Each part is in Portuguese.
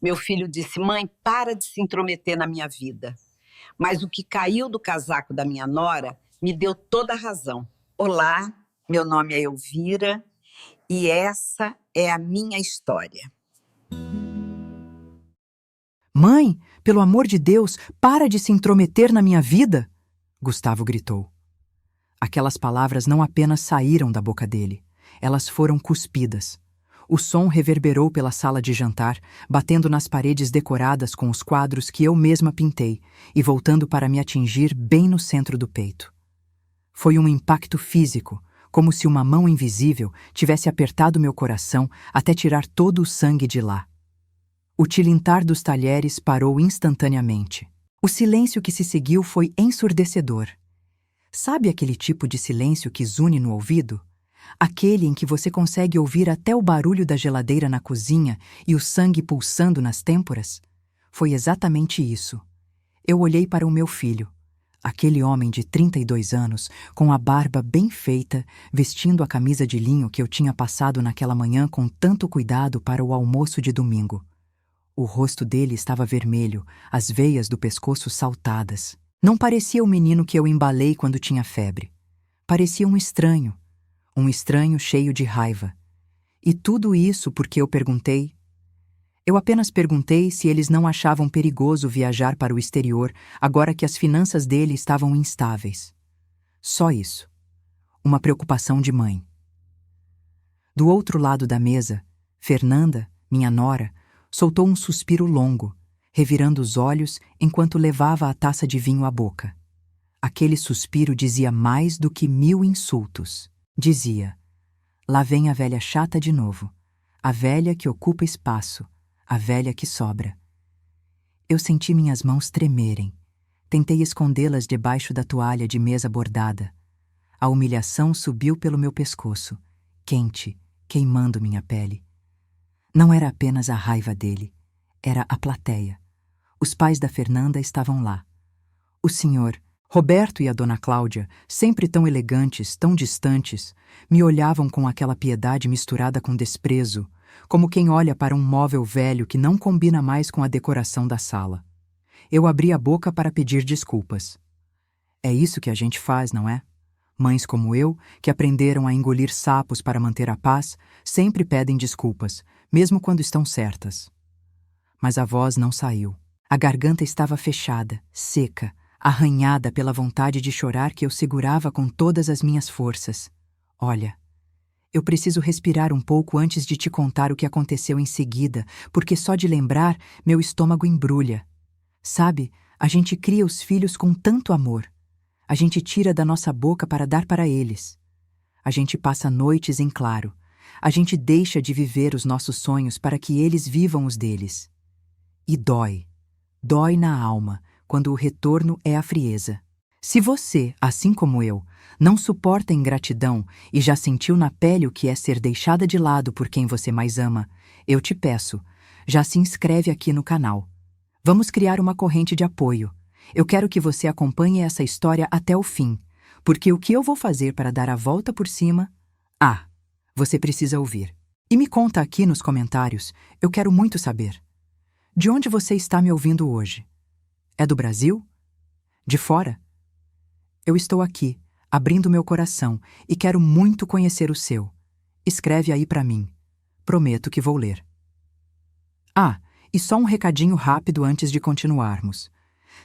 Meu filho disse: Mãe, para de se intrometer na minha vida. Mas o que caiu do casaco da minha nora me deu toda a razão. Olá, meu nome é Elvira e essa é a minha história. Mãe, pelo amor de Deus, para de se intrometer na minha vida! Gustavo gritou. Aquelas palavras não apenas saíram da boca dele, elas foram cuspidas. O som reverberou pela sala de jantar, batendo nas paredes decoradas com os quadros que eu mesma pintei e voltando para me atingir bem no centro do peito. Foi um impacto físico, como se uma mão invisível tivesse apertado meu coração até tirar todo o sangue de lá. O tilintar dos talheres parou instantaneamente. O silêncio que se seguiu foi ensurdecedor. Sabe aquele tipo de silêncio que zune no ouvido? Aquele em que você consegue ouvir até o barulho da geladeira na cozinha e o sangue pulsando nas têmporas? Foi exatamente isso. Eu olhei para o meu filho, aquele homem de 32 anos, com a barba bem feita, vestindo a camisa de linho que eu tinha passado naquela manhã com tanto cuidado para o almoço de domingo. O rosto dele estava vermelho, as veias do pescoço saltadas. Não parecia o menino que eu embalei quando tinha febre. Parecia um estranho cheio de raiva. E tudo isso porque eu perguntei. Eu apenas perguntei se eles não achavam perigoso viajar para o exterior agora que as finanças dele estavam instáveis. Só isso. Uma preocupação de mãe. Do outro lado da mesa, Fernanda, minha nora, soltou um suspiro longo, revirando os olhos enquanto levava a taça de vinho à boca. Aquele suspiro dizia mais do que 1000 insultos. Dizia: lá vem a velha chata de novo, a velha que ocupa espaço, a velha que sobra. Eu senti minhas mãos tremerem. Tentei escondê-las debaixo da toalha de mesa bordada. A humilhação subiu pelo meu pescoço, quente, queimando minha pele. Não era apenas a raiva dele, era a plateia. Os pais da Fernanda estavam lá. O senhor, Roberto e a dona Cláudia, sempre tão elegantes, tão distantes, me olhavam com aquela piedade misturada com desprezo, como quem olha para um móvel velho que não combina mais com a decoração da sala. Eu abri a boca para pedir desculpas. É isso que a gente faz, não é? Mães como eu, que aprenderam a engolir sapos para manter a paz, sempre pedem desculpas, mesmo quando estão certas. Mas a voz não saiu. A garganta estava fechada, seca, arranhada pela vontade de chorar que eu segurava com todas as minhas forças. Olha, eu preciso respirar um pouco antes de te contar o que aconteceu em seguida, porque só de lembrar, meu estômago embrulha. Sabe, a gente cria os filhos com tanto amor. A gente tira da nossa boca para dar para eles. A gente passa noites em claro. A gente deixa de viver os nossos sonhos para que eles vivam os deles. E dói. Dói na alma, quando o retorno é a frieza. Se você, assim como eu, não suporta ingratidão e já sentiu na pele o que é ser deixada de lado por quem você mais ama, eu te peço, já se inscreve aqui no canal. Vamos criar uma corrente de apoio. Eu quero que você acompanhe essa história até o fim, porque o que eu vou fazer para dar a volta por cima... você precisa ouvir. E me conta aqui nos comentários, eu quero muito saber. De onde você está me ouvindo hoje? É do Brasil? De fora? Eu estou aqui, abrindo meu coração, e quero muito conhecer o seu. Escreve aí para mim. Prometo que vou ler. E só um recadinho rápido antes de continuarmos.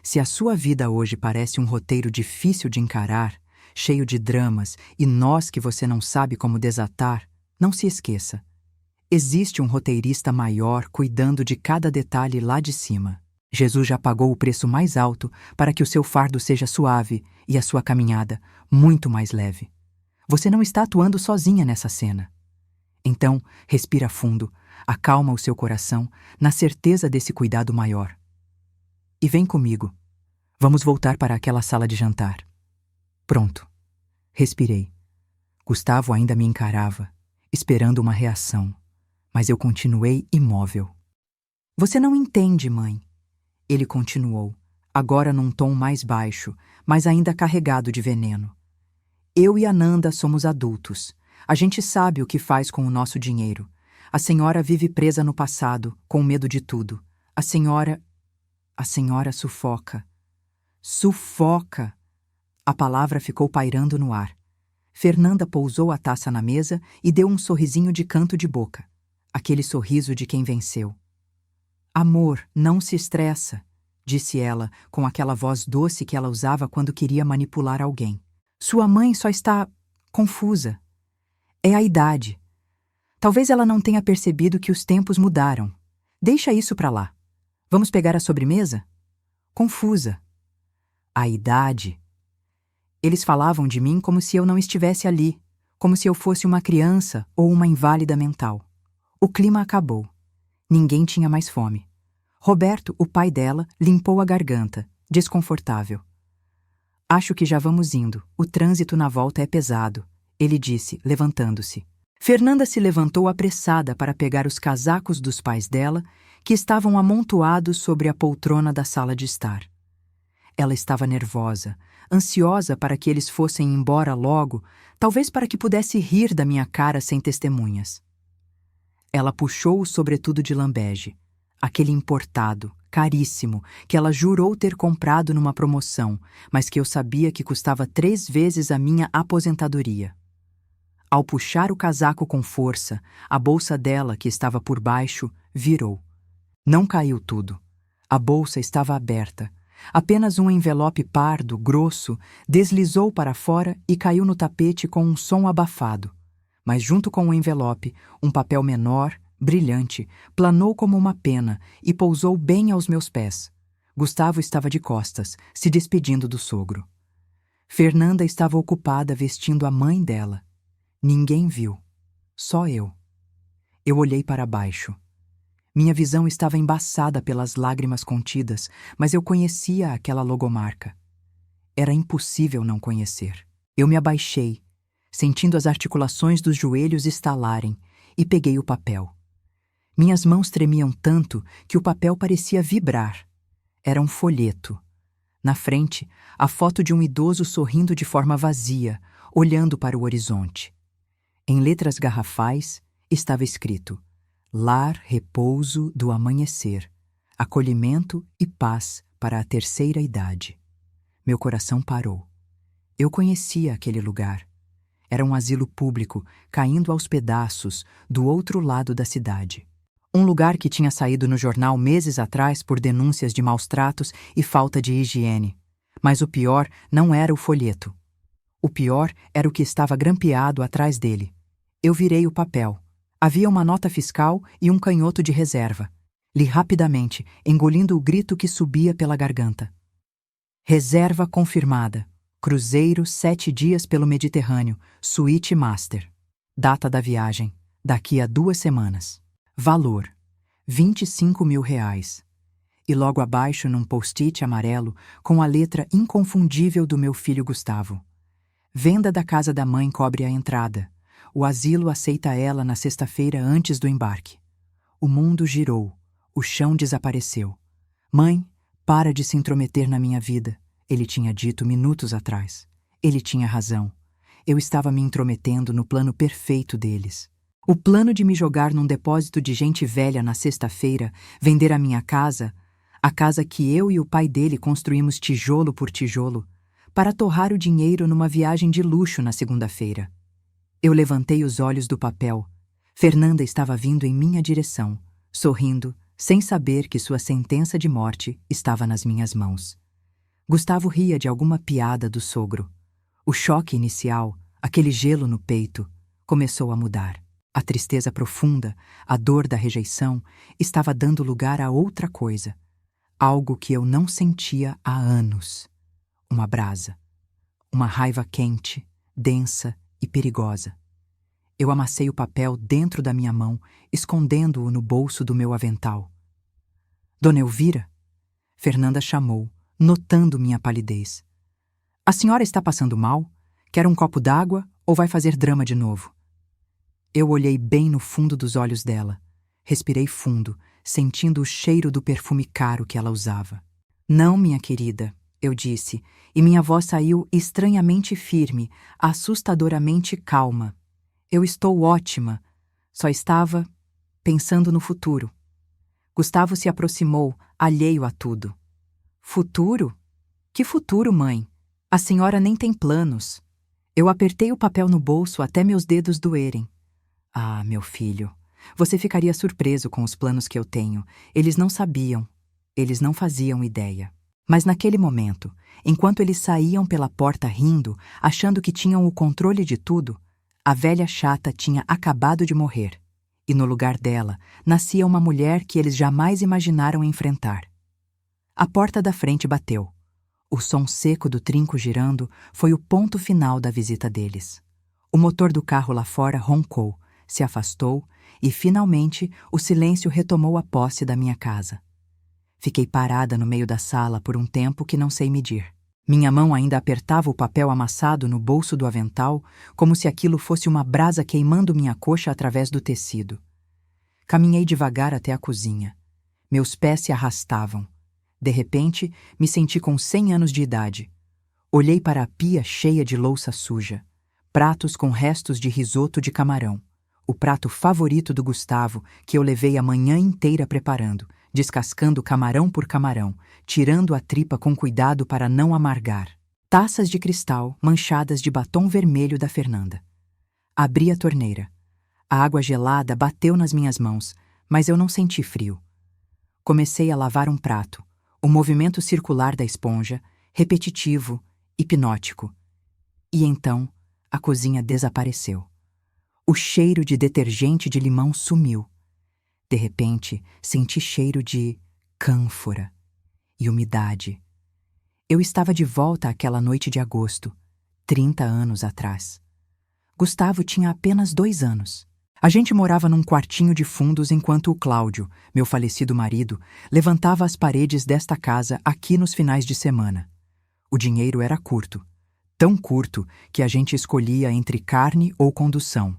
Se a sua vida hoje parece um roteiro difícil de encarar, cheio de dramas e nós que você não sabe como desatar, não se esqueça. Existe um roteirista maior cuidando de cada detalhe lá de cima. Jesus já pagou o preço mais alto para que o seu fardo seja suave e a sua caminhada muito mais leve. Você não está atuando sozinha nessa cena. Então, respira fundo, acalma o seu coração na certeza desse cuidado maior. E vem comigo. Vamos voltar para aquela sala de jantar. Pronto. Respirei. Gustavo ainda me encarava, esperando uma reação, mas eu continuei imóvel. Você não entende, mãe. Ele continuou, agora num tom mais baixo, mas ainda carregado de veneno. Eu e a Nanda somos adultos. A gente sabe o que faz com o nosso dinheiro. A senhora vive presa no passado, com medo de tudo. A senhora sufoca. Sufoca! A palavra ficou pairando no ar. Fernanda pousou a taça na mesa e deu um sorrisinho de canto de boca. Aquele sorriso de quem venceu. Amor, não se estressa, disse ela, com aquela voz doce que ela usava quando queria manipular alguém. Sua mãe só está confusa. É a idade. Talvez ela não tenha percebido que os tempos mudaram. Deixa isso pra lá. Vamos pegar a sobremesa? Confusa. A idade. Eles falavam de mim como se eu não estivesse ali, como se eu fosse uma criança ou uma inválida mental. O clima acabou. Ninguém tinha mais fome. Roberto, o pai dela, limpou a garganta, desconfortável. Acho que já vamos indo. O trânsito na volta é pesado, ele disse, levantando-se. Fernanda se levantou apressada para pegar os casacos dos pais dela, que estavam amontoados sobre a poltrona da sala de estar. Ela estava nervosa, ansiosa para que eles fossem embora logo, talvez para que pudesse rir da minha cara sem testemunhas. Ela puxou o sobretudo de lambege, aquele importado, caríssimo, que ela jurou ter comprado numa promoção, mas que eu sabia que custava 3 vezes a minha aposentadoria. Ao puxar o casaco com força, a bolsa dela, que estava por baixo, virou. Não caiu tudo. A bolsa estava aberta. Apenas um envelope pardo, grosso, deslizou para fora e caiu no tapete com um som abafado. Mas junto com o envelope, um papel menor, brilhante, planou como uma pena e pousou bem aos meus pés. Gustavo estava de costas, se despedindo do sogro. Fernanda estava ocupada vestindo a mãe dela. Ninguém viu. Só eu. Eu olhei para baixo. Minha visão estava embaçada pelas lágrimas contidas, mas eu conhecia aquela logomarca. Era impossível não conhecer. Eu me abaixei, sentindo as articulações dos joelhos estalarem, e peguei o papel. Minhas mãos tremiam tanto que o papel parecia vibrar. Era um folheto. Na frente, a foto de um idoso sorrindo de forma vazia, olhando para o horizonte. Em letras garrafais, estava escrito: Lar, repouso do amanhecer, acolhimento e paz para a terceira idade. Meu coração parou. Eu conhecia aquele lugar. Era um asilo público, caindo aos pedaços, do outro lado da cidade. Um lugar que tinha saído no jornal meses atrás por denúncias de maus-tratos e falta de higiene. Mas o pior não era o folheto. O pior era o que estava grampeado atrás dele. Eu virei o papel. Havia uma nota fiscal e um canhoto de reserva. Li rapidamente, engolindo o grito que subia pela garganta. Reserva confirmada. Cruzeiro 7 dias pelo Mediterrâneo, suíte master. Data da viagem, daqui a 2 semanas. Valor, R$ 25 mil. E logo abaixo, num post-it amarelo, com a letra inconfundível do meu filho Gustavo. Venda da casa da mãe cobre a entrada. O asilo aceita ela na sexta-feira antes do embarque. O mundo girou. O chão desapareceu. Mãe, para de se intrometer na minha vida, ele tinha dito minutos atrás. Ele tinha razão. Eu estava me intrometendo no plano perfeito deles. O plano de me jogar num depósito de gente velha na sexta-feira, vender a minha casa, a casa que eu e o pai dele construímos tijolo por tijolo, para torrar o dinheiro numa viagem de luxo na segunda-feira. Eu levantei os olhos do papel. Fernanda estava vindo em minha direção, sorrindo, sem saber que sua sentença de morte estava nas minhas mãos. Gustavo ria de alguma piada do sogro. O choque inicial, aquele gelo no peito, começou a mudar. A tristeza profunda, a dor da rejeição, estava dando lugar a outra coisa. Algo que eu não sentia há anos. Uma brasa. Uma raiva quente, densa e perigosa. Eu amassei o papel dentro da minha mão, escondendo-o no bolso do meu avental. Dona Elvira? Fernanda chamou, notando minha palidez. A senhora está passando mal? Quer um copo d'água ou vai fazer drama de novo? Eu olhei bem no fundo dos olhos dela. Respirei fundo, sentindo o cheiro do perfume caro que ela usava. Não, minha querida, eu disse, e minha voz saiu estranhamente firme, assustadoramente calma. Eu estou ótima. Só estava pensando no futuro. Gustavo se aproximou, alheio a tudo. Futuro? Que futuro, mãe? A senhora nem tem planos. Eu apertei o papel no bolso até meus dedos doerem. Ah, meu filho, você ficaria surpreso com os planos que eu tenho. Eles não sabiam. Eles não faziam ideia. Mas naquele momento, enquanto eles saíam pela porta rindo, achando que tinham o controle de tudo, a velha chata tinha acabado de morrer. E no lugar dela, nascia uma mulher que eles jamais imaginaram enfrentar. A porta da frente bateu. O som seco do trinco girando foi o ponto final da visita deles. O motor do carro lá fora roncou, se afastou e, finalmente, o silêncio retomou a posse da minha casa. Fiquei parada no meio da sala por um tempo que não sei medir. Minha mão ainda apertava o papel amassado no bolso do avental, como se aquilo fosse uma brasa queimando minha coxa através do tecido. Caminhei devagar até a cozinha. Meus pés se arrastavam. De repente, me senti com 100 anos de idade. Olhei para a pia cheia de louça suja, pratos com restos de risoto de camarão, o prato favorito do Gustavo, que eu levei a manhã inteira preparando, descascando camarão por camarão, tirando a tripa com cuidado para não amargar. Taças de cristal manchadas de batom vermelho da Fernanda. Abri a torneira. A água gelada bateu nas minhas mãos, mas eu não senti frio. Comecei a lavar um prato. O movimento circular da esponja, repetitivo, hipnótico. E então, a cozinha desapareceu. O cheiro de detergente de limão sumiu. De repente, senti cheiro de cânfora e umidade. Eu estava de volta àquela noite de agosto, 30 anos atrás. Gustavo tinha apenas 2 anos. A gente morava num quartinho de fundos enquanto o Cláudio, meu falecido marido, levantava as paredes desta casa aqui nos finais de semana. O dinheiro era curto, tão curto que a gente escolhia entre carne ou condução.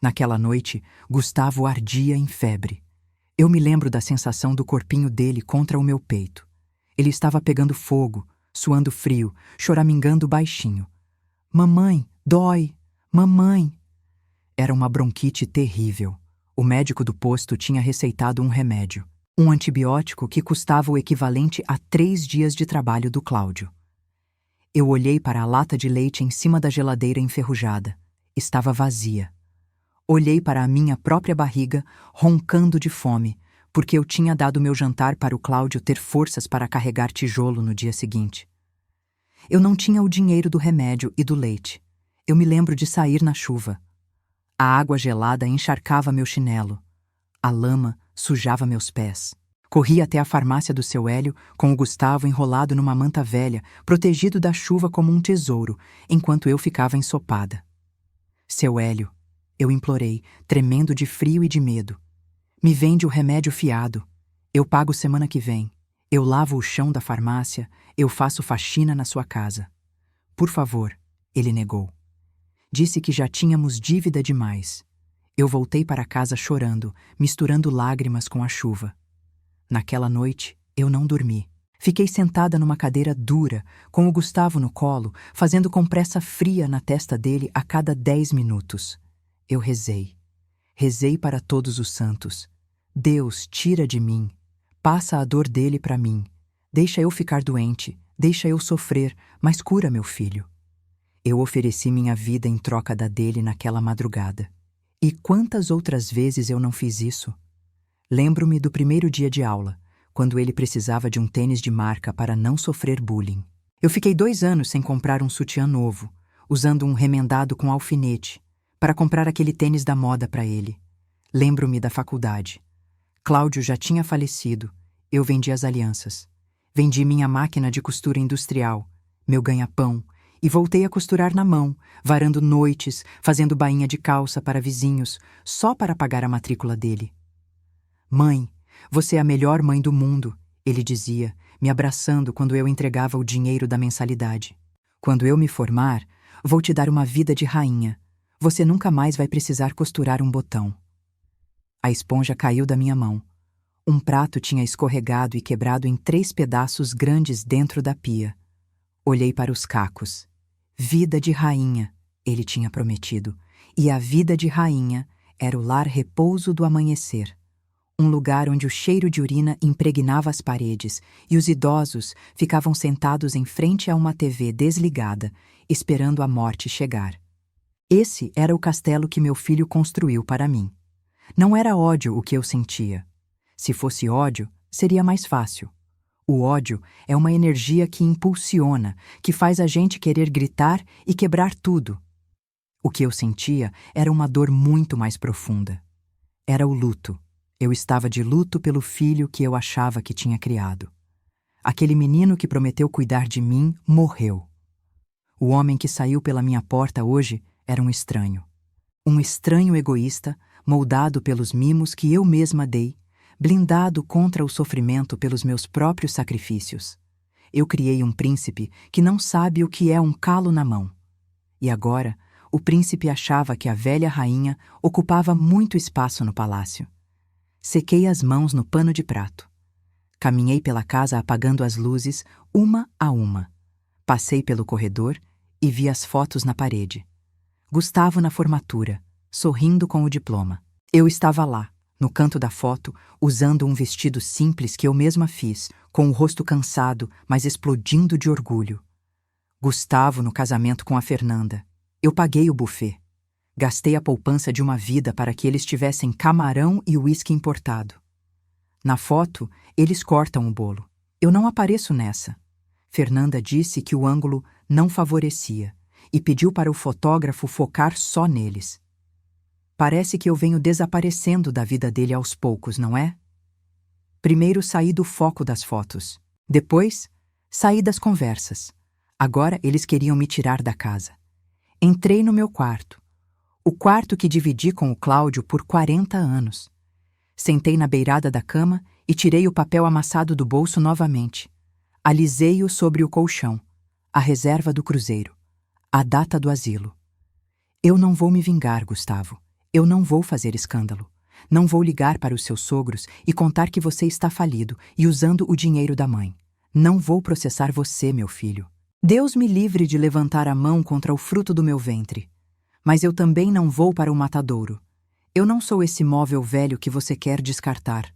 Naquela noite, Gustavo ardia em febre. Eu me lembro da sensação do corpinho dele contra o meu peito. Ele estava pegando fogo, suando frio, choramingando baixinho. Mamãe, dói! Mamãe! Era uma bronquite terrível. O médico do posto tinha receitado um remédio, um antibiótico que custava o equivalente a 3 dias de trabalho do Cláudio. Eu olhei para a lata de leite em cima da geladeira enferrujada. Estava vazia. Olhei para a minha própria barriga, roncando de fome, porque eu tinha dado meu jantar para o Cláudio ter forças para carregar tijolo no dia seguinte. Eu não tinha o dinheiro do remédio e do leite. Eu me lembro de sair na chuva. A água gelada encharcava meu chinelo. A lama sujava meus pés. Corri até a farmácia do seu Hélio, com o Gustavo enrolado numa manta velha, protegido da chuva como um tesouro, enquanto eu ficava ensopada. Seu Hélio, eu implorei, tremendo de frio e de medo. Me vende o remédio fiado. Eu pago semana que vem. Eu lavo o chão da farmácia. Eu faço faxina na sua casa. Por favor, ele negou. Disse que já tínhamos dívida demais. Eu voltei para casa chorando, misturando lágrimas com a chuva. Naquela noite, eu não dormi. Fiquei sentada numa cadeira dura, com o Gustavo no colo, fazendo compressa fria na testa dele a cada 10 minutos. Eu rezei. Rezei para todos os santos. Deus, tira de mim. Passa a dor dele para mim. Deixa eu ficar doente. Deixa eu sofrer, mas cura meu filho. Eu ofereci minha vida em troca da dele naquela madrugada. E quantas outras vezes eu não fiz isso? Lembro-me do primeiro dia de aula, quando ele precisava de um tênis de marca para não sofrer bullying. Eu fiquei 2 anos sem comprar um sutiã novo, usando um remendado com alfinete, para comprar aquele tênis da moda para ele. Lembro-me da faculdade. Cláudio já tinha falecido. Eu vendi as alianças. Vendi minha máquina de costura industrial, meu ganha-pão, e voltei a costurar na mão, varando noites, fazendo bainha de calça para vizinhos, só para pagar a matrícula dele. Mãe, você é a melhor mãe do mundo, ele dizia, me abraçando quando eu entregava o dinheiro da mensalidade. Quando eu me formar, vou te dar uma vida de rainha. Você nunca mais vai precisar costurar um botão. A esponja caiu da minha mão. Um prato tinha escorregado e quebrado em 3 pedaços grandes dentro da pia. Olhei para os cacos. Vida de rainha, ele tinha prometido. E a vida de rainha Era o lar repouso do amanhecer. Um lugar onde o cheiro de urina impregnava as paredes e os idosos ficavam sentados em frente a uma TV desligada, esperando a morte chegar. Esse era o castelo que meu filho construiu para mim. Não era ódio o que eu sentia. Se fosse ódio, seria mais fácil. O ódio é uma energia que impulsiona, que faz a gente querer gritar e quebrar tudo. O que eu sentia era uma dor muito mais profunda. Era o luto. Eu estava de luto pelo filho que eu achava que tinha criado. Aquele menino que prometeu cuidar de mim morreu. O homem que saiu pela minha porta hoje era um estranho. Um estranho egoísta, moldado pelos mimos que eu mesma dei, blindado contra o sofrimento pelos meus próprios sacrifícios. Eu criei um príncipe que não sabe o que é um calo na mão. E agora, o príncipe achava que a velha rainha ocupava muito espaço no palácio. Sequei as mãos no pano de prato. Caminhei pela casa apagando as luzes, uma a uma. Passei pelo corredor e vi as fotos na parede. Gustavo na formatura, sorrindo com o diploma. Eu estava lá, no canto da foto, usando um vestido simples que eu mesma fiz, com o rosto cansado, mas explodindo de orgulho. Gustavo no casamento com a Fernanda. Eu paguei o buffet. Gastei a poupança de uma vida para que eles tivessem camarão e uísque importado. Na foto, eles cortam o bolo. Eu não apareço nessa. Fernanda disse que o ângulo não favorecia e pediu para o fotógrafo focar só neles. Parece que eu venho desaparecendo da vida dele aos poucos, não é? Primeiro saí do foco das fotos. Depois, saí das conversas. Agora eles queriam me tirar da casa. Entrei no meu quarto. O quarto que dividi com o Cláudio por 40 anos. Sentei na beirada da cama e tirei o papel amassado do bolso novamente. Alisei-o sobre o colchão. A reserva do cruzeiro. A data do asilo. Eu não vou me vingar, Gustavo. Eu não vou fazer escândalo. Não vou ligar para os seus sogros e contar que você está falido e usando o dinheiro da mãe. Não vou processar você, meu filho. Deus me livre de levantar a mão contra o fruto do meu ventre. Mas eu também não vou para o matadouro. Eu não sou esse móvel velho que você quer descartar.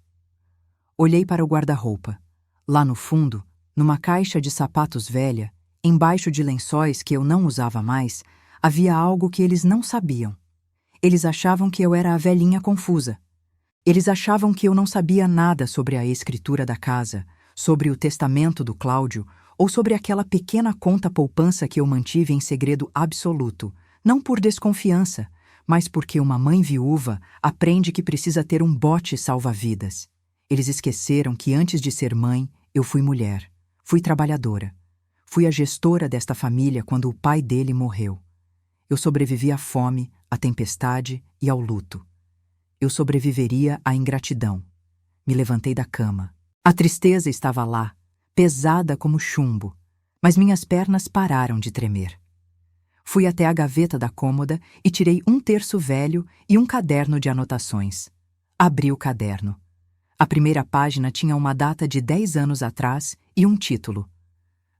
Olhei para o guarda-roupa. Lá no fundo, numa caixa de sapatos velha, embaixo de lençóis que eu não usava mais, havia algo que eles não sabiam. Eles achavam que eu era a velhinha confusa. Eles achavam que eu não sabia nada sobre a escritura da casa, sobre o testamento do Cláudio ou sobre aquela pequena conta poupança que eu mantive em segredo absoluto, não por desconfiança, mas porque uma mãe viúva aprende que precisa ter um bote salva-vidas. Eles esqueceram que antes de ser mãe, eu fui mulher, fui trabalhadora. Fui a gestora desta família quando o pai dele morreu. Eu sobrevivi à fome, à tempestade e ao luto. Eu sobreviveria à ingratidão. Me levantei da cama. A tristeza estava lá, pesada como chumbo, mas minhas pernas pararam de tremer. Fui até a gaveta da cômoda e tirei um terço velho e um caderno de anotações. Abri o caderno. A primeira página tinha uma data de 10 anos atrás e um título: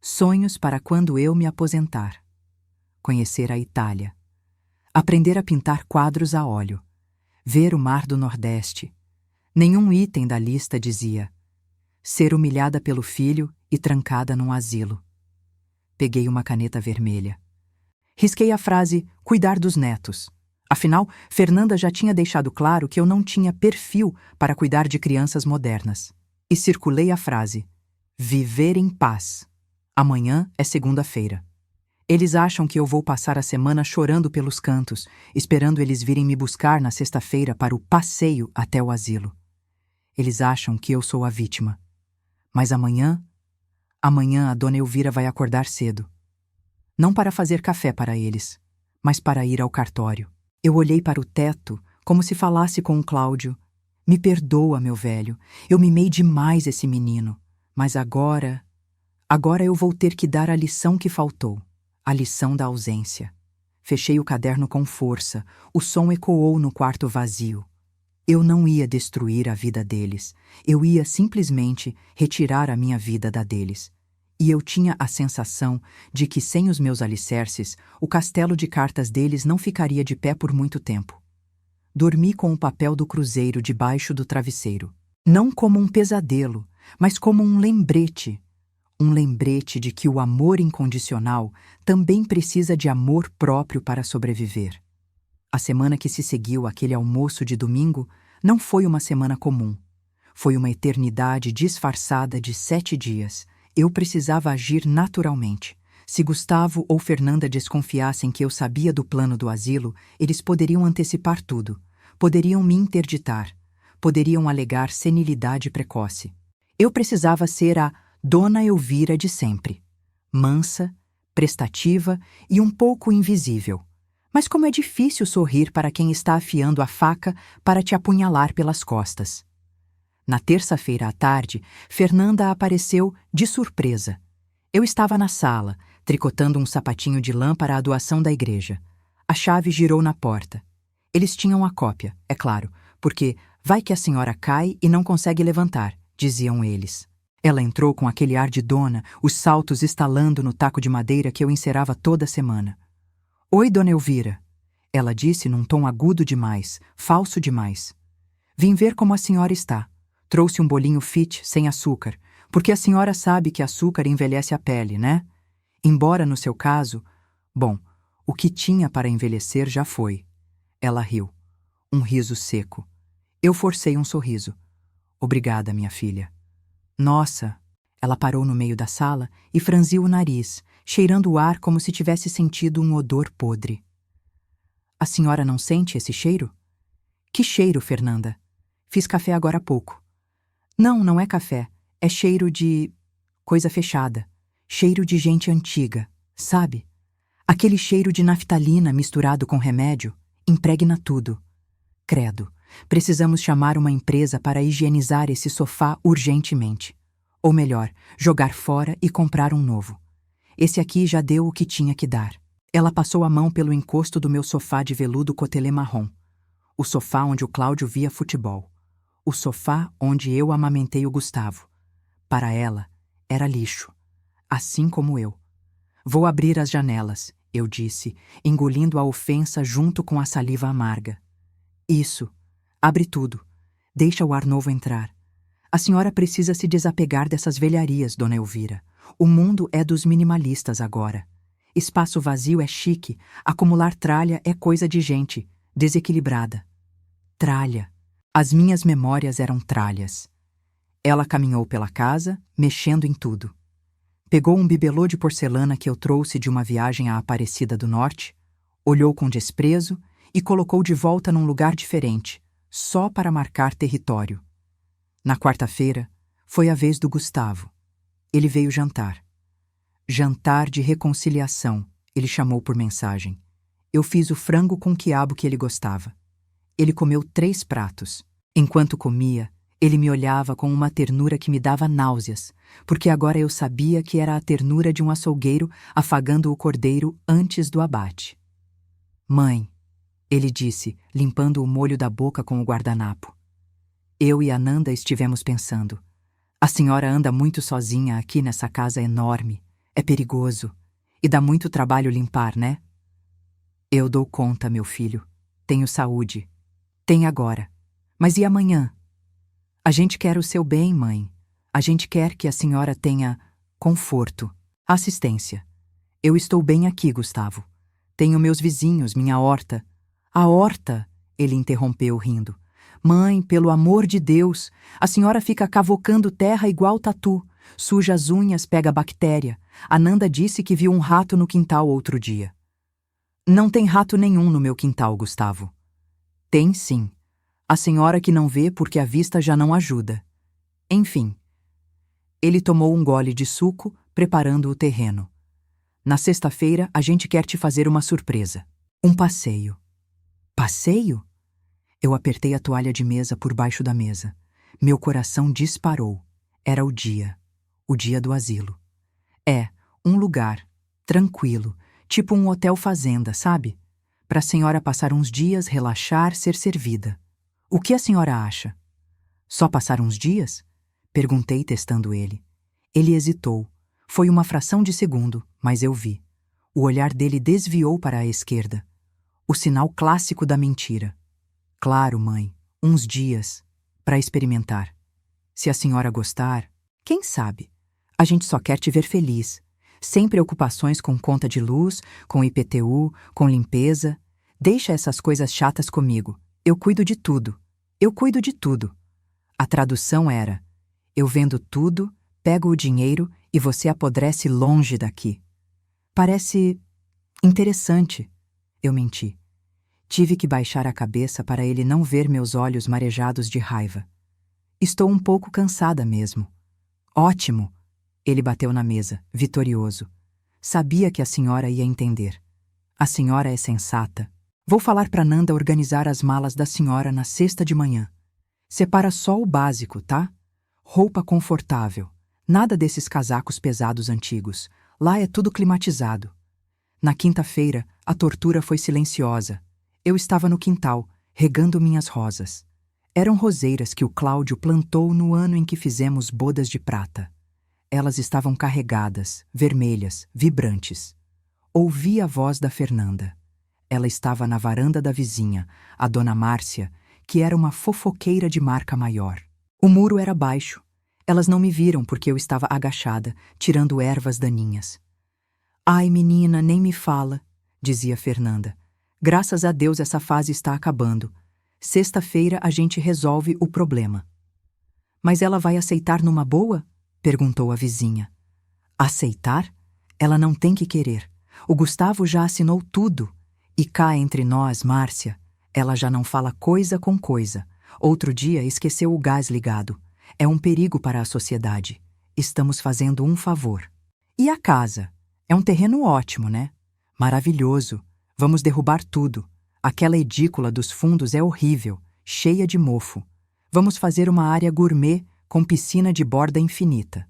Sonhos para quando eu me aposentar. Conhecer a Itália. Aprender a pintar quadros a óleo. Ver o Mar do Nordeste. Nenhum item da lista dizia: ser humilhada pelo filho e trancada num asilo. Peguei uma caneta vermelha. Risquei a frase cuidar dos netos. Afinal, Fernanda já tinha deixado claro que eu não tinha perfil para cuidar de crianças modernas. E circulei a frase viver em paz. Amanhã é segunda-feira. Eles acham que eu vou passar a semana chorando pelos cantos, esperando eles virem me buscar na sexta-feira para o passeio até o asilo. Eles acham que eu sou a vítima. Mas amanhã a dona Elvira vai acordar cedo. Não para fazer café para eles, mas para ir ao cartório. Eu olhei para o teto, como se falasse com o Cláudio. Me perdoa, meu velho, eu mimei demais esse menino. Mas agora eu vou ter que dar a lição que faltou. A lição da ausência. Fechei o caderno com força, o som ecoou no quarto vazio. Eu não ia destruir a vida deles, eu ia simplesmente retirar a minha vida da deles. E eu tinha a sensação de que, sem os meus alicerces, o castelo de cartas deles não ficaria de pé por muito tempo. dormi com o papel do cruzeiro debaixo do travesseiro. Não como um pesadelo, mas como um lembrete. Um lembrete de que o amor incondicional também precisa de amor próprio para sobreviver. A semana que se seguiu àquele almoço de domingo não foi uma semana comum. Foi uma eternidade disfarçada de 7 dias. Eu precisava agir naturalmente. Se Gustavo ou Fernanda desconfiassem que eu sabia do plano do asilo, eles poderiam antecipar tudo. Poderiam me interditar. Poderiam alegar senilidade precoce. Eu precisava ser a Dona Elvira de sempre. Mansa, prestativa e um pouco invisível. Mas como é difícil sorrir para quem está afiando a faca para te apunhalar pelas costas. Na terça-feira à tarde, Fernanda apareceu de surpresa. Eu estava na sala, tricotando um sapatinho de lã para a doação da igreja. A chave girou na porta. Eles tinham a cópia, é claro, porque vai que a senhora cai e não consegue levantar, diziam eles. Ela entrou com aquele ar de dona, os saltos estalando no taco de madeira que eu encerava toda semana. Oi, Dona Elvira, ela disse num tom agudo demais, falso demais. Vim ver como a senhora está. Trouxe um bolinho fit sem açúcar, porque a senhora sabe que açúcar envelhece a pele, né? Embora no seu caso, bom, o que tinha para envelhecer já foi. Ela riu. Um riso seco. Eu forcei um sorriso. Obrigada, minha filha. Nossa! Ela parou no meio da sala e franziu o nariz, cheirando o ar como se tivesse sentido um odor podre. A senhora não sente esse cheiro? Que cheiro, Fernanda? Fiz café agora há pouco. Não, não é café. É cheiro de coisa fechada. Cheiro de gente antiga, sabe? Aquele cheiro de naftalina misturado com remédio impregna tudo. Credo, precisamos chamar uma empresa para higienizar esse sofá urgentemente. Ou melhor, jogar fora e comprar um novo. Esse aqui já deu o que tinha que dar. Ela passou a mão pelo encosto do meu sofá de veludo cotelê marrom. O sofá onde o Cláudio via futebol. O sofá onde eu amamentei o Gustavo. Para ela, era lixo. Assim como eu. Vou abrir as janelas, eu disse, engolindo a ofensa junto com a saliva amarga. Isso. Abre tudo. Deixa o ar novo entrar. A senhora precisa se desapegar dessas velharias, Dona Elvira. O mundo é dos minimalistas agora. Espaço vazio é chique, acumular tralha é coisa de gente, desequilibrada. Tralha. As minhas memórias eram tralhas. Ela caminhou pela casa, mexendo em tudo. Pegou um bibelô de porcelana que eu trouxe de uma viagem à Aparecida do Norte, olhou com desprezo e colocou de volta num lugar diferente, só para marcar território. Na quarta-feira, foi a vez do Gustavo. Ele veio jantar. Jantar de reconciliação, ele chamou por mensagem. Eu fiz o frango com quiabo que ele gostava. Ele comeu 3 pratos. Enquanto comia, ele me olhava com uma ternura que me dava náuseas, porque agora eu sabia que era a ternura de um açougueiro afagando o cordeiro antes do abate. Mãe, ele disse, limpando o molho da boca com o guardanapo. Eu e a Nanda estivemos pensando. A senhora anda muito sozinha aqui nessa casa enorme. É perigoso. E dá muito trabalho limpar, né? Eu dou conta, meu filho. Tenho saúde. Tem agora. Mas e amanhã? A gente quer o seu bem, mãe. A gente quer que a senhora tenha conforto, assistência. Eu estou bem aqui, Gustavo. Tenho meus vizinhos, minha horta. A horta, ele interrompeu rindo. Mãe, pelo amor de Deus, a senhora fica cavocando terra igual tatu. Suja as unhas, pega bactéria. A Nanda disse que viu um rato no quintal outro dia. Não tem rato nenhum no meu quintal, Gustavo. Tem sim. A senhora que não vê porque a vista já não ajuda. Enfim. Ele tomou um gole de suco, preparando o terreno. Na sexta-feira, a gente quer te fazer uma surpresa. Um passeio. Passeio? Eu apertei a toalha de mesa por baixo da mesa. Meu coração disparou. Era o dia. O dia do asilo. É, um lugar, tranquilo, tipo um hotel fazenda, sabe? Para a senhora passar uns dias, relaxar, ser servida. O que a senhora acha? Só passar uns dias? Perguntei, testando ele. Ele hesitou. Foi uma fração de segundo, mas eu vi. O olhar dele desviou para a esquerda. O sinal clássico da mentira. Claro, mãe, uns dias, para experimentar. Se a senhora gostar, quem sabe? A gente só quer te ver feliz, sem preocupações com conta de luz, com IPTU, com limpeza. Deixa essas coisas chatas comigo. Eu cuido de tudo. Eu cuido de tudo. A tradução era: eu vendo tudo, pego o dinheiro e você apodrece longe daqui. Parece interessante. Eu menti. Tive que baixar a cabeça para ele não ver meus olhos marejados de raiva. Estou um pouco cansada mesmo. Ótimo! Ele bateu na mesa, vitorioso. Sabia que a senhora ia entender. A senhora é sensata. Vou falar para Nanda organizar as malas da senhora na sexta de manhã. Separa só o básico, tá? Roupa confortável. Nada desses casacos pesados antigos. Lá é tudo climatizado. Na quinta-feira, a tortura foi silenciosa. Eu estava no quintal, regando minhas rosas. Eram roseiras que o Cláudio plantou no ano em que fizemos bodas de prata. Elas estavam carregadas, vermelhas, vibrantes. Ouvi a voz da Fernanda. Ela estava na varanda da vizinha, a dona Márcia, que era uma fofoqueira de marca maior. O muro era baixo. Elas não me viram porque eu estava agachada, tirando ervas daninhas. Ai, menina, nem me fala, dizia Fernanda. Graças a Deus essa fase está acabando. Sexta-feira a gente resolve o problema. Mas ela vai aceitar numa boa? Perguntou a vizinha. Aceitar? Ela não tem que querer. O Gustavo já assinou tudo. E cá entre nós, Márcia, ela já não fala coisa com coisa. Outro dia esqueceu o gás ligado. É um perigo para a sociedade. Estamos fazendo um favor. E a casa? É um terreno ótimo, né? Maravilhoso. Vamos derrubar tudo. Aquela edícula dos fundos é horrível, cheia de mofo. Vamos fazer uma área gourmet com piscina de borda infinita.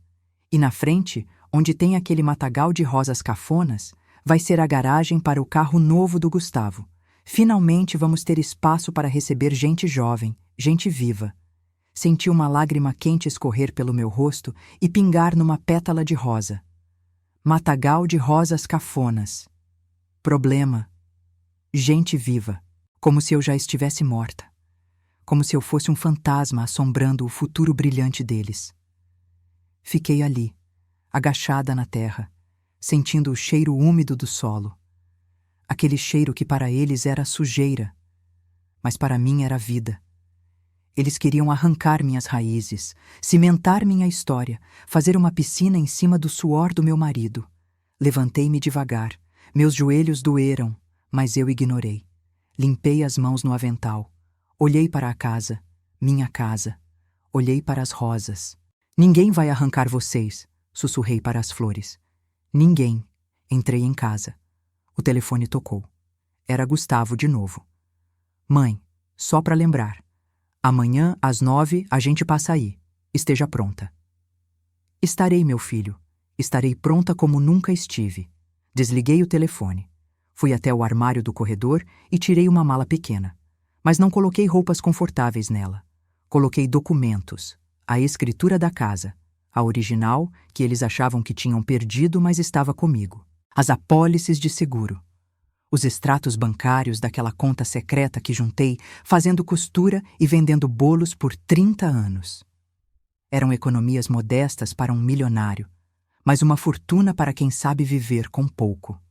E na frente, onde tem aquele matagal de rosas cafonas, vai ser a garagem para o carro novo do Gustavo. Finalmente vamos ter espaço para receber gente jovem, gente viva. Senti uma lágrima quente escorrer pelo meu rosto e pingar numa pétala de rosa. Matagal de rosas cafonas. Problema. Gente viva. Como se eu já estivesse morta. Como se eu fosse um fantasma assombrando o futuro brilhante deles. Fiquei ali, agachada na terra, sentindo o cheiro úmido do solo. Aquele cheiro que para eles era sujeira, mas para mim era vida. Eles queriam arrancar minhas raízes, cimentar minha história, fazer uma piscina em cima do suor do meu marido. Levantei-me devagar, meus joelhos doeram, mas eu ignorei. Limpei as mãos no avental. Olhei para a casa, minha casa. Olhei para as rosas. Ninguém vai arrancar vocês, sussurrei para as flores. Ninguém. Entrei em casa. O telefone tocou. Era Gustavo de novo. Mãe, só para lembrar. Amanhã, às 9, a gente passa aí. Esteja pronta. Estarei, meu filho. Estarei pronta como nunca estive. Desliguei o telefone. Fui até o armário do corredor e tirei uma mala pequena. Mas não coloquei roupas confortáveis nela. Coloquei documentos, a escritura da casa, a original, que eles achavam que tinham perdido, mas estava comigo. As apólices de seguro. Os extratos bancários daquela conta secreta que juntei, fazendo costura e vendendo bolos por 30 anos. Eram economias modestas para um milionário, mas uma fortuna para quem sabe viver com pouco.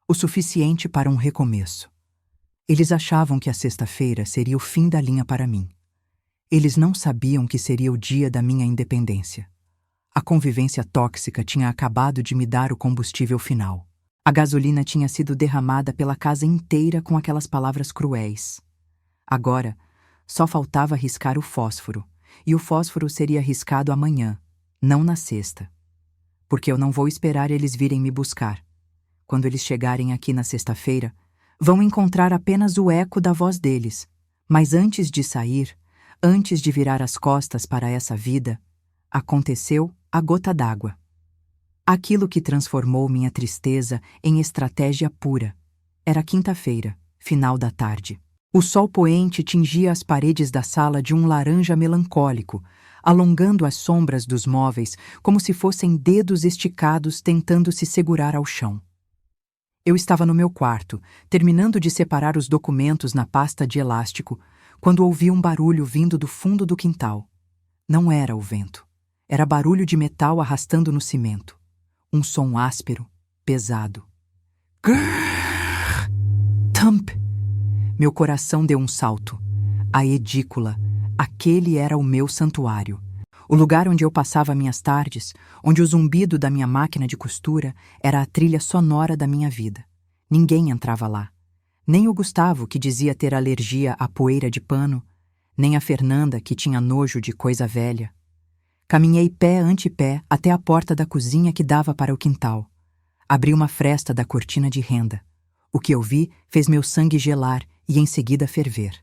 O suficiente para um recomeço. Eles achavam que a sexta-feira seria o fim da linha para mim. Eles não sabiam que seria o dia da minha independência. A convivência tóxica tinha acabado de me dar o combustível final. A gasolina tinha sido derramada pela casa inteira com aquelas palavras cruéis. Agora, só faltava riscar o fósforo, e o fósforo seria riscado amanhã, não na sexta. Porque eu não vou esperar eles virem me buscar. Quando eles chegarem aqui na sexta-feira, vão encontrar apenas o eco da voz deles. Mas antes de sair, antes de virar as costas para essa vida, aconteceu a gota d'água. Aquilo que transformou minha tristeza em estratégia pura. Era quinta-feira, final da tarde. O sol poente tingia as paredes da sala de um laranja melancólico, alongando as sombras dos móveis como se fossem dedos esticados tentando se segurar ao chão. Eu estava no meu quarto, terminando de separar os documentos na pasta de elástico, quando ouvi um barulho vindo do fundo do quintal. Não era o vento. Era barulho de metal arrastando no cimento. Um som áspero, pesado. Grrr! Thump! Meu coração deu um salto. A edícula. Aquele era o meu santuário. O lugar onde eu passava minhas tardes, onde o zumbido da minha máquina de costura era a trilha sonora da minha vida. Ninguém entrava lá. Nem o Gustavo, que dizia ter alergia à poeira de pano, nem a Fernanda, que tinha nojo de coisa velha. Caminhei pé ante pé até a porta da cozinha que dava para o quintal. Abri uma fresta da cortina de renda. O que eu vi fez meu sangue gelar e em seguida ferver.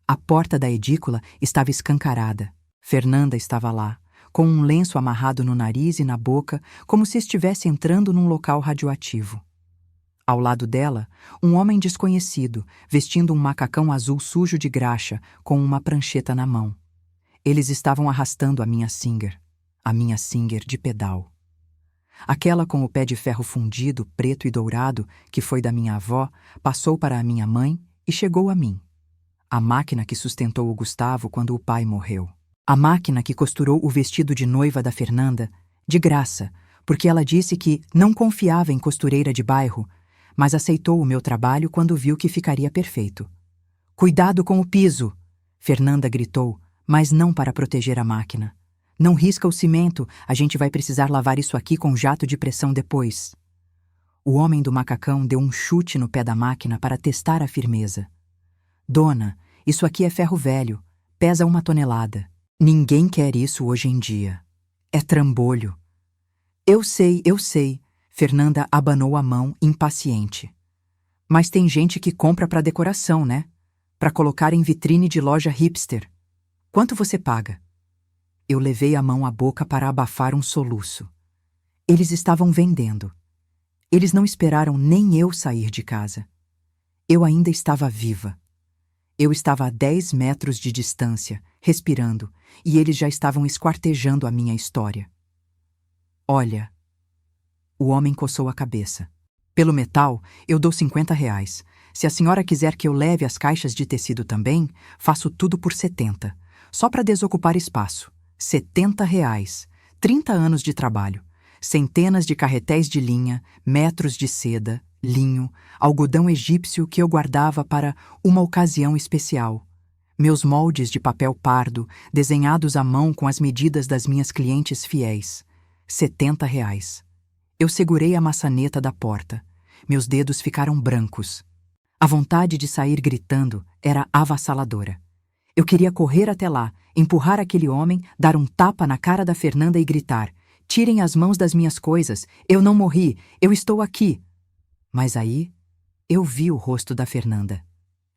A porta da edícula estava escancarada. Fernanda estava lá, com um lenço amarrado no nariz e na boca, como se estivesse entrando num local radioativo. Ao lado dela, um homem desconhecido, vestindo um macacão azul sujo de graxa, com uma prancheta na mão. Eles estavam arrastando a minha Singer de pedal. Aquela com o pé de ferro fundido, preto e dourado, que foi da minha avó, passou para a minha mãe e chegou a mim. A máquina que sustentou o Gustavo quando o pai morreu. A máquina que costurou o vestido de noiva da Fernanda, de graça, porque ela disse que não confiava em costureira de bairro, mas aceitou o meu trabalho quando viu que ficaria perfeito. "Cuidado com o piso!" Fernanda gritou, mas não para proteger a máquina. "Não risca o cimento, a gente vai precisar lavar isso aqui com jato de pressão depois." O homem do macacão deu um chute no pé da máquina para testar a firmeza. "Dona, isso aqui é ferro velho, pesa 1 tonelada. Ninguém quer isso hoje em dia. É trambolho." Eu sei, Fernanda abanou a mão, impaciente. "Mas tem gente que compra para decoração, né? Para colocar em vitrine de loja hipster. Quanto você paga?" Eu levei a mão à boca para abafar um soluço. Eles estavam vendendo. Eles não esperaram nem eu sair de casa. Eu ainda estava viva. Eu estava a 10 metros de distância, respirando, e eles já estavam esquartejando a minha história. "Olha..." O homem coçou a cabeça. "Pelo metal, eu dou R$ 50. Se a senhora quiser que eu leve as caixas de tecido também, faço tudo por 70. Só para desocupar espaço. R$ 70. 30 anos de trabalho. Centenas de carretéis de linha, metros de seda, linho, algodão egípcio que eu guardava para uma ocasião especial. Meus moldes de papel pardo, desenhados à mão com as medidas das minhas clientes fiéis. R$ 70. Eu segurei a maçaneta da porta. Meus dedos ficaram brancos. A vontade de sair gritando era avassaladora. Eu queria correr até lá, empurrar aquele homem, dar um tapa na cara da Fernanda e gritar: "Tirem as mãos das minhas coisas, eu não morri, eu estou aqui." Mas aí, eu vi o rosto da Fernanda.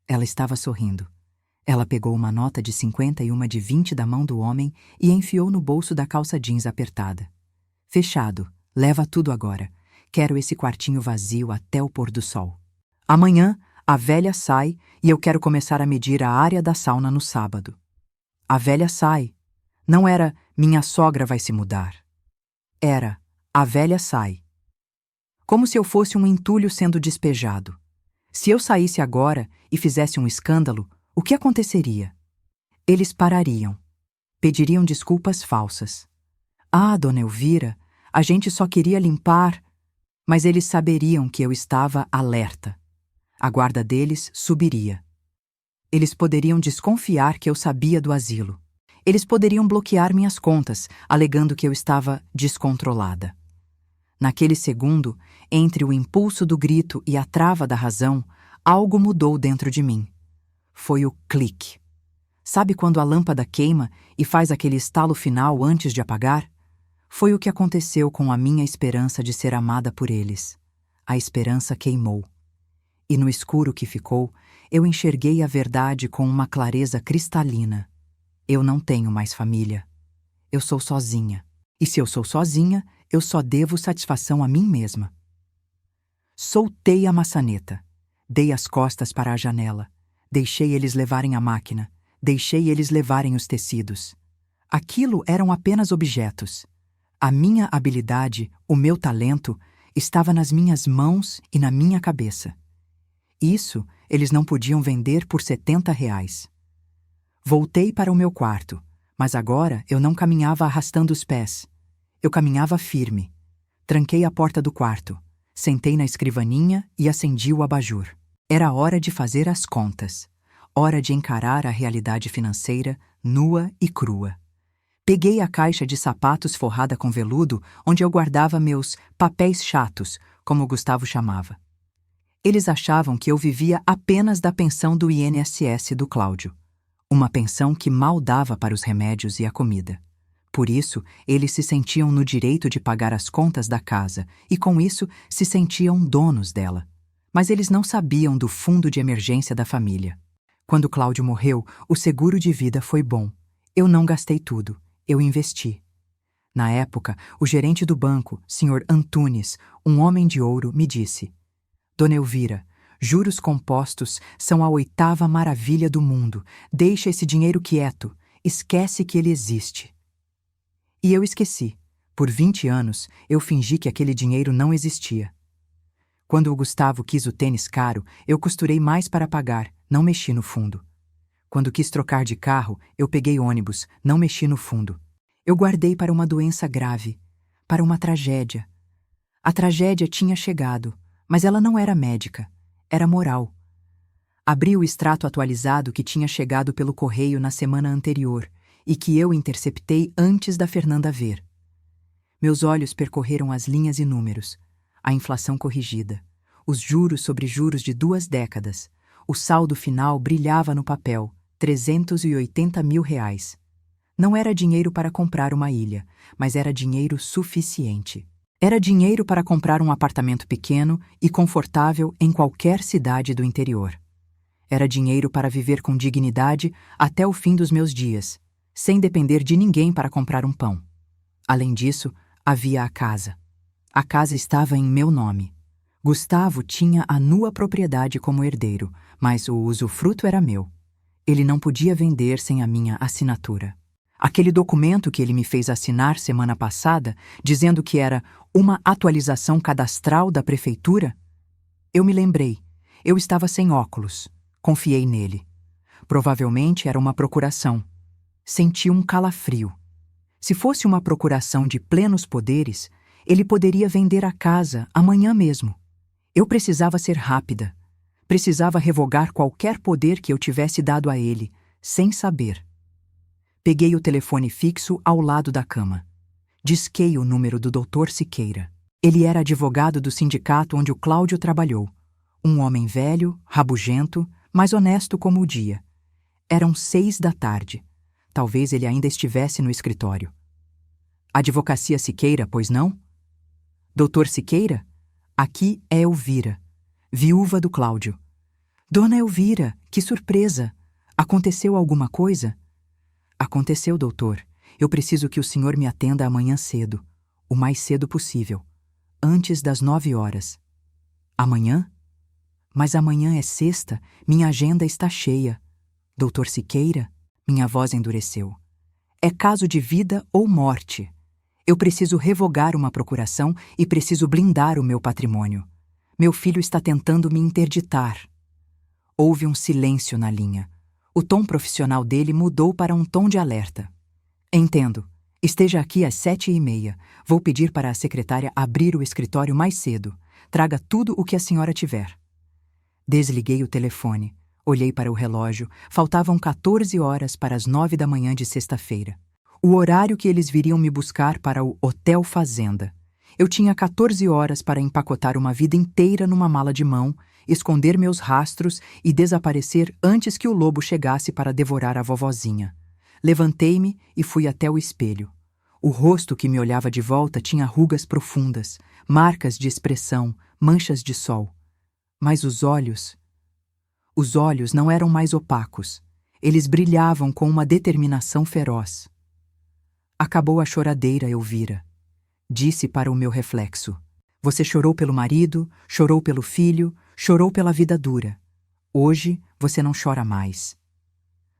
Ela estava sorrindo. Ela pegou uma nota de 50 e uma de 20 da mão do homem e enfiou no bolso da calça jeans apertada. "Fechado, leva tudo agora. Quero esse quartinho vazio até o pôr do sol. Amanhã, a velha sai e eu quero começar a medir a área da sauna no sábado." A velha sai. Não era "minha sogra vai se mudar." Era "a velha sai." Como se eu fosse um entulho sendo despejado. Se eu saísse agora e fizesse um escândalo, o que aconteceria? Eles parariam. Pediriam desculpas falsas. "Ah, dona Elvira, a gente só queria limpar." Mas eles saberiam que eu estava alerta. A guarda deles subiria. Eles poderiam desconfiar que eu sabia do asilo. Eles poderiam bloquear minhas contas, alegando que eu estava descontrolada. Naquele segundo, entre o impulso do grito e a trava da razão, algo mudou dentro de mim. Foi o clique. Sabe quando a lâmpada queima e faz aquele estalo final antes de apagar? Foi o que aconteceu com a minha esperança de ser amada por eles. A esperança queimou. E no escuro que ficou, eu enxerguei a verdade com uma clareza cristalina. Eu não tenho mais família. Eu sou sozinha. E se eu sou sozinha, eu só devo satisfação a mim mesma. Soltei a maçaneta. Dei as costas para a janela. Deixei eles levarem a máquina. Deixei eles levarem os tecidos. Aquilo eram apenas objetos. A minha habilidade, o meu talento, estava nas minhas mãos e na minha cabeça. Isso eles não podiam vender por R$ 70. Voltei para o meu quarto, mas agora eu não caminhava arrastando os pés. Eu caminhava firme. Tranquei a porta do quarto, sentei na escrivaninha e acendi o abajur. Era hora de fazer as contas. Hora de encarar a realidade financeira nua e crua. Peguei a caixa de sapatos forrada com veludo onde eu guardava meus papéis chatos, como Gustavo chamava. Eles achavam que eu vivia apenas da pensão do INSS do Cláudio. Uma pensão que mal dava para os remédios e a comida. Por isso, eles se sentiam no direito de pagar as contas da casa e, com isso, se sentiam donos dela. Mas eles não sabiam do fundo de emergência da família. Quando Cláudio morreu, o seguro de vida foi bom. Eu não gastei tudo, eu investi. Na época, o gerente do banco, Sr. Antunes, um homem de ouro, me disse: Dona Elvira, juros compostos são a 8ª maravilha do mundo. Deixa esse dinheiro quieto. Esquece que ele existe. E eu esqueci. Por 20 anos, eu fingi que aquele dinheiro não existia. Quando o Gustavo quis o tênis caro, eu costurei mais para pagar, não mexi no fundo. Quando quis trocar de carro, eu peguei ônibus, não mexi no fundo. Eu guardei para uma doença grave, para uma tragédia. A tragédia tinha chegado, mas ela não era médica, era moral. Abri o extrato atualizado que tinha chegado pelo correio na semana anterior e que eu interceptei antes da Fernanda ver. Meus olhos percorreram as linhas e números, a inflação corrigida, os juros sobre juros de 2 décadas. O saldo final brilhava no papel, R$380 mil. Não era dinheiro para comprar uma ilha, mas era dinheiro suficiente. Era dinheiro para comprar um apartamento pequeno e confortável em qualquer cidade do interior. Era dinheiro para viver com dignidade até o fim dos meus dias, sem depender de ninguém para comprar um pão. Além disso, havia a casa. A casa estava em meu nome. Gustavo tinha a nua propriedade como herdeiro, mas o usufruto era meu. Ele não podia vender sem a minha assinatura. Aquele documento que ele me fez assinar semana passada, dizendo que era uma atualização cadastral da prefeitura? Eu me lembrei. Eu estava sem óculos. Confiei nele. Provavelmente era uma procuração. Senti um calafrio. Se fosse uma procuração de plenos poderes, ele poderia vender a casa amanhã mesmo. Eu precisava ser rápida. Precisava revogar qualquer poder que eu tivesse dado a ele, sem saber. Peguei o telefone fixo ao lado da cama. Disquei o número do Dr. Siqueira. Ele era advogado do sindicato onde o Cláudio trabalhou. Um homem velho, rabugento, mas honesto como o dia. Eram 6 da tarde. Talvez ele ainda estivesse no escritório. Advocacia Siqueira, pois não? Doutor Siqueira? Aqui é Elvira, viúva do Cláudio. Dona Elvira, que surpresa! Aconteceu alguma coisa? Aconteceu, doutor. Eu preciso que o senhor me atenda amanhã cedo, o mais cedo possível, antes das 9 horas. Amanhã? Mas amanhã é sexta, minha agenda está cheia. Doutor Siqueira? Minha voz endureceu. É caso de vida ou morte. Eu preciso revogar uma procuração e preciso blindar o meu patrimônio. Meu filho está tentando me interditar. Houve um silêncio na linha. O tom profissional dele mudou para um tom de alerta. Entendo. Esteja aqui às 7h30. Vou pedir para a secretária abrir o escritório mais cedo. Traga tudo o que a senhora tiver. Desliguei o telefone. Olhei para o relógio. Faltavam 14 horas para as 9 da manhã de sexta-feira. O horário que eles viriam me buscar para o Hotel Fazenda. Eu tinha 14 horas para empacotar uma vida inteira numa mala de mão, esconder meus rastros e desaparecer antes que o lobo chegasse para devorar a vovozinha. Levantei-me e fui até o espelho. O rosto que me olhava de volta tinha rugas profundas, marcas de expressão, manchas de sol. Mas os olhos não eram mais opacos. Eles brilhavam com uma determinação feroz. Acabou a choradeira, Elvira. Disse para o meu reflexo. Você chorou pelo marido, chorou pelo filho, chorou pela vida dura. Hoje você não chora mais.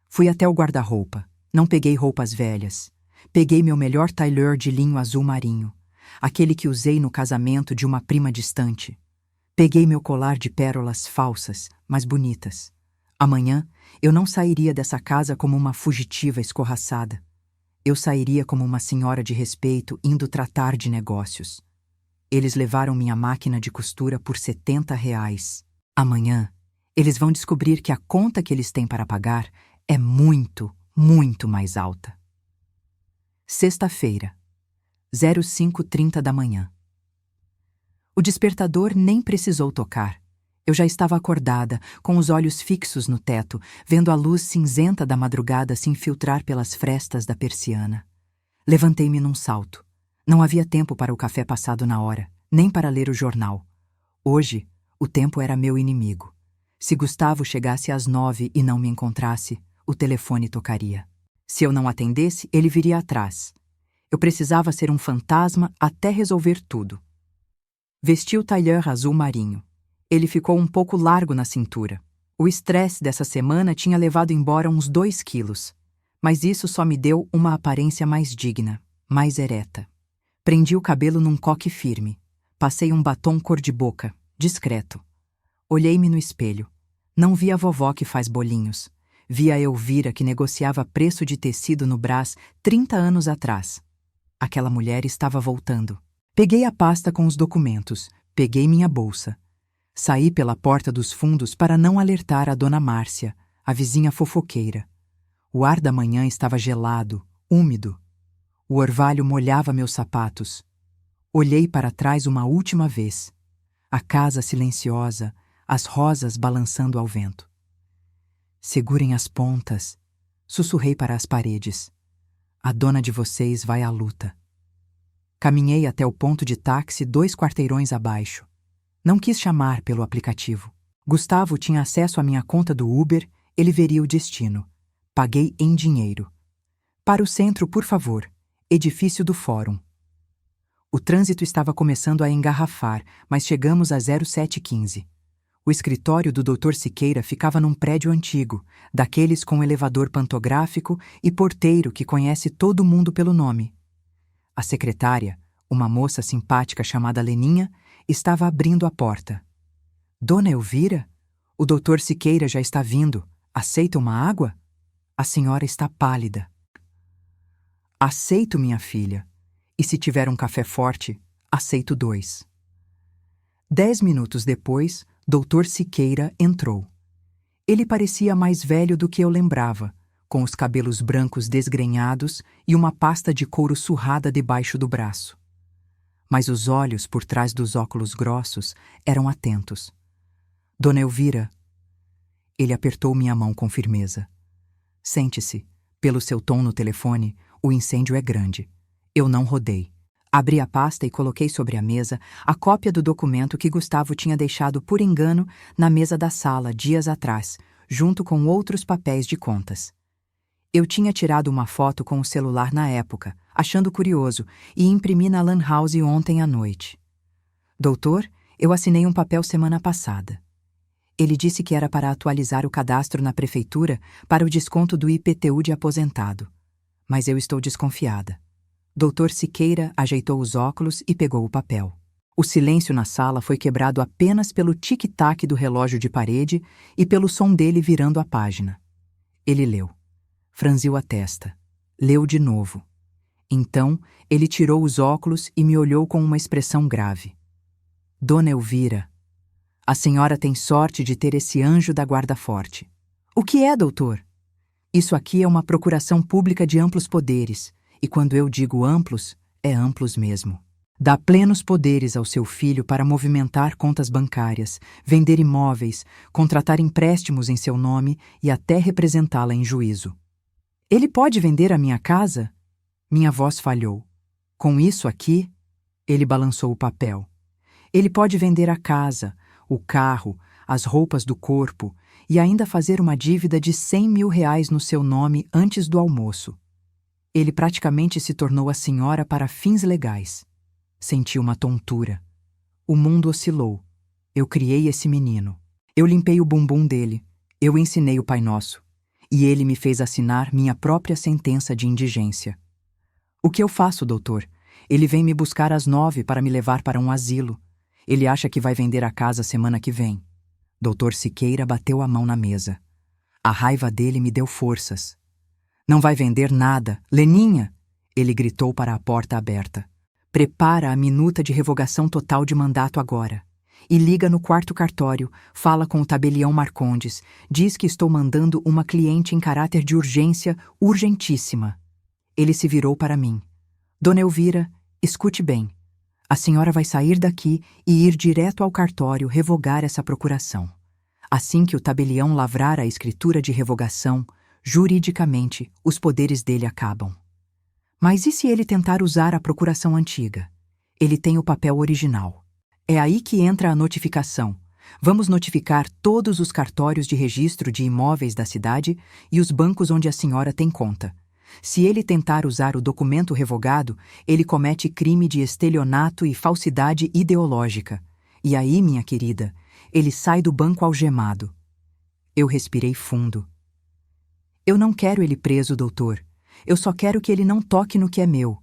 Fui até o guarda-roupa. Não peguei roupas velhas. Peguei meu melhor tailleur de linho azul marinho, aquele que usei no casamento de uma prima distante. Peguei meu colar de pérolas falsas, mas bonitas. Amanhã, eu não sairia dessa casa como uma fugitiva escorraçada. Eu sairia como uma senhora de respeito indo tratar de negócios. Eles levaram minha máquina de costura por R$ 70. Amanhã, eles vão descobrir que a conta que eles têm para pagar é muito, muito mais alta. Sexta-feira, 05h30 da manhã. O despertador nem precisou tocar. Eu já estava acordada, com os olhos fixos no teto, vendo a luz cinzenta da madrugada se infiltrar pelas frestas da persiana. Levantei-me num salto. Não havia tempo para o café passado na hora, nem para ler o jornal. Hoje, o tempo era meu inimigo. Se Gustavo chegasse às 9 e não me encontrasse, o telefone tocaria. Se eu não atendesse, ele viria atrás. Eu precisava ser um fantasma até resolver tudo. Vesti o tailleur azul marinho. Ele ficou um pouco largo na cintura. O estresse dessa semana tinha levado embora uns 2 quilos. Mas isso só me deu uma aparência mais digna, mais ereta. Prendi o cabelo num coque firme. Passei um batom cor-de-boca, discreto. Olhei-me no espelho. Não vi a vovó que faz bolinhos. Vi a Elvira que negociava preço de tecido no Brás 30 anos atrás. Aquela mulher estava voltando. Peguei a pasta com os documentos. Peguei minha bolsa. Saí pela porta dos fundos para não alertar a dona Márcia, a vizinha fofoqueira. O ar da manhã estava gelado, úmido. O orvalho molhava meus sapatos. Olhei para trás uma última vez. A casa silenciosa, as rosas balançando ao vento. Segurem as pontas, sussurrei para as paredes. A dona de vocês vai à luta. Caminhei até o ponto de táxi 2 quarteirões abaixo. Não quis chamar pelo aplicativo. Gustavo tinha acesso à minha conta do Uber, ele veria o destino. Paguei em dinheiro. Para o centro, por favor. Edifício do Fórum. O trânsito estava começando a engarrafar, mas chegamos a 07h15. O escritório do Dr. Siqueira ficava num prédio antigo, daqueles com elevador pantográfico e porteiro que conhece todo mundo pelo nome. A secretária, uma moça simpática chamada Leninha, estava abrindo a porta. Dona Elvira? O Dr. Siqueira já está vindo. Aceita uma água? A senhora está pálida. Aceito, minha filha. E se tiver um café forte, aceito 2. 10 minutos depois, Dr. Siqueira entrou. Ele parecia mais velho do que eu lembrava, com os cabelos brancos desgrenhados e uma pasta de couro surrada debaixo do braço. Mas os olhos por trás dos óculos grossos eram atentos. Dona Elvira. Ele apertou minha mão com firmeza. Sente-se. Pelo seu tom no telefone, o incêndio é grande. Eu não rodei. Abri a pasta e coloquei sobre a mesa a cópia do documento que Gustavo tinha deixado por engano na mesa da sala dias atrás, junto com outros papéis de contas. Eu tinha tirado uma foto com o celular na época, achando curioso, e imprimi na Lan House ontem à noite. Doutor, eu assinei um papel semana passada. Ele disse que era para atualizar o cadastro na prefeitura para o desconto do IPTU de aposentado. Mas eu estou desconfiada. Dr. Siqueira ajeitou os óculos e pegou o papel. O silêncio na sala foi quebrado apenas pelo tic-tac do relógio de parede e pelo som dele virando a página. Ele leu. Franziu a testa. Leu de novo. Então, ele tirou os óculos e me olhou com uma expressão grave. Dona Elvira, a senhora tem sorte de ter esse anjo da guarda forte. O que é, doutor? Isso aqui é uma procuração pública de amplos poderes, e quando eu digo amplos, é amplos mesmo. Dá plenos poderes ao seu filho para movimentar contas bancárias, vender imóveis, contratar empréstimos em seu nome e até representá-la em juízo. Ele pode vender a minha casa? Minha voz falhou. Com isso aqui, ele balançou o papel. Ele pode vender a casa, o carro, as roupas do corpo e ainda fazer uma dívida de R$100 mil no seu nome antes do almoço. Ele praticamente se tornou a senhora para fins legais. Senti uma tontura. O mundo oscilou. Eu criei esse menino. Eu limpei o bumbum dele. Eu ensinei o Pai Nosso. E ele me fez assinar minha própria sentença de indigência. O que eu faço, doutor? Ele vem me buscar às 9 para me levar para um asilo. Ele acha que vai vender a casa semana que vem. Dr. Siqueira bateu a mão na mesa. A raiva dele me deu forças. Não vai vender nada, Leninha! Ele gritou para a porta aberta. Prepara a minuta de revogação total de mandato agora. E liga no quarto cartório, fala com o tabelião Marcondes, diz que estou mandando uma cliente em caráter de urgência, urgentíssima. Ele se virou para mim. Dona Elvira, escute bem. A senhora vai sair daqui e ir direto ao cartório revogar essa procuração. Assim que o tabelião lavrar a escritura de revogação, juridicamente, os poderes dele acabam. Mas e se ele tentar usar a procuração antiga? Ele tem o papel original. É aí que entra a notificação. Vamos notificar todos os cartórios de registro de imóveis da cidade e os bancos onde a senhora tem conta. Se ele tentar usar o documento revogado, ele comete crime de estelionato e falsidade ideológica. E aí, minha querida, ele sai do banco algemado. Eu respirei fundo. Eu não quero ele preso, doutor. Eu só quero que ele não toque no que é meu.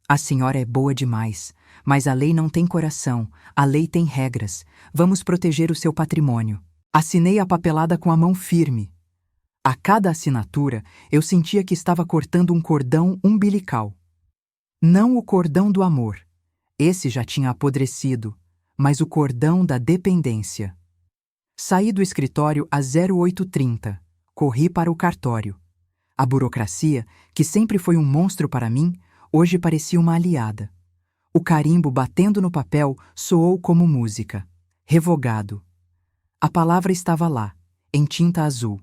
A senhora é boa demais, mas a lei não tem coração, a lei tem regras. Vamos proteger o seu patrimônio. Assinei a papelada com a mão firme. A cada assinatura, eu sentia que estava cortando um cordão umbilical. Não o cordão do amor. Esse já tinha apodrecido, mas o cordão da dependência. Saí do escritório às 08h30. Corri para o cartório. A burocracia, que sempre foi um monstro para mim, hoje parecia uma aliada. O carimbo batendo no papel soou como música. Revogado. A palavra estava lá, em tinta azul.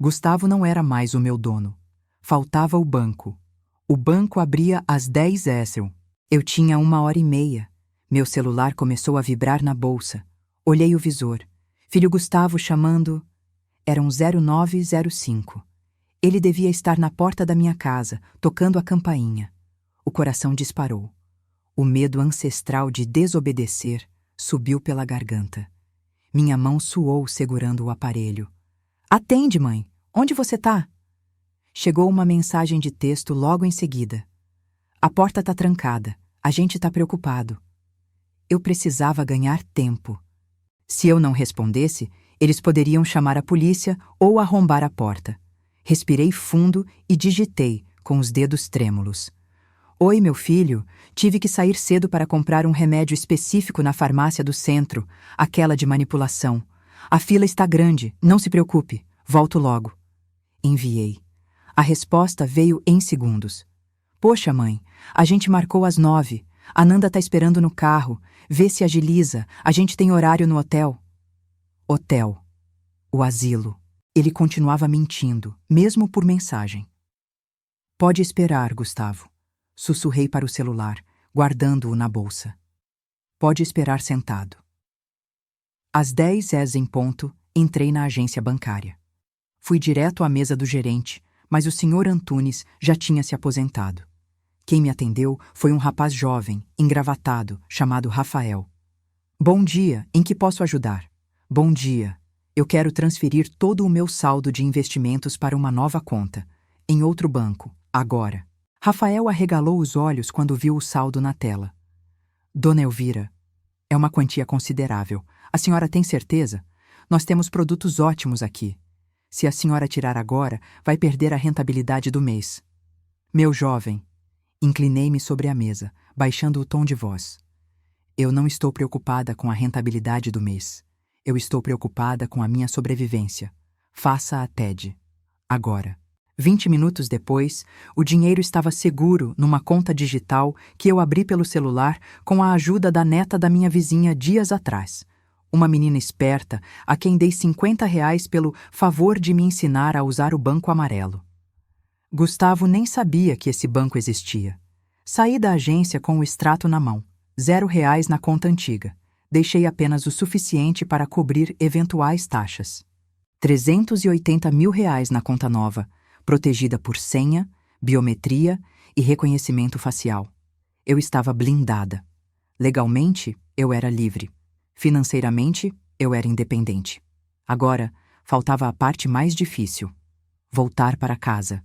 Gustavo não era mais o meu dono. Faltava o banco. O banco abria às 10h. Eu tinha 1h30. Meu celular começou a vibrar na bolsa. Olhei o visor. Filho Gustavo chamando... Eram 09:05. Ele devia estar na porta da minha casa, tocando a campainha. O coração disparou. O medo ancestral de desobedecer subiu pela garganta. Minha mão suou segurando o aparelho. Atende, mãe! Onde você tá? Chegou uma mensagem de texto logo em seguida. A porta tá trancada. A gente tá preocupado. Eu precisava ganhar tempo. Se eu não respondesse, eles poderiam chamar a polícia ou arrombar a porta. Respirei fundo e digitei, com os dedos trêmulos. Oi, meu filho. Tive que sair cedo para comprar um remédio específico na farmácia do centro, aquela de manipulação. A fila está grande, não se preocupe. Volto logo. Enviei. A resposta veio em segundos. Poxa, mãe, a gente marcou às 9. A Nanda tá esperando no carro. Vê se agiliza. A gente tem horário no hotel. Hotel. O asilo. Ele continuava mentindo, mesmo por mensagem. Pode esperar, Gustavo. Sussurrei para o celular, guardando-o na bolsa. Pode esperar sentado. Às 10h em ponto, entrei na agência bancária. Fui direto à mesa do gerente, mas o senhor Antunes já tinha se aposentado. Quem me atendeu foi um rapaz jovem, engravatado, chamado Rafael. Bom dia, em que posso ajudar? Bom dia. Eu quero transferir todo o meu saldo de investimentos para uma nova conta, em outro banco, agora. Rafael arregalou os olhos quando viu o saldo na tela. Dona Elvira, é uma quantia considerável. A senhora tem certeza? Nós temos produtos ótimos aqui. Se a senhora tirar agora, vai perder a rentabilidade do mês. Meu jovem, inclinei-me sobre a mesa, baixando o tom de voz. Eu não estou preocupada com a rentabilidade do mês. Eu estou preocupada com a minha sobrevivência. Faça a TED. Agora. 20 minutos depois, o dinheiro estava seguro numa conta digital que eu abri pelo celular com a ajuda da neta da minha vizinha dias atrás. Uma menina esperta a quem dei R$ 50 pelo favor de me ensinar a usar o banco amarelo. Gustavo nem sabia que esse banco existia. Saí da agência com o extrato na mão. R$ 0 na conta antiga. Deixei apenas o suficiente para cobrir eventuais taxas. R$ 380 mil na conta nova, protegida por senha, biometria e reconhecimento facial. Eu estava blindada. Legalmente, eu era livre. Financeiramente, eu era independente. Agora, faltava a parte mais difícil. Voltar para casa.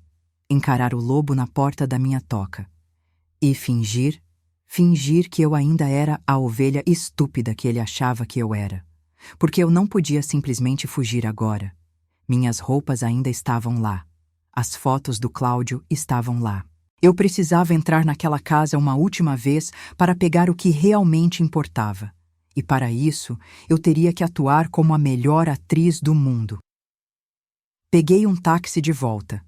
Encarar o lobo na porta da minha toca. E fingir que eu ainda era a ovelha estúpida que ele achava que eu era. Porque eu não podia simplesmente fugir agora. Minhas roupas ainda estavam lá. As fotos do Cláudio estavam lá. Eu precisava entrar naquela casa uma última vez para pegar o que realmente importava. E para isso, eu teria que atuar como a melhor atriz do mundo. Peguei um táxi de volta.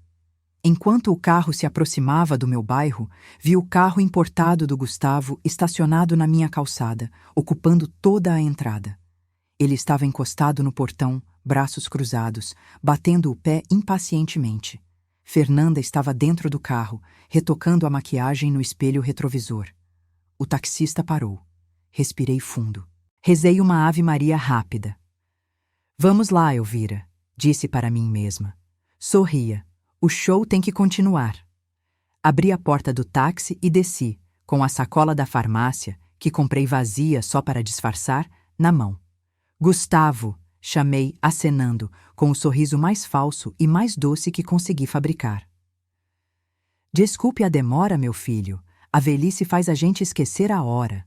Enquanto o carro se aproximava do meu bairro, vi o carro importado do Gustavo estacionado na minha calçada, ocupando toda a entrada. Ele estava encostado no portão, braços cruzados, batendo o pé impacientemente. Fernanda estava dentro do carro, retocando a maquiagem no espelho retrovisor. O taxista parou. Respirei fundo. Rezei uma Ave Maria rápida. Vamos lá, Elvira, disse para mim mesma. Sorria. O show tem que continuar. Abri a porta do táxi e desci, com a sacola da farmácia, que comprei vazia só para disfarçar, na mão. Gustavo, chamei, acenando, com o sorriso mais falso e mais doce que consegui fabricar. Desculpe a demora, meu filho. A velhice faz a gente esquecer a hora.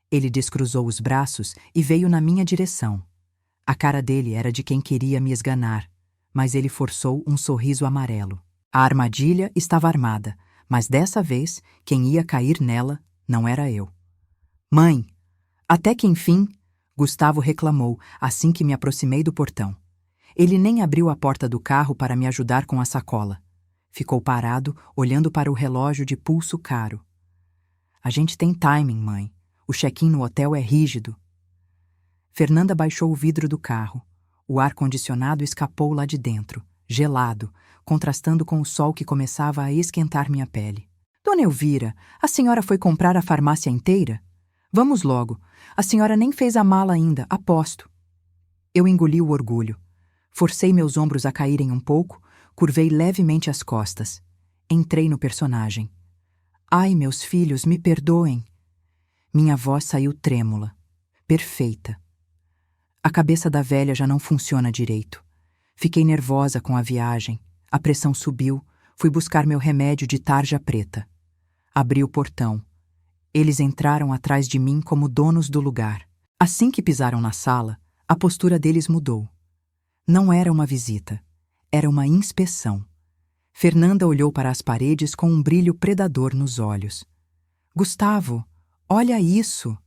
Ele descruzou os braços e veio na minha direção. A cara dele era de quem queria me esganar, mas ele forçou um sorriso amarelo. A armadilha estava armada, mas dessa vez quem ia cair nela não era eu. Mãe! Até que enfim, Gustavo reclamou assim que me aproximei do portão. Ele nem abriu a porta do carro para me ajudar com a sacola. Ficou parado, olhando para o relógio de pulso caro. A gente tem timing, mãe. O check-in no hotel é rígido. Fernanda baixou o vidro do carro. O ar-condicionado escapou lá de dentro, gelado, contrastando com o sol que começava a esquentar minha pele. Dona Elvira, a senhora foi comprar a farmácia inteira? Vamos logo. A senhora nem fez a mala ainda, aposto. Eu engoli o orgulho. Forcei meus ombros a caírem um pouco, curvei levemente as costas. Entrei no personagem. Ai, meus filhos, me perdoem. Minha voz saiu trêmula. Perfeita. A cabeça da velha já não funciona direito. Fiquei nervosa com a viagem. A pressão subiu. Fui buscar meu remédio de tarja preta. Abri o portão. Eles entraram atrás de mim como donos do lugar. Assim que pisaram na sala, a postura deles mudou. Não era uma visita. Era uma inspeção. Fernanda olhou para as paredes com um brilho predador nos olhos. Gustavo, olha isso!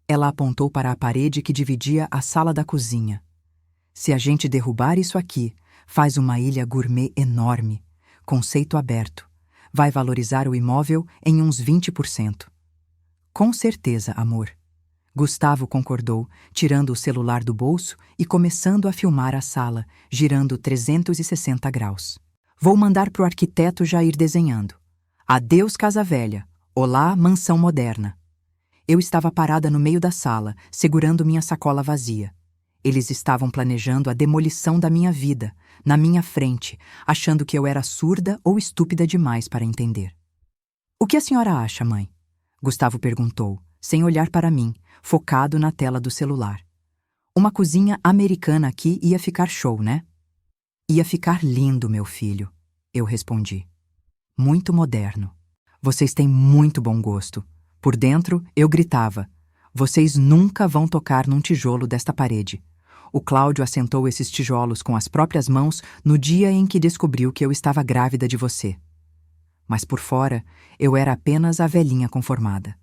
Ela apontou para a parede que dividia a sala da cozinha. Se a gente derrubar isso aqui, faz uma ilha gourmet enorme. Conceito aberto. Vai valorizar o imóvel em uns 20%. Com certeza, amor. Gustavo concordou, tirando o celular do bolso e começando a filmar a sala, girando 360 graus. Vou mandar pro arquiteto já ir desenhando. Adeus, casa velha. Olá, mansão moderna. Eu estava parada no meio da sala, segurando minha sacola vazia. Eles estavam planejando a demolição da minha vida, na minha frente, achando que eu era surda ou estúpida demais para entender. O que a senhora acha, mãe? Gustavo perguntou, sem olhar para mim, focado na tela do celular. Uma cozinha americana aqui ia ficar show, né? Ia ficar lindo, meu filho, eu respondi. Muito moderno. Vocês têm muito bom gosto. Por dentro, eu gritava. Vocês nunca vão tocar num tijolo desta parede. O Cláudio assentou esses tijolos com as próprias mãos no dia em que descobriu que eu estava grávida de você. Mas por fora, eu era apenas a velhinha conformada.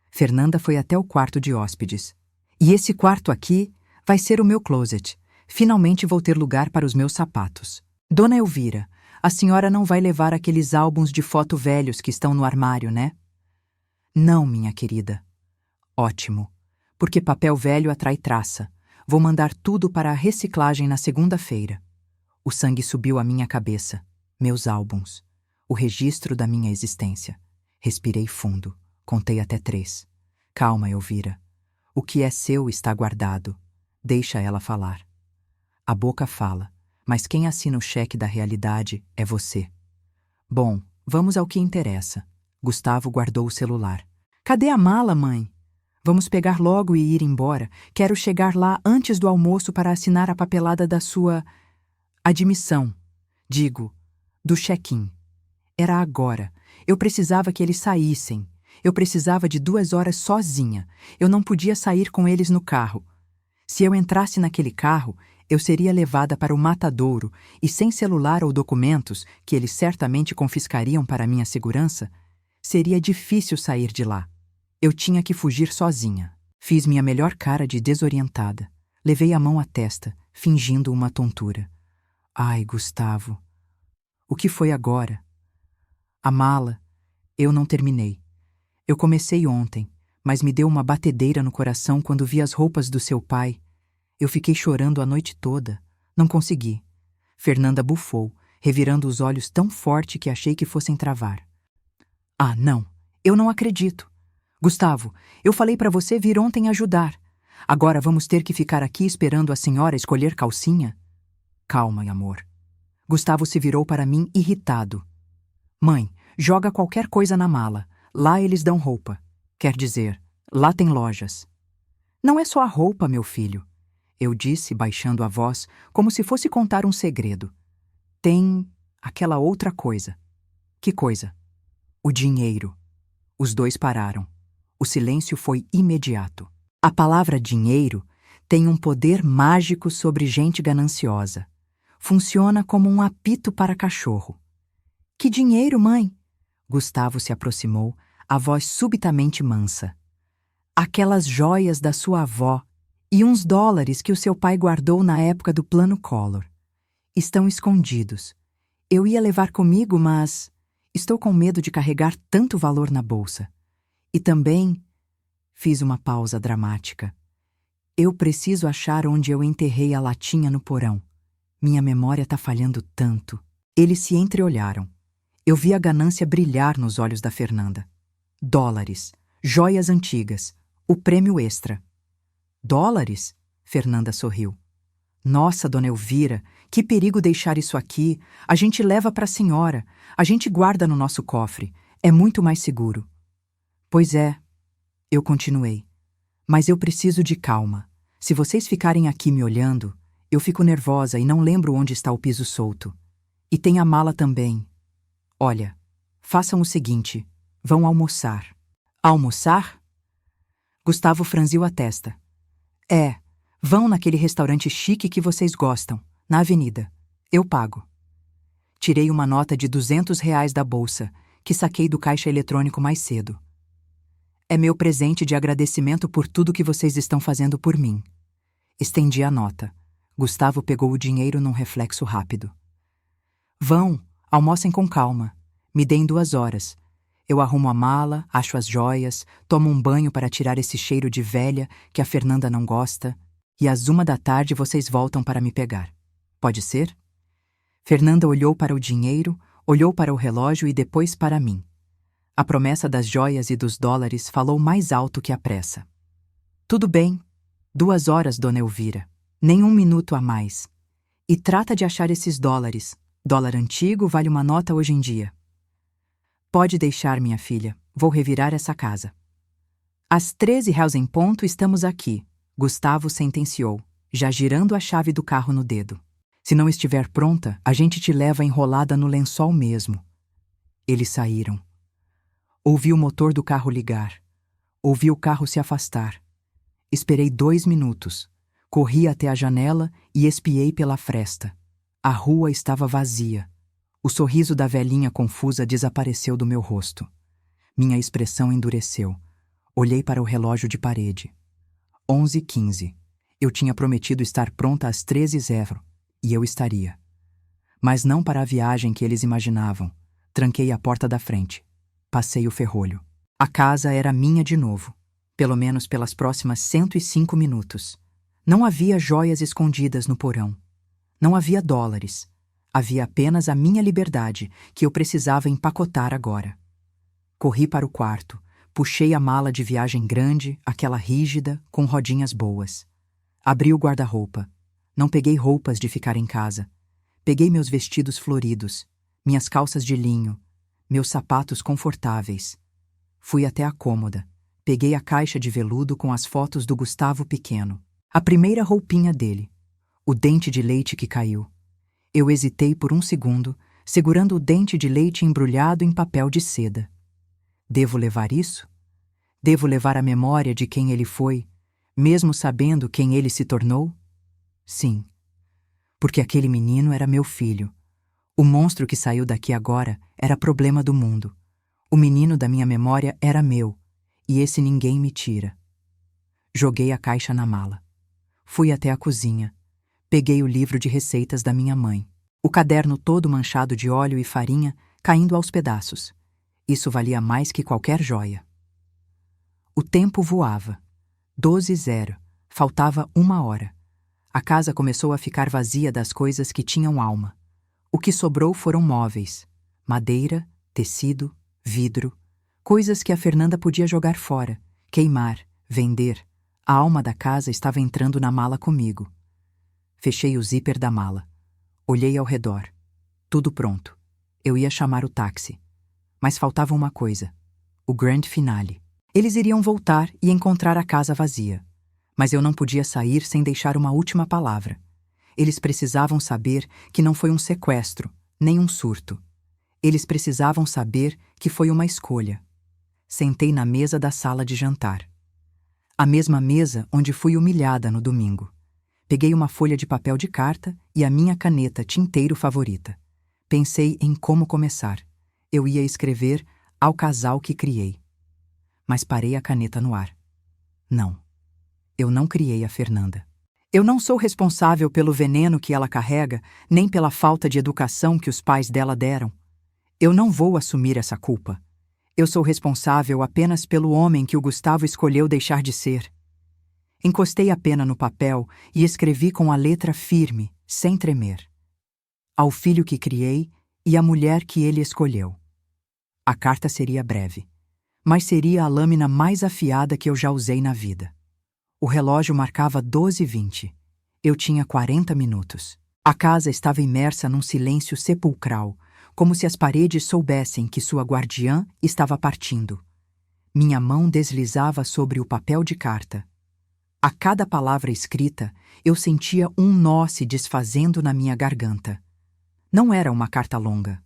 Fernanda foi até o quarto de hóspedes. E esse quarto aqui vai ser o meu closet. Finalmente vou ter lugar para os meus sapatos. Dona Elvira, a senhora não vai levar aqueles álbuns de foto velhos que estão no armário, né? Não, minha querida. Ótimo, porque papel velho atrai traça. Vou mandar tudo para a reciclagem na segunda-feira. O sangue subiu à minha cabeça. Meus álbuns. O registro da minha existência. Respirei fundo. Contei até 3. Calma, Elvira. O que é seu está guardado. Deixa ela falar. A boca fala, mas quem assina o cheque da realidade é você. Bom, vamos ao que interessa. Gustavo guardou o celular. Cadê a mala, mãe? Vamos pegar logo e ir embora. Quero chegar lá antes do almoço para assinar a papelada da sua admissão. Digo, do check-in. Era agora. Eu precisava que eles saíssem. Eu precisava de 2 horas sozinha. Eu não podia sair com eles no carro. Se eu entrasse naquele carro, Eu seria levada para o matadouro e, sem celular ou documentos, que eles certamente confiscariam para minha segurança, seria difícil sair de lá. Eu tinha que fugir sozinha. Fiz minha melhor cara de desorientada. Levei a mão à testa, fingindo uma tontura. Ai, Gustavo. O que foi agora? A mala. Eu não terminei. Eu comecei ontem, mas me deu uma batedeira no coração quando vi as roupas do seu pai. Eu fiquei chorando a noite toda. Não consegui. Fernanda bufou, revirando os olhos tão forte que achei que fossem travar. Ah, não. Eu não acredito. Gustavo, eu falei para você vir ontem ajudar. Agora vamos ter que ficar aqui esperando a senhora escolher calcinha? Calma, amor. Gustavo se virou para mim irritado. Mãe, joga qualquer coisa na mala. Lá eles dão roupa. Quer dizer, lá tem lojas. Não é só a roupa, meu filho. Eu disse, baixando a voz, como se fosse contar um segredo. Tem aquela outra coisa. Que coisa? O dinheiro. Os dois pararam. O silêncio foi imediato. A palavra dinheiro tem um poder mágico sobre gente gananciosa. Funciona como um apito para cachorro. Que dinheiro, mãe? Gustavo se aproximou, a voz subitamente mansa. Aquelas joias da sua avó e uns dólares que o seu pai guardou na época do Plano Collor. Estão escondidos. Eu ia levar comigo, mas estou com medo de carregar tanto valor na bolsa. E também fiz uma pausa dramática. Eu preciso achar onde eu enterrei a latinha no porão. Minha memória está falhando tanto. Eles se entreolharam. Eu vi a ganância brilhar nos olhos da Fernanda. Dólares, joias antigas, o prêmio extra. Dólares? Fernanda sorriu. Nossa, dona Elvira, que perigo deixar isso aqui. A gente leva para a senhora. A gente guarda no nosso cofre. É muito mais seguro. Pois é, eu continuei. Mas eu preciso de calma. Se vocês ficarem aqui me olhando, eu fico nervosa e não lembro onde está o piso solto. E tem a mala também. Olha, façam o seguinte, vão almoçar. Almoçar? Gustavo franziu a testa. É, vão naquele restaurante chique que vocês gostam, na avenida. Eu pago. Tirei uma nota de R$ 200 da bolsa, que saquei do caixa eletrônico mais cedo. É meu presente de agradecimento por tudo que vocês estão fazendo por mim. Estendi a nota. Gustavo pegou o dinheiro num reflexo rápido. Vão, almocem com calma. Me deem 2 horas. Eu arrumo a mala, acho as joias, tomo um banho para tirar esse cheiro de velha que a Fernanda não gosta, e às 1 da tarde vocês voltam para me pegar. Pode ser? Fernanda olhou para o dinheiro, olhou para o relógio e depois para mim. A promessa das joias e dos dólares falou mais alto que a pressa. Tudo bem. 2 horas, dona Elvira. Nem 1 minuto a mais. E trata de achar esses dólares. Dólar antigo vale uma nota hoje em dia. Pode deixar, minha filha. Vou revirar essa casa. Às 13h em ponto estamos aqui, Gustavo sentenciou, já girando a chave do carro no dedo. Se não estiver pronta, a gente te leva enrolada no lençol mesmo. Eles saíram. Ouvi o motor do carro ligar. Ouvi o carro se afastar. Esperei 2 minutos. Corri até a janela e espiei pela fresta. A rua estava vazia. O sorriso da velhinha confusa desapareceu do meu rosto. Minha expressão endureceu. Olhei para o relógio de parede. 11h15. Eu tinha prometido estar pronta às 13h, e eu estaria. Mas não para a viagem que eles imaginavam. Tranquei a porta da frente. Passei o ferrolho. A casa era minha de novo. Pelo menos pelas próximas 105 minutos. Não havia joias escondidas no porão. Não havia dólares. Havia apenas a minha liberdade, que eu precisava empacotar agora. Corri para o quarto, puxei a mala de viagem grande, aquela rígida, com rodinhas boas. Abri o guarda-roupa. Não peguei roupas de ficar em casa. Peguei meus vestidos floridos, minhas calças de linho, meus sapatos confortáveis. Fui até a cômoda. Peguei a caixa de veludo com as fotos do Gustavo pequeno. A primeira roupinha dele. O dente de leite que caiu. Eu hesitei por 1 segundo, segurando o dente de leite embrulhado em papel de seda. Devo levar isso? Devo levar a memória de quem ele foi, mesmo sabendo quem ele se tornou? Sim, Porque aquele menino era meu filho. O monstro que saiu daqui agora era problema do mundo. O menino da minha memória era meu, e esse ninguém me tira. Joguei a caixa na mala. Fui até a cozinha. Peguei o livro de receitas da minha mãe. O caderno todo manchado de óleo e farinha caindo aos pedaços. Isso valia mais que qualquer joia. O tempo voava. 12:00. Faltava 1 hora. A casa começou a ficar vazia das coisas que tinham alma. O que sobrou foram móveis, madeira, tecido, vidro, coisas que a Fernanda podia jogar fora, queimar, vender. A alma da casa estava entrando na mala comigo. Fechei o zíper da mala. Olhei ao redor. Tudo pronto. Eu ia chamar o táxi. Mas faltava uma coisa. O grand finale. Eles iriam voltar e encontrar a casa vazia. Mas eu não podia sair sem deixar uma última palavra. Eles precisavam saber que não foi um sequestro, nem um surto. Eles precisavam saber que foi uma escolha. Sentei na mesa da sala de jantar. A mesma mesa onde fui humilhada no domingo. Peguei uma folha de papel de carta e a minha caneta tinteiro favorita. Pensei em como começar. Eu ia escrever ao casal que criei. Mas parei a caneta no ar. Não. Eu não criei a Fernanda. Eu não sou responsável pelo veneno que ela carrega, nem pela falta de educação que os pais dela deram. Eu não vou assumir essa culpa. Eu sou responsável apenas pelo homem que o Gustavo escolheu deixar de ser. Encostei a pena no papel e escrevi com a letra firme, sem tremer. Ao filho que criei e à mulher que ele escolheu. A carta seria breve, mas seria a lâmina mais afiada que eu já usei na vida. O relógio marcava 12:20. Eu tinha 40 minutos. A casa estava imersa num silêncio sepulcral, como se as paredes soubessem que sua guardiã estava partindo. Minha mão deslizava sobre o papel de carta. A cada palavra escrita, eu sentia um nó se desfazendo na minha garganta. Não era uma carta longa.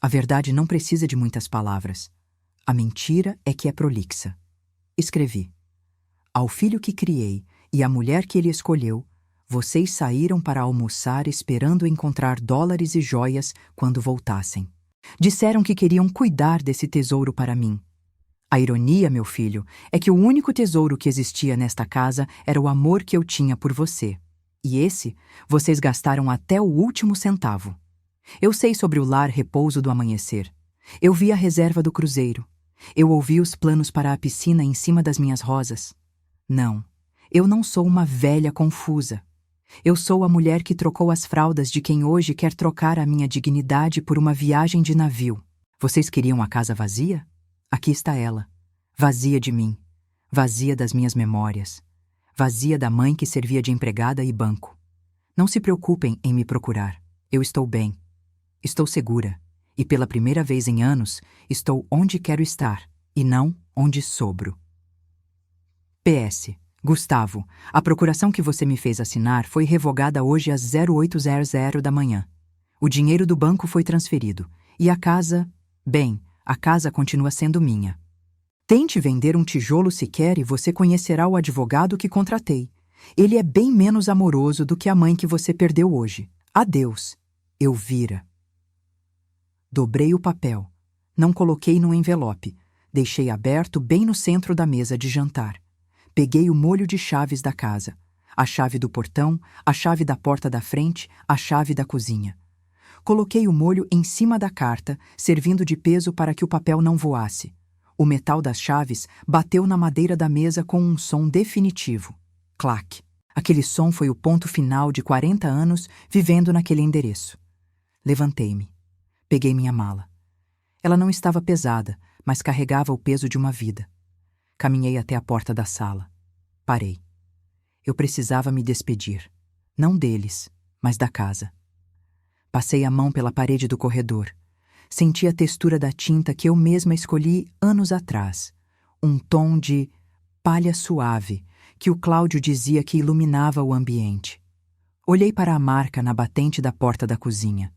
A verdade não precisa de muitas palavras. A mentira é que é prolixa. Escrevi. Ao filho que criei e à mulher que ele escolheu, vocês saíram para almoçar esperando encontrar dólares e joias quando voltassem. Disseram que queriam cuidar desse tesouro para mim. A ironia, meu filho, é que o único tesouro que existia nesta casa era o amor que eu tinha por você. E esse, vocês gastaram até o último centavo. Eu sei sobre o lar repouso do amanhecer. Eu vi a reserva do cruzeiro. Eu ouvi os planos para a piscina em cima das minhas rosas. Não, eu não sou uma velha confusa. Eu sou a mulher que trocou as fraldas de quem hoje quer trocar a minha dignidade por uma viagem de navio. Vocês queriam a casa vazia? Aqui está ela. Vazia de mim. Vazia das minhas memórias. Vazia da mãe que servia de empregada e banco. Não se preocupem em me procurar. Eu estou bem. Estou segura. E pela primeira vez em anos, estou onde quero estar, e não onde sobro. PS. Gustavo, a procuração que você me fez assinar foi revogada hoje às 0800 da manhã. O dinheiro do banco foi transferido. E a casa... Bem, a casa continua sendo minha. Tente vender um tijolo sequer e você conhecerá o advogado que contratei. Ele é bem menos amoroso do que a mãe que você perdeu hoje. Adeus. Elvira. Dobrei o papel. Não coloquei no envelope. Deixei aberto bem no centro da mesa de jantar. Peguei o molho de chaves da casa. A chave do portão, a chave da porta da frente, a chave da cozinha. Coloquei o molho em cima da carta, servindo de peso para que o papel não voasse. O metal das chaves bateu na madeira da mesa com um som definitivo. Clac! Aquele som foi o ponto final de 40 anos vivendo naquele endereço. Levantei-me. Peguei minha mala. Ela não estava pesada, mas carregava o peso de uma vida. Caminhei até a porta da sala. Parei. Eu precisava me despedir. Não deles, mas da casa. Passei a mão pela parede do corredor. Senti a textura da tinta que eu mesma escolhi anos atrás. Um tom de palha suave, que o Cláudio dizia que iluminava o ambiente. Olhei para a marca na batente da porta da cozinha.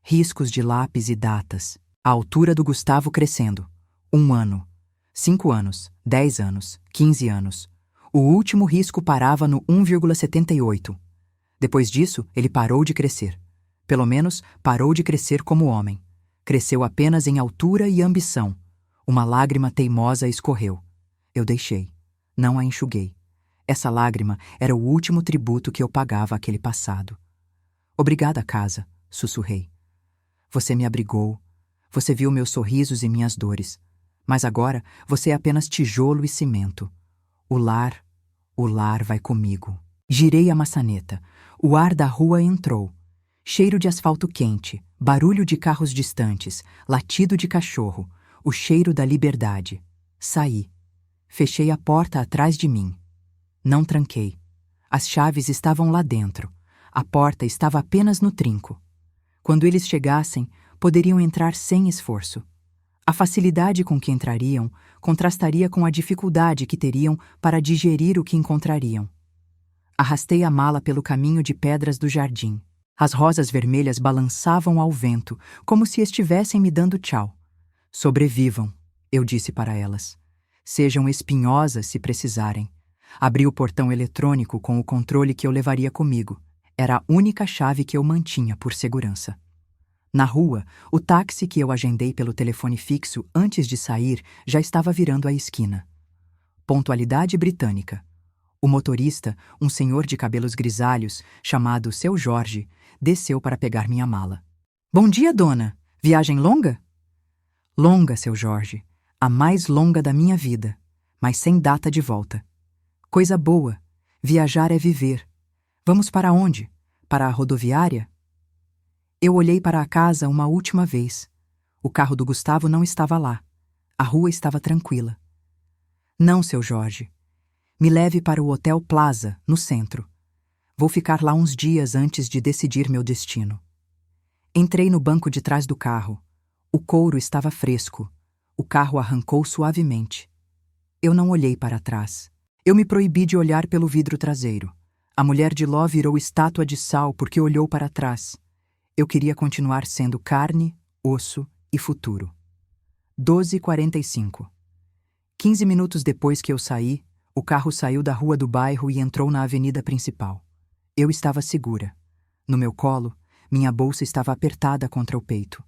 Riscos de lápis e datas. A altura do Gustavo crescendo. 1 ano. 5 anos, 10 anos, 15 anos. O último risco parava no 1,78. Depois disso, ele parou de crescer. Pelo menos, parou de crescer como homem. Cresceu apenas em altura e ambição. Uma lágrima teimosa escorreu. Eu deixei. Não a enxuguei. Essa lágrima era o último tributo que eu pagava àquele passado. Obrigada, casa, sussurrei. Você me abrigou. Você viu meus sorrisos e minhas dores. Mas agora você é apenas tijolo e cimento. O lar vai comigo. Girei a maçaneta. O ar da rua entrou. Cheiro de asfalto quente, barulho de carros distantes, latido de cachorro, o cheiro da liberdade. Saí. Fechei a porta atrás de mim. Não tranquei. As chaves estavam lá dentro. A porta estava apenas no trinco. Quando eles chegassem, poderiam entrar sem esforço. A facilidade com que entrariam contrastaria com a dificuldade que teriam para digerir o que encontrariam. Arrastei a mala pelo caminho de pedras do jardim. As rosas vermelhas balançavam ao vento, como se estivessem me dando tchau. Sobrevivam, eu disse para elas. Sejam espinhosas se precisarem. Abri o portão eletrônico com o controle que eu levaria comigo. Era a única chave que eu mantinha por segurança. Na rua, o táxi que eu agendei pelo telefone fixo antes de sair já estava virando a esquina. Pontualidade britânica. O motorista, um senhor de cabelos grisalhos, chamado Seu Jorge, desceu para pegar minha mala. Bom dia, dona. Viagem longa? Longa, Seu Jorge. A mais longa da minha vida, mas sem data de volta. Coisa boa. Viajar é viver. Vamos para onde? Para a rodoviária? Eu olhei para a casa uma última vez. O carro do Gustavo não estava lá. A rua estava tranquila. Não, Seu Jorge. Me leve para o Hotel Plaza, no centro. Vou ficar lá uns dias antes de decidir meu destino. Entrei no banco de trás do carro. O couro estava fresco. O carro arrancou suavemente. Eu não olhei para trás. Eu me proibi de olhar pelo vidro traseiro. A mulher de Ló virou estátua de sal porque olhou para trás. Eu queria continuar sendo carne, osso e futuro. 12h45. 15 minutos depois que eu saí, o carro saiu da rua do bairro e entrou na avenida principal. Eu estava segura. No meu colo, minha bolsa estava apertada contra o peito.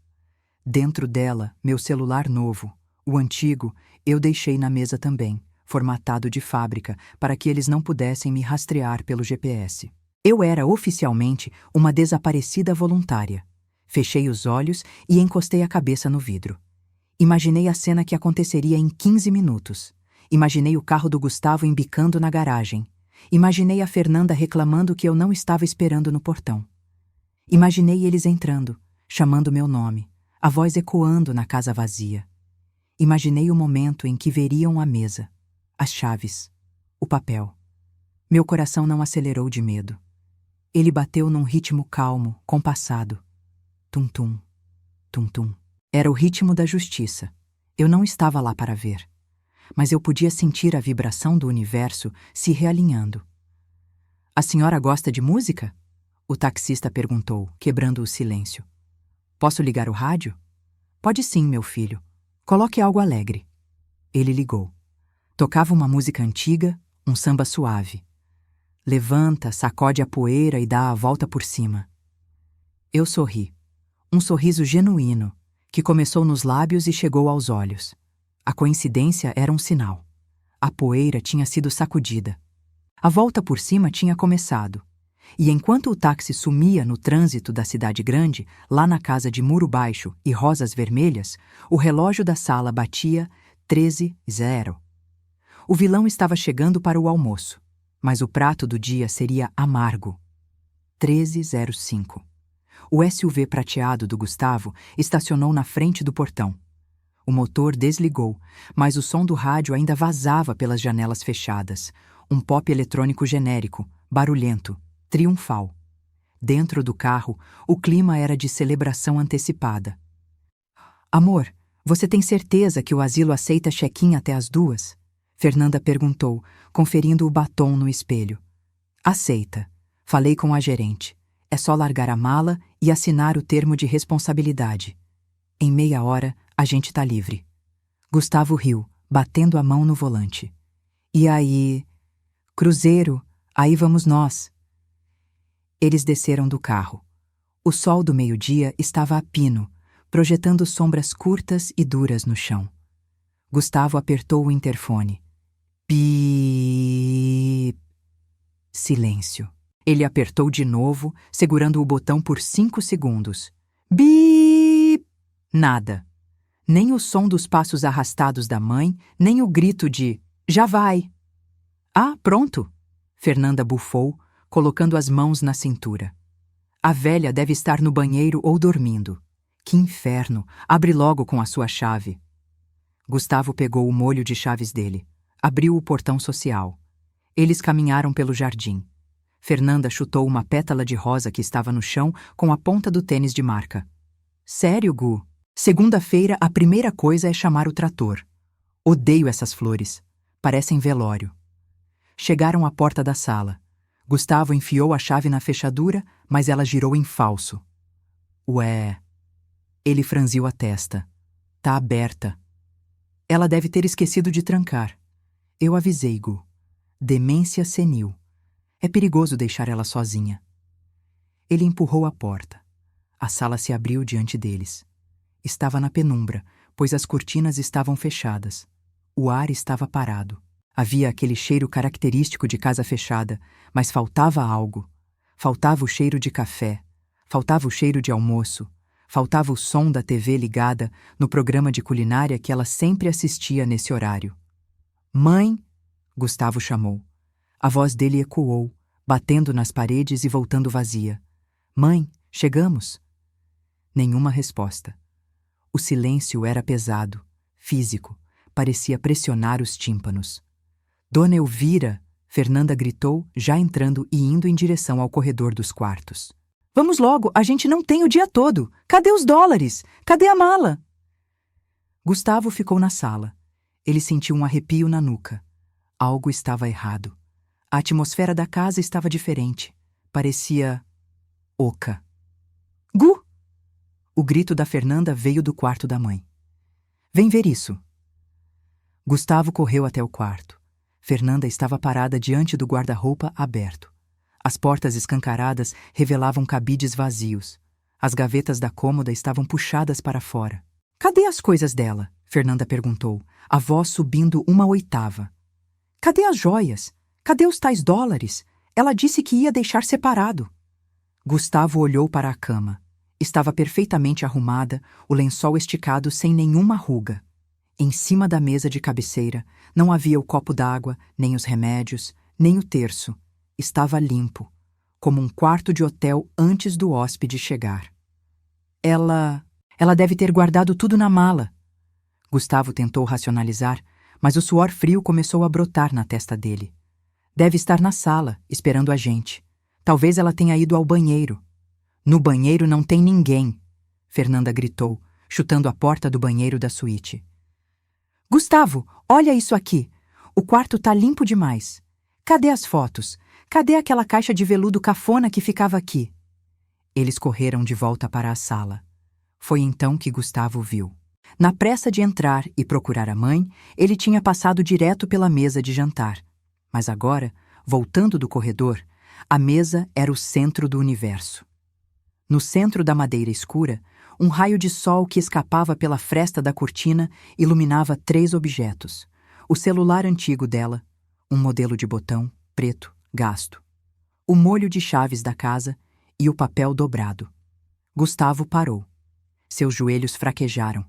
Dentro dela, meu celular novo. O antigo, eu deixei na mesa também, formatado de fábrica, para que eles não pudessem me rastrear pelo GPS. Eu era oficialmente uma desaparecida voluntária. Fechei os olhos e encostei a cabeça no vidro. Imaginei a cena que aconteceria em 15 minutos. Imaginei o carro do Gustavo embicando na garagem. Imaginei a Fernanda reclamando que eu não estava esperando no portão. Imaginei eles entrando, chamando meu nome, a voz ecoando na casa vazia. Imaginei o momento em que veriam a mesa, as chaves, o papel. Meu coração não acelerou de medo. Ele bateu num ritmo calmo, compassado. Tum-tum, tum-tum. Era o ritmo da justiça. Eu não estava lá para ver. Mas eu podia sentir a vibração do universo se realinhando. A senhora gosta de música? O taxista perguntou, quebrando o silêncio. Posso ligar o rádio? Pode sim, meu filho. Coloque algo alegre. Ele ligou. Tocava uma música antiga, um samba suave. Levanta, sacode a poeira e dá a volta por cima. Eu sorri. Um sorriso genuíno, que começou nos lábios e chegou aos olhos. A coincidência era um sinal. A poeira tinha sido sacudida. A volta por cima tinha começado. E enquanto o táxi sumia no trânsito da cidade grande, lá na casa de Muro Baixo e Rosas Vermelhas, o relógio da sala batia 13h. O vilão estava chegando para o almoço, mas o prato do dia seria amargo. 13h05. O SUV prateado do Gustavo estacionou na frente do portão. O motor desligou, mas o som do rádio ainda vazava pelas janelas fechadas. Um pop eletrônico genérico, barulhento, triunfal. Dentro do carro, o clima era de celebração antecipada. Amor, você tem certeza que o asilo aceita check-in até as 2h? Fernanda perguntou, conferindo o batom no espelho. Aceita. Falei com a gerente. É só largar a mala e assinar o termo de responsabilidade. Em meia hora, a gente tá livre. Gustavo riu, batendo a mão no volante. E aí... Cruzeiro, aí vamos nós. Eles desceram do carro. O sol do meio-dia estava a pino, projetando sombras curtas e duras no chão. Gustavo apertou o interfone. Bip. Silêncio. Ele apertou de novo, segurando o botão por 5 segundos. Bip! Nada. Nem o som dos passos arrastados da mãe, nem o grito de "já vai". Ah, pronto! Fernanda bufou, colocando as mãos na cintura. A velha deve estar no banheiro ou dormindo. Que inferno! Abre logo com a sua chave. Gustavo pegou o molho de chaves dele. Abriu o portão social. Eles caminharam pelo jardim. Fernanda chutou uma pétala de rosa que estava no chão com a ponta do tênis de marca. Sério, Gu? Segunda-feira a primeira coisa é chamar o trator. Odeio essas flores. Parecem velório. Chegaram à porta da sala. Gustavo enfiou a chave na fechadura, mas ela girou em falso. Ué. Ele franziu a testa. Tá aberta. Ela deve ter esquecido de trancar. Eu avisei, Gu. Demência senil. É perigoso deixar ela sozinha. Ele empurrou a porta. A sala se abriu diante deles. Estava na penumbra, pois as cortinas estavam fechadas. O ar estava parado. Havia aquele cheiro característico de casa fechada, mas faltava algo. Faltava o cheiro de café, faltava o cheiro de almoço, faltava o som da TV ligada no programa de culinária que ela sempre assistia nesse horário. Mãe! Gustavo chamou. A voz dele ecoou, batendo nas paredes e voltando vazia. Mãe, chegamos! Nenhuma resposta. O silêncio era pesado, físico, parecia pressionar os tímpanos. Dona Elvira! Fernanda gritou, já entrando e indo em direção ao corredor dos quartos. Vamos logo, a gente não tem o dia todo. Cadê os dólares? Cadê a mala? Gustavo ficou na sala. Ele sentiu um arrepio na nuca. Algo estava errado. A atmosfera da casa estava diferente. Parecia oca. Gu! O grito da Fernanda veio do quarto da mãe. Vem ver isso. Gustavo correu até o quarto. Fernanda estava parada diante do guarda-roupa aberto. As portas escancaradas revelavam cabides vazios. As gavetas da cômoda estavam puxadas para fora. Cadê as coisas dela? Fernanda perguntou, a voz subindo uma oitava. Cadê as joias? Cadê os tais dólares? Ela disse que ia deixar separado. Gustavo olhou para a cama. Estava perfeitamente arrumada, o lençol esticado sem nenhuma ruga. Em cima da mesa de cabeceira não havia o copo d'água, nem os remédios, nem o terço. Estava limpo, como um quarto de hotel antes do hóspede chegar. Ela deve ter guardado tudo na mala. Gustavo tentou racionalizar, mas o suor frio começou a brotar na testa dele. Deve estar na sala, esperando a gente. Talvez ela tenha ido ao banheiro. No banheiro não tem ninguém, Fernanda gritou, chutando a porta do banheiro da suíte. Gustavo, olha isso aqui. O quarto tá limpo demais. Cadê as fotos? Cadê aquela caixa de veludo cafona que ficava aqui? Eles correram de volta para a sala. Foi então que Gustavo viu. Na pressa de entrar e procurar a mãe, ele tinha passado direto pela mesa de jantar. Mas agora, voltando do corredor, a mesa era o centro do universo. No centro da madeira escura, um raio de sol que escapava pela fresta da cortina iluminava 3 objetos. O celular antigo dela, um modelo de botão, preto, gasto. O molho de chaves da casa e o papel dobrado. Gustavo parou. Seus joelhos fraquejaram.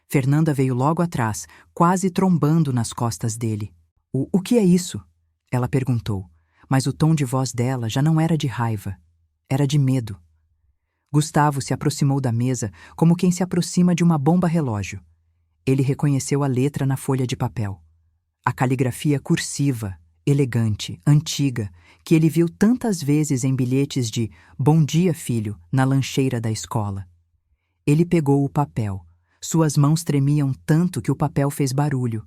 Fernanda veio logo atrás, quase trombando nas costas dele. O que é isso? Ela perguntou, mas o tom de voz dela já não era de raiva, era de medo. Gustavo se aproximou da mesa como quem se aproxima de uma bomba-relógio. Ele reconheceu a letra na folha de papel. A caligrafia cursiva, elegante, antiga, que ele viu tantas vezes em bilhetes de "Bom dia, filho", na lancheira da escola. Ele pegou o papel. Suas mãos tremiam tanto que o papel fez barulho.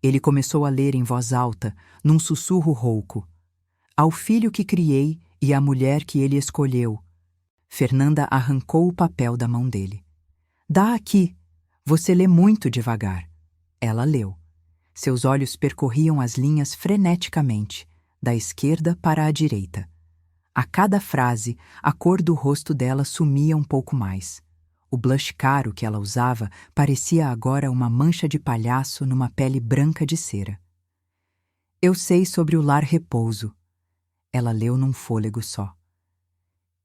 Ele começou a ler em voz alta, num sussurro rouco. Ao filho que criei e à mulher que ele escolheu. Fernanda arrancou o papel da mão dele. Dá aqui. Você lê muito devagar. Ela leu. Seus olhos percorriam as linhas freneticamente, da esquerda para a direita. A cada frase, a cor do rosto dela sumia um pouco mais. O blush caro que ela usava parecia agora uma mancha de palhaço numa pele branca de cera. Eu sei sobre o lar Repouso. Ela leu num fôlego só.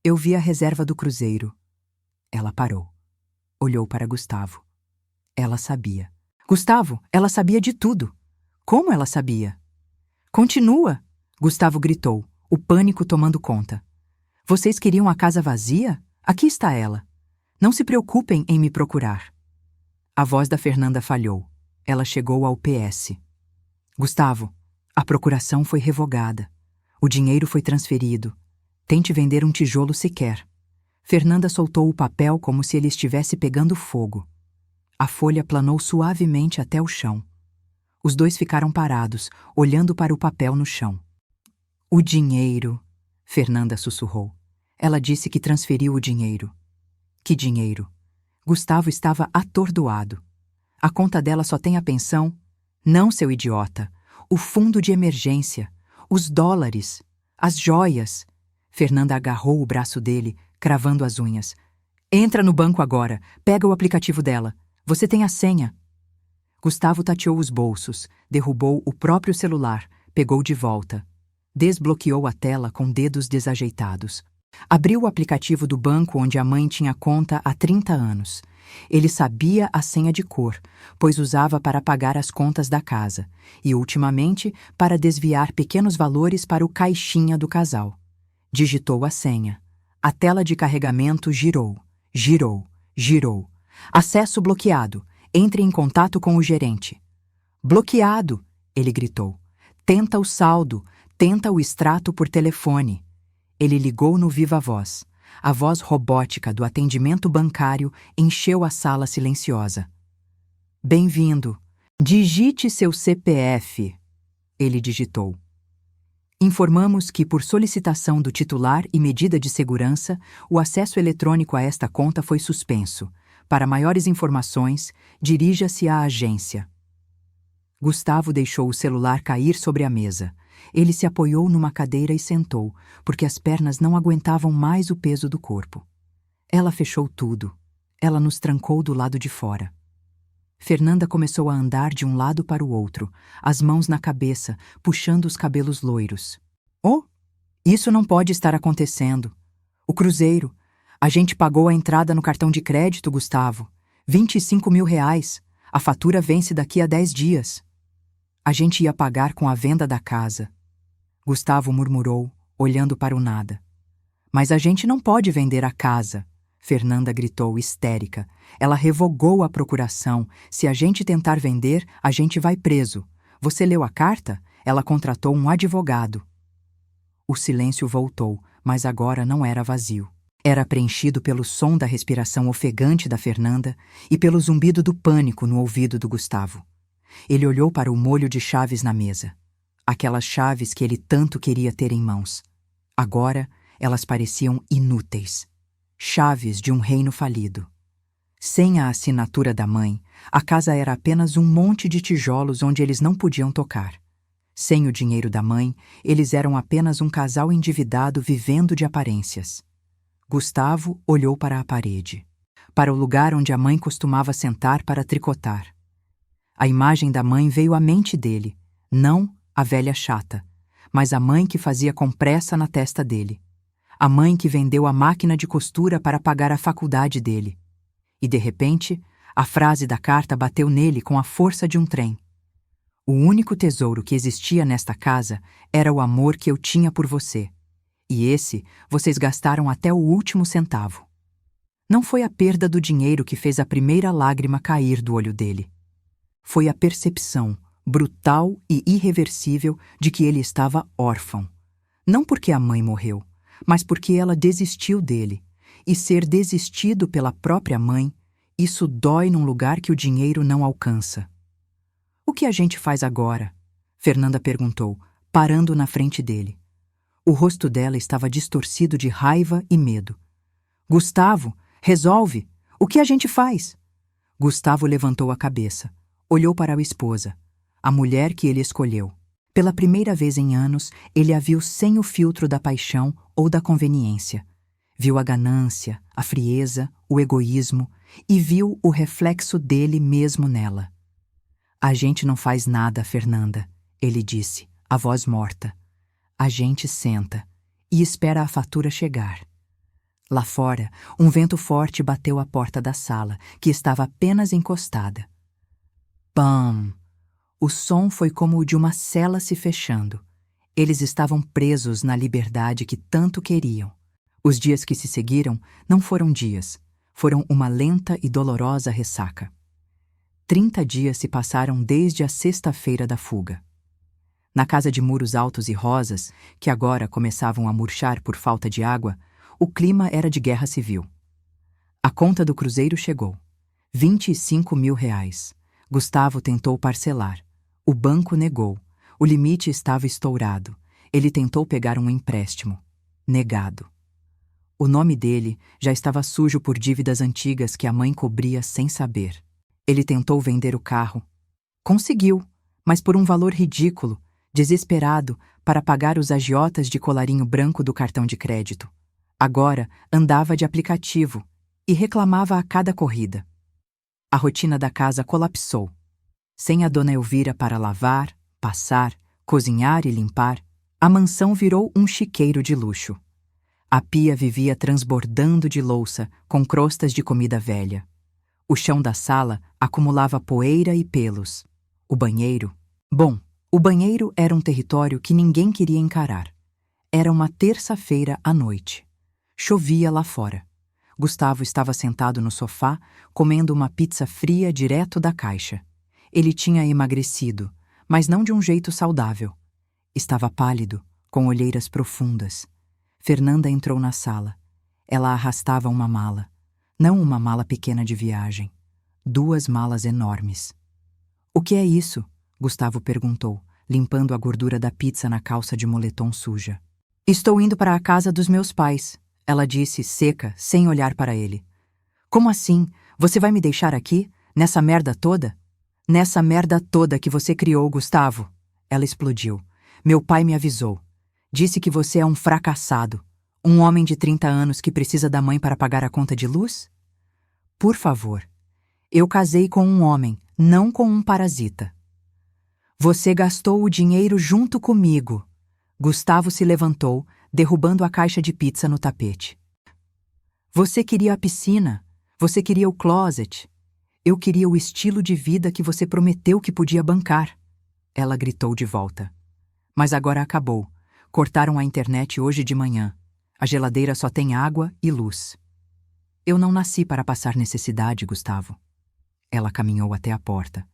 Eu vi a reserva do cruzeiro. Ela parou. Olhou para Gustavo. Ela sabia. Gustavo, ela sabia de tudo. Como ela sabia? Continua! Gustavo gritou, o pânico tomando conta. Vocês queriam a casa vazia? Aqui está ela. Não se preocupem em me procurar. A voz da Fernanda falhou. Ela chegou ao PS. Gustavo, a procuração foi revogada. O dinheiro foi transferido. Tente vender um tijolo sequer. Fernanda soltou o papel como se ele estivesse pegando fogo. A folha planou suavemente até o chão. Os dois ficaram parados, olhando para o papel no chão. O dinheiro, Fernanda sussurrou. Ela disse que transferiu o dinheiro. Que dinheiro? Gustavo estava atordoado. A conta dela só tem a pensão? Não, seu idiota. O fundo de emergência. Os dólares. As joias. Fernanda agarrou o braço dele, cravando as unhas. Entra no banco agora. Pega o aplicativo dela. Você tem a senha. Gustavo tateou os bolsos, derrubou o próprio celular, pegou de volta. Desbloqueou a tela com dedos desajeitados. Abriu o aplicativo do banco onde a mãe tinha conta há 30 anos. Ele sabia a senha de cor, pois usava para pagar as contas da casa e, ultimamente, para desviar pequenos valores para o caixinha do casal. Digitou a senha. A tela de carregamento girou, girou, girou. Acesso bloqueado. Entre em contato com o gerente. Bloqueado, ele gritou. Tenta o saldo, tenta o extrato por telefone. Ele ligou no viva voz. A voz robótica do atendimento bancário encheu a sala silenciosa. Bem-vindo. Digite seu CPF. Ele digitou. Informamos que, por solicitação do titular e medida de segurança, o acesso eletrônico a esta conta foi suspenso. Para maiores informações, dirija-se à agência. Gustavo deixou o celular cair sobre a mesa. Ele se apoiou numa cadeira e sentou, porque as pernas não aguentavam mais o peso do corpo. Ela fechou tudo. Ela nos trancou do lado de fora. Fernanda começou a andar de um lado para o outro, as mãos na cabeça, puxando os cabelos loiros. Oh, isso não pode estar acontecendo. O cruzeiro. A gente pagou a entrada no cartão de crédito, Gustavo. 25 mil reais. A fatura vence daqui a 10 dias. A gente ia pagar com a venda da casa. Gustavo murmurou, olhando para o nada. Mas a gente não pode vender a casa. Fernanda gritou, histérica. Ela revogou a procuração. Se a gente tentar vender, a gente vai preso. Você leu a carta? Ela contratou um advogado. O silêncio voltou, mas agora não era vazio. Era preenchido pelo som da respiração ofegante da Fernanda e pelo zumbido do pânico no ouvido do Gustavo. Ele olhou para o molho de chaves na mesa. Aquelas chaves que ele tanto queria ter em mãos. Agora, elas pareciam inúteis. Chaves de um reino falido. Sem a assinatura da mãe, a casa era apenas um monte de tijolos onde eles não podiam tocar. Sem o dinheiro da mãe, eles eram apenas um casal endividado vivendo de aparências. Gustavo olhou para a parede, para o lugar onde a mãe costumava sentar para tricotar. A imagem da mãe veio à mente dele, não a velha chata, mas a mãe que fazia compressa na testa dele. A mãe que vendeu a máquina de costura para pagar a faculdade dele. E, de repente, a frase da carta bateu nele com a força de um trem. O único tesouro que existia nesta casa era o amor que eu tinha por você. E esse vocês gastaram até o último centavo. Não foi a perda do dinheiro que fez a primeira lágrima cair do olho dele. Foi a percepção, brutal e irreversível, de que ele estava órfão. Não porque a mãe morreu, mas porque ela desistiu dele. E ser desistido pela própria mãe, isso dói num lugar que o dinheiro não alcança. O que a gente faz agora? Fernanda perguntou, parando na frente dele. O rosto dela estava distorcido de raiva e medo. Gustavo, resolve! O que a gente faz? Gustavo levantou a cabeça, olhou para a esposa, a mulher que ele escolheu. Pela primeira vez em anos, ele a viu sem o filtro da paixão ou da conveniência. Viu a ganância, a frieza, o egoísmo e viu o reflexo dele mesmo nela. A gente não faz nada, Fernanda, ele disse, a voz morta. A gente senta e espera a fatura chegar. Lá fora, um vento forte bateu à porta da sala, que estava apenas encostada. Pam! O som foi como o de uma cela se fechando. Eles estavam presos na liberdade que tanto queriam. Os dias que se seguiram não foram dias, foram uma lenta e dolorosa ressaca. 30 dias se passaram desde a sexta-feira da fuga. Na casa de muros altos e rosas, que agora começavam a murchar por falta de água, o clima era de guerra civil. A conta do cruzeiro chegou. 25 mil reais. Gustavo tentou parcelar. O banco negou. O limite estava estourado. Ele tentou pegar um empréstimo. Negado. O nome dele já estava sujo por dívidas antigas que a mãe cobria sem saber. Ele tentou vender o carro. Conseguiu, mas por um valor ridículo, desesperado para pagar os agiotas de colarinho branco do cartão de crédito. Agora andava de aplicativo e reclamava a cada corrida. A rotina da casa colapsou. Sem a dona Elvira para lavar, passar, cozinhar e limpar, a mansão virou um chiqueiro de luxo. A pia vivia transbordando de louça com crostas de comida velha. O chão da sala acumulava poeira e pelos. O banheiro era um território que ninguém queria encarar. Era uma terça-feira à noite. Chovia lá fora. Gustavo estava sentado no sofá, comendo uma pizza fria direto da caixa. Ele tinha emagrecido, mas não de um jeito saudável. Estava pálido, com olheiras profundas. Fernanda entrou na sala. Ela arrastava uma mala. Não uma mala pequena de viagem. 2 malas enormes. "O que é isso?" Gustavo perguntou, limpando a gordura da pizza na calça de moletom suja. "Estou indo para a casa dos meus pais", ela disse, seca, sem olhar para ele. "Como assim? Você vai me deixar aqui? Nessa merda toda?" "Nessa merda toda que você criou, Gustavo." Ela explodiu. "Meu pai me avisou. Disse que você é um fracassado. Um homem de 30 anos que precisa da mãe para pagar a conta de luz? Por favor. Eu casei com um homem, não com um parasita." "Você gastou o dinheiro junto comigo." Gustavo se levantou, derrubando a caixa de pizza no tapete. "Você queria a piscina. Você queria o closet. Eu queria o estilo de vida que você prometeu que podia bancar." Ela gritou de volta. "Mas agora acabou. Cortaram a internet hoje de manhã. A geladeira só tem água e luz." "Eu não nasci para passar necessidade, Gustavo." Ela caminhou até a porta.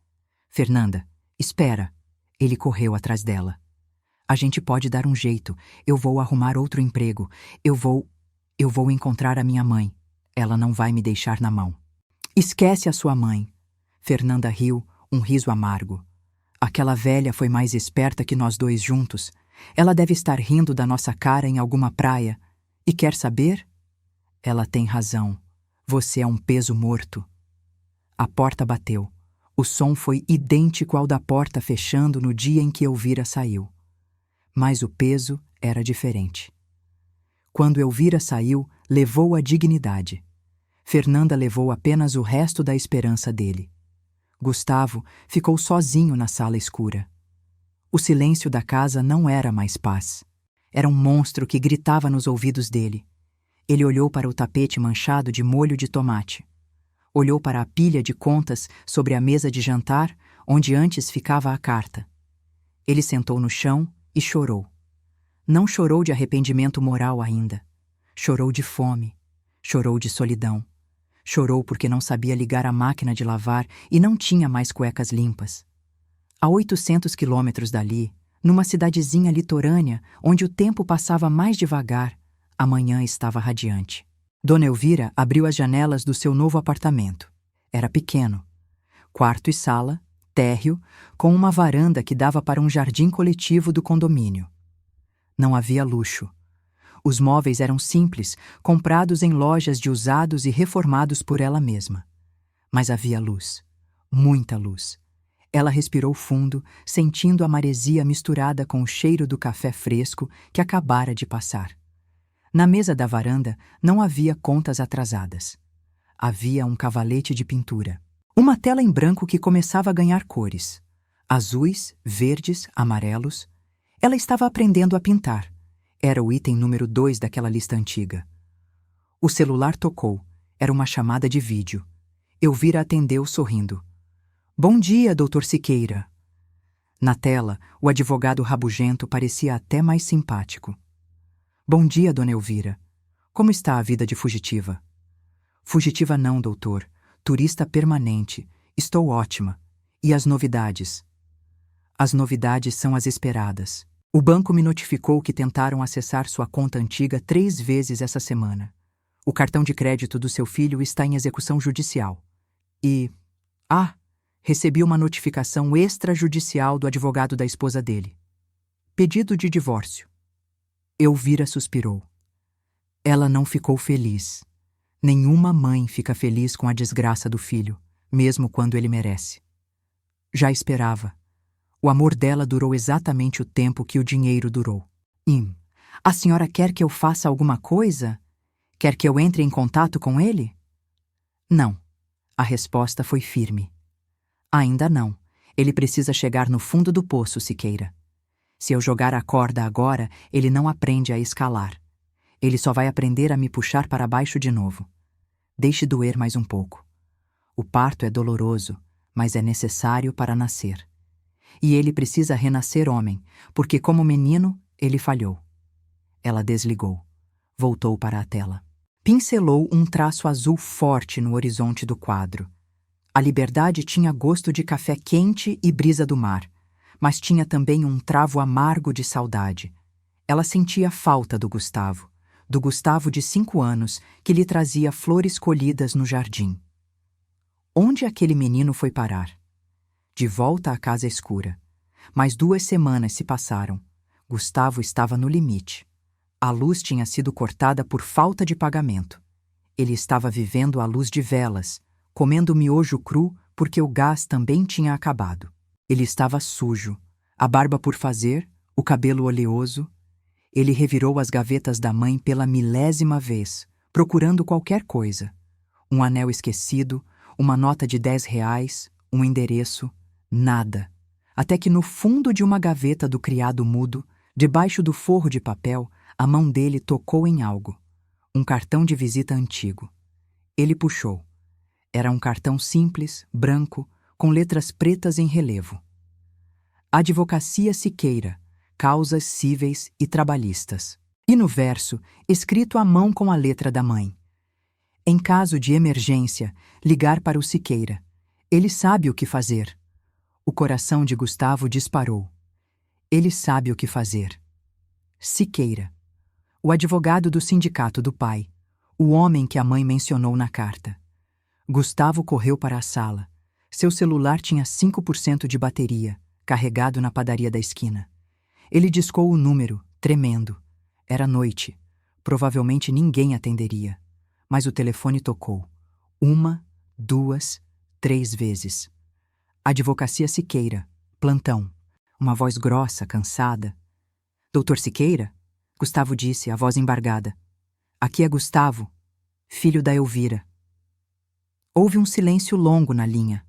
"Fernanda, espera." Ele correu atrás dela. "A gente pode dar um jeito. Eu vou arrumar outro emprego. Eu vou encontrar a minha mãe. Ela não vai me deixar na mão." "Esquece a sua mãe." Fernanda riu, um riso amargo. "Aquela velha foi mais esperta que nós dois juntos. Ela deve estar rindo da nossa cara em alguma praia. E quer saber? Ela tem razão. Você é um peso morto." A porta bateu. O som foi idêntico ao da porta fechando no dia em que Elvira saiu. Mas o peso era diferente. Quando Elvira saiu, levou a dignidade. Fernanda levou apenas o resto da esperança dele. Gustavo ficou sozinho na sala escura. O silêncio da casa não era mais paz. Era um monstro que gritava nos ouvidos dele. Ele olhou para o tapete manchado de molho de tomate. Olhou para a pilha de contas sobre a mesa de jantar, onde antes ficava a carta. Ele sentou no chão e chorou. Não chorou de arrependimento moral ainda. Chorou de fome. Chorou de solidão. Chorou porque não sabia ligar a máquina de lavar e não tinha mais cuecas limpas. A 800 quilômetros dali, numa cidadezinha litorânea, onde o tempo passava mais devagar, a manhã estava radiante. Dona Elvira abriu as janelas do seu novo apartamento. Era pequeno. Quarto e sala, térreo, com uma varanda que dava para um jardim coletivo do condomínio. Não havia luxo. Os móveis eram simples, comprados em lojas de usados e reformados por ela mesma. Mas havia luz. Muita luz. Ela respirou fundo, sentindo a maresia misturada com o cheiro do café fresco que acabara de passar. Na mesa da varanda não havia contas atrasadas. Havia um cavalete de pintura. Uma tela em branco que começava a ganhar cores. Azuis, verdes, amarelos. Ela estava aprendendo a pintar. Era o item número 2 daquela lista antiga. O celular tocou. Era uma chamada de vídeo. Elvira atendeu sorrindo. Bom dia, Dr. Siqueira. Na tela, o advogado rabugento parecia até mais simpático. Bom dia, dona Elvira. Como está a vida de fugitiva? Fugitiva não, doutor. Turista permanente. Estou ótima. E as novidades? As novidades são as esperadas. O banco me notificou que tentaram acessar sua conta antiga 3 vezes essa semana. O cartão de crédito do seu filho está em execução judicial. E... recebi uma notificação extrajudicial do advogado da esposa dele. Pedido de divórcio. Elvira suspirou. Ela não ficou feliz. Nenhuma mãe fica feliz com a desgraça do filho, mesmo quando ele merece. Já esperava. O amor dela durou exatamente o tempo que o dinheiro durou. A senhora quer que eu faça alguma coisa? Quer que eu entre em contato com ele? Não. A resposta foi firme. Ainda não. Ele precisa chegar no fundo do poço, Siqueira. Se eu jogar a corda agora, ele não aprende a escalar. Ele só vai aprender a me puxar para baixo de novo. Deixe doer mais um pouco. O parto é doloroso, mas é necessário para nascer. E ele precisa renascer homem, porque como menino, ele falhou. Ela desligou. Voltou para a tela. Pincelou um traço azul forte no horizonte do quadro. A liberdade tinha gosto de café quente e brisa do mar, mas tinha também um travo amargo de saudade. Ela sentia falta do Gustavo de 5 anos, que lhe trazia flores colhidas no jardim. Onde aquele menino foi parar? De volta à casa escura. Mais 2 semanas se passaram. Gustavo estava no limite. A luz tinha sido cortada por falta de pagamento. Ele estava vivendo à luz de velas, comendo miojo cru porque o gás também tinha acabado. Ele estava sujo, a barba por fazer, o cabelo oleoso. Ele revirou as gavetas da mãe pela 1000ª vez, procurando qualquer coisa. Um anel esquecido, uma nota de R$ 10, um endereço, nada. Até que no fundo de uma gaveta do criado mudo, debaixo do forro de papel, a mão dele tocou em algo. Um cartão de visita antigo. Ele puxou. Era um cartão simples, branco, com letras pretas em relevo. Advocacia Siqueira, causas cíveis e trabalhistas. E no verso, escrito à mão com a letra da mãe. Em caso de emergência, ligar para o Siqueira. Ele sabe o que fazer. O coração de Gustavo disparou. Ele sabe o que fazer. Siqueira. O advogado do sindicato do pai. O homem que a mãe mencionou na carta. Gustavo correu para a sala. Seu celular tinha 5% de bateria, carregado na padaria da esquina. Ele discou o número, tremendo. Era noite. Provavelmente ninguém atenderia. Mas o telefone tocou. 1, 2, 3 vezes. Advocacia Siqueira. Plantão. Uma voz grossa, cansada. Doutor Siqueira? Gustavo disse, a voz embargada. Aqui é Gustavo, filho da Elvira. Houve um silêncio longo na linha.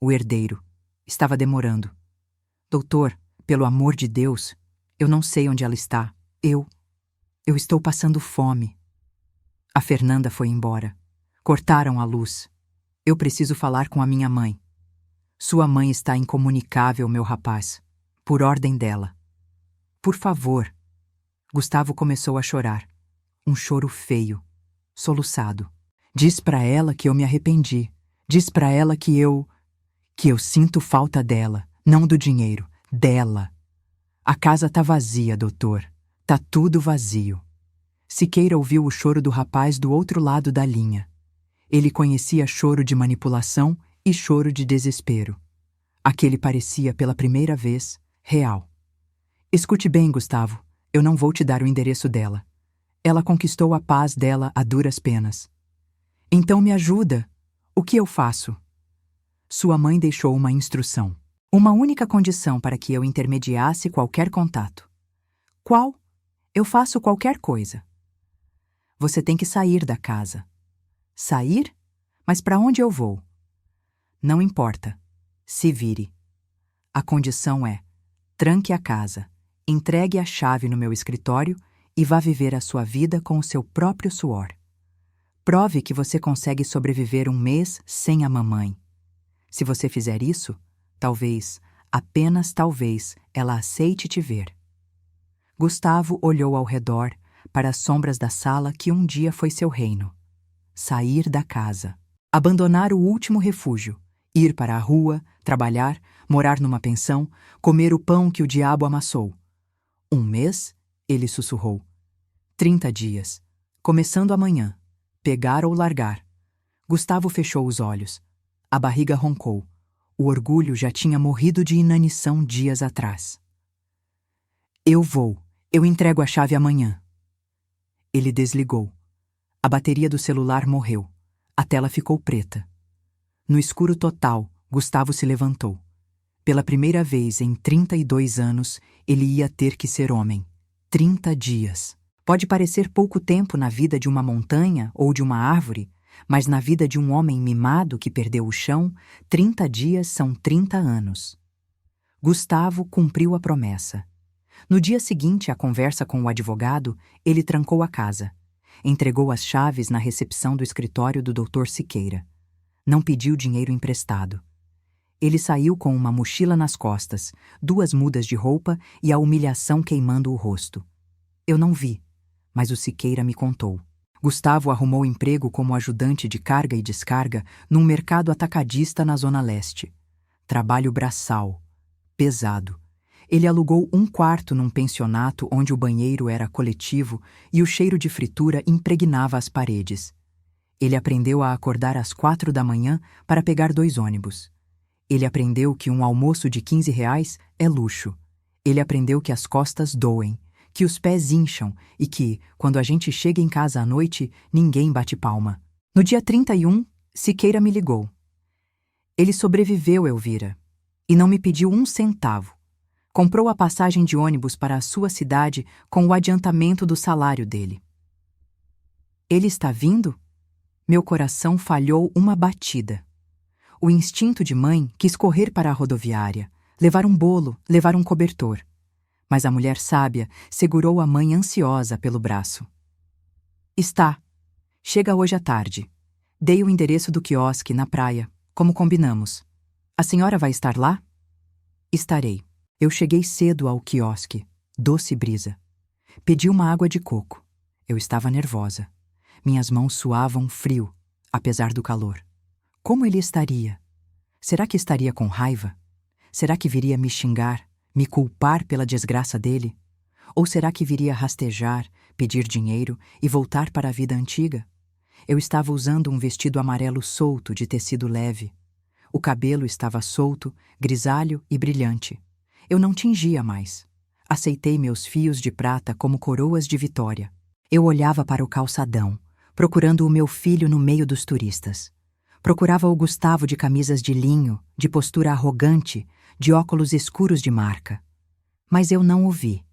O herdeiro. Estava demorando. Doutor, pelo amor de Deus, eu não sei onde ela está. Eu estou passando fome. A Fernanda foi embora. Cortaram a luz. Eu preciso falar com a minha mãe. Sua mãe está incomunicável, meu rapaz. Por ordem dela. Por favor. Gustavo começou a chorar. Um choro feio, soluçado. Diz pra ela que eu me arrependi. Diz pra ela que eu sinto falta dela, não do dinheiro, dela. A casa tá vazia, doutor. Tá tudo vazio. Siqueira ouviu o choro do rapaz do outro lado da linha. Ele conhecia choro de manipulação e choro de desespero. Aquele parecia, pela primeira vez, real. Escute bem, Gustavo, eu não vou te dar o endereço dela. Ela conquistou a paz dela a duras penas. Então me ajuda. O que eu faço? Sua mãe deixou uma instrução. Uma única condição para que eu intermediasse qualquer contato. Qual? Eu faço qualquer coisa. Você tem que sair da casa. Sair? Mas para onde eu vou? Não importa. Se vire. A condição é: tranque a casa, entregue a chave no meu escritório e vá viver a sua vida com o seu próprio suor. Prove que você consegue sobreviver um mês sem a mamãe. Se você fizer isso, talvez, apenas talvez, ela aceite te ver. Gustavo olhou ao redor, para as sombras da sala que um dia foi seu reino. Sair da casa. Abandonar o último refúgio. Ir para a rua, trabalhar, morar numa pensão, comer o pão que o diabo amassou. 1 mês? Ele sussurrou. 30 dias. Começando amanhã. Pegar ou largar. Gustavo fechou os olhos. A barriga roncou. O orgulho já tinha morrido de inanição dias atrás. Eu vou. Eu entrego a chave amanhã. Ele desligou. A bateria do celular morreu. A tela ficou preta. No escuro total, Gustavo se levantou. Pela primeira vez em 32 anos, ele ia ter que ser homem. 30 dias. Pode parecer pouco tempo na vida de uma montanha ou de uma árvore, mas na vida de um homem mimado que perdeu o chão, 30 dias são 30 anos. Gustavo cumpriu a promessa. No dia seguinte à conversa com o advogado, ele trancou a casa. Entregou as chaves na recepção do escritório do Dr. Siqueira. Não pediu dinheiro emprestado. Ele saiu com uma mochila nas costas, 2 mudas de roupa e a humilhação queimando o rosto. Eu não vi, mas o Siqueira me contou. Gustavo arrumou emprego como ajudante de carga e descarga num mercado atacadista na Zona Leste. Trabalho braçal. Pesado. Ele alugou um quarto num pensionato onde o banheiro era coletivo e o cheiro de fritura impregnava as paredes. Ele aprendeu a acordar às 4 da manhã para pegar 2 ônibus. Ele aprendeu que um almoço de R$ 15 é luxo. Ele aprendeu que as costas doem, que os pés incham e que, quando a gente chega em casa à noite, ninguém bate palma. No dia 31, Siqueira me ligou. Ele sobreviveu, Elvira, e não me pediu 1 centavo. Comprou a passagem de ônibus para a sua cidade com o adiantamento do salário dele. Ele está vindo? Meu coração falhou uma batida. O instinto de mãe quis correr para a rodoviária, levar um bolo, levar um cobertor. Mas a mulher sábia segurou a mãe ansiosa pelo braço. Está. Chega hoje à tarde. Dei o endereço do quiosque na praia, como combinamos. A senhora vai estar lá? Estarei. Eu cheguei cedo ao quiosque, doce brisa. Pedi uma água de coco. Eu estava nervosa. Minhas mãos suavam frio, apesar do calor. Como ele estaria? Será que estaria com raiva? Será que viria me xingar, me culpar pela desgraça dele? Ou será que viria rastejar, pedir dinheiro e voltar para a vida antiga? Eu estava usando um vestido amarelo solto de tecido leve. O cabelo estava solto, grisalho e brilhante. Eu não tingia mais. Aceitei meus fios de prata como coroas de vitória. Eu olhava para o calçadão, procurando o meu filho no meio dos turistas. Procurava o Gustavo de camisas de linho, de postura arrogante, de óculos escuros de marca. Mas eu não o vi.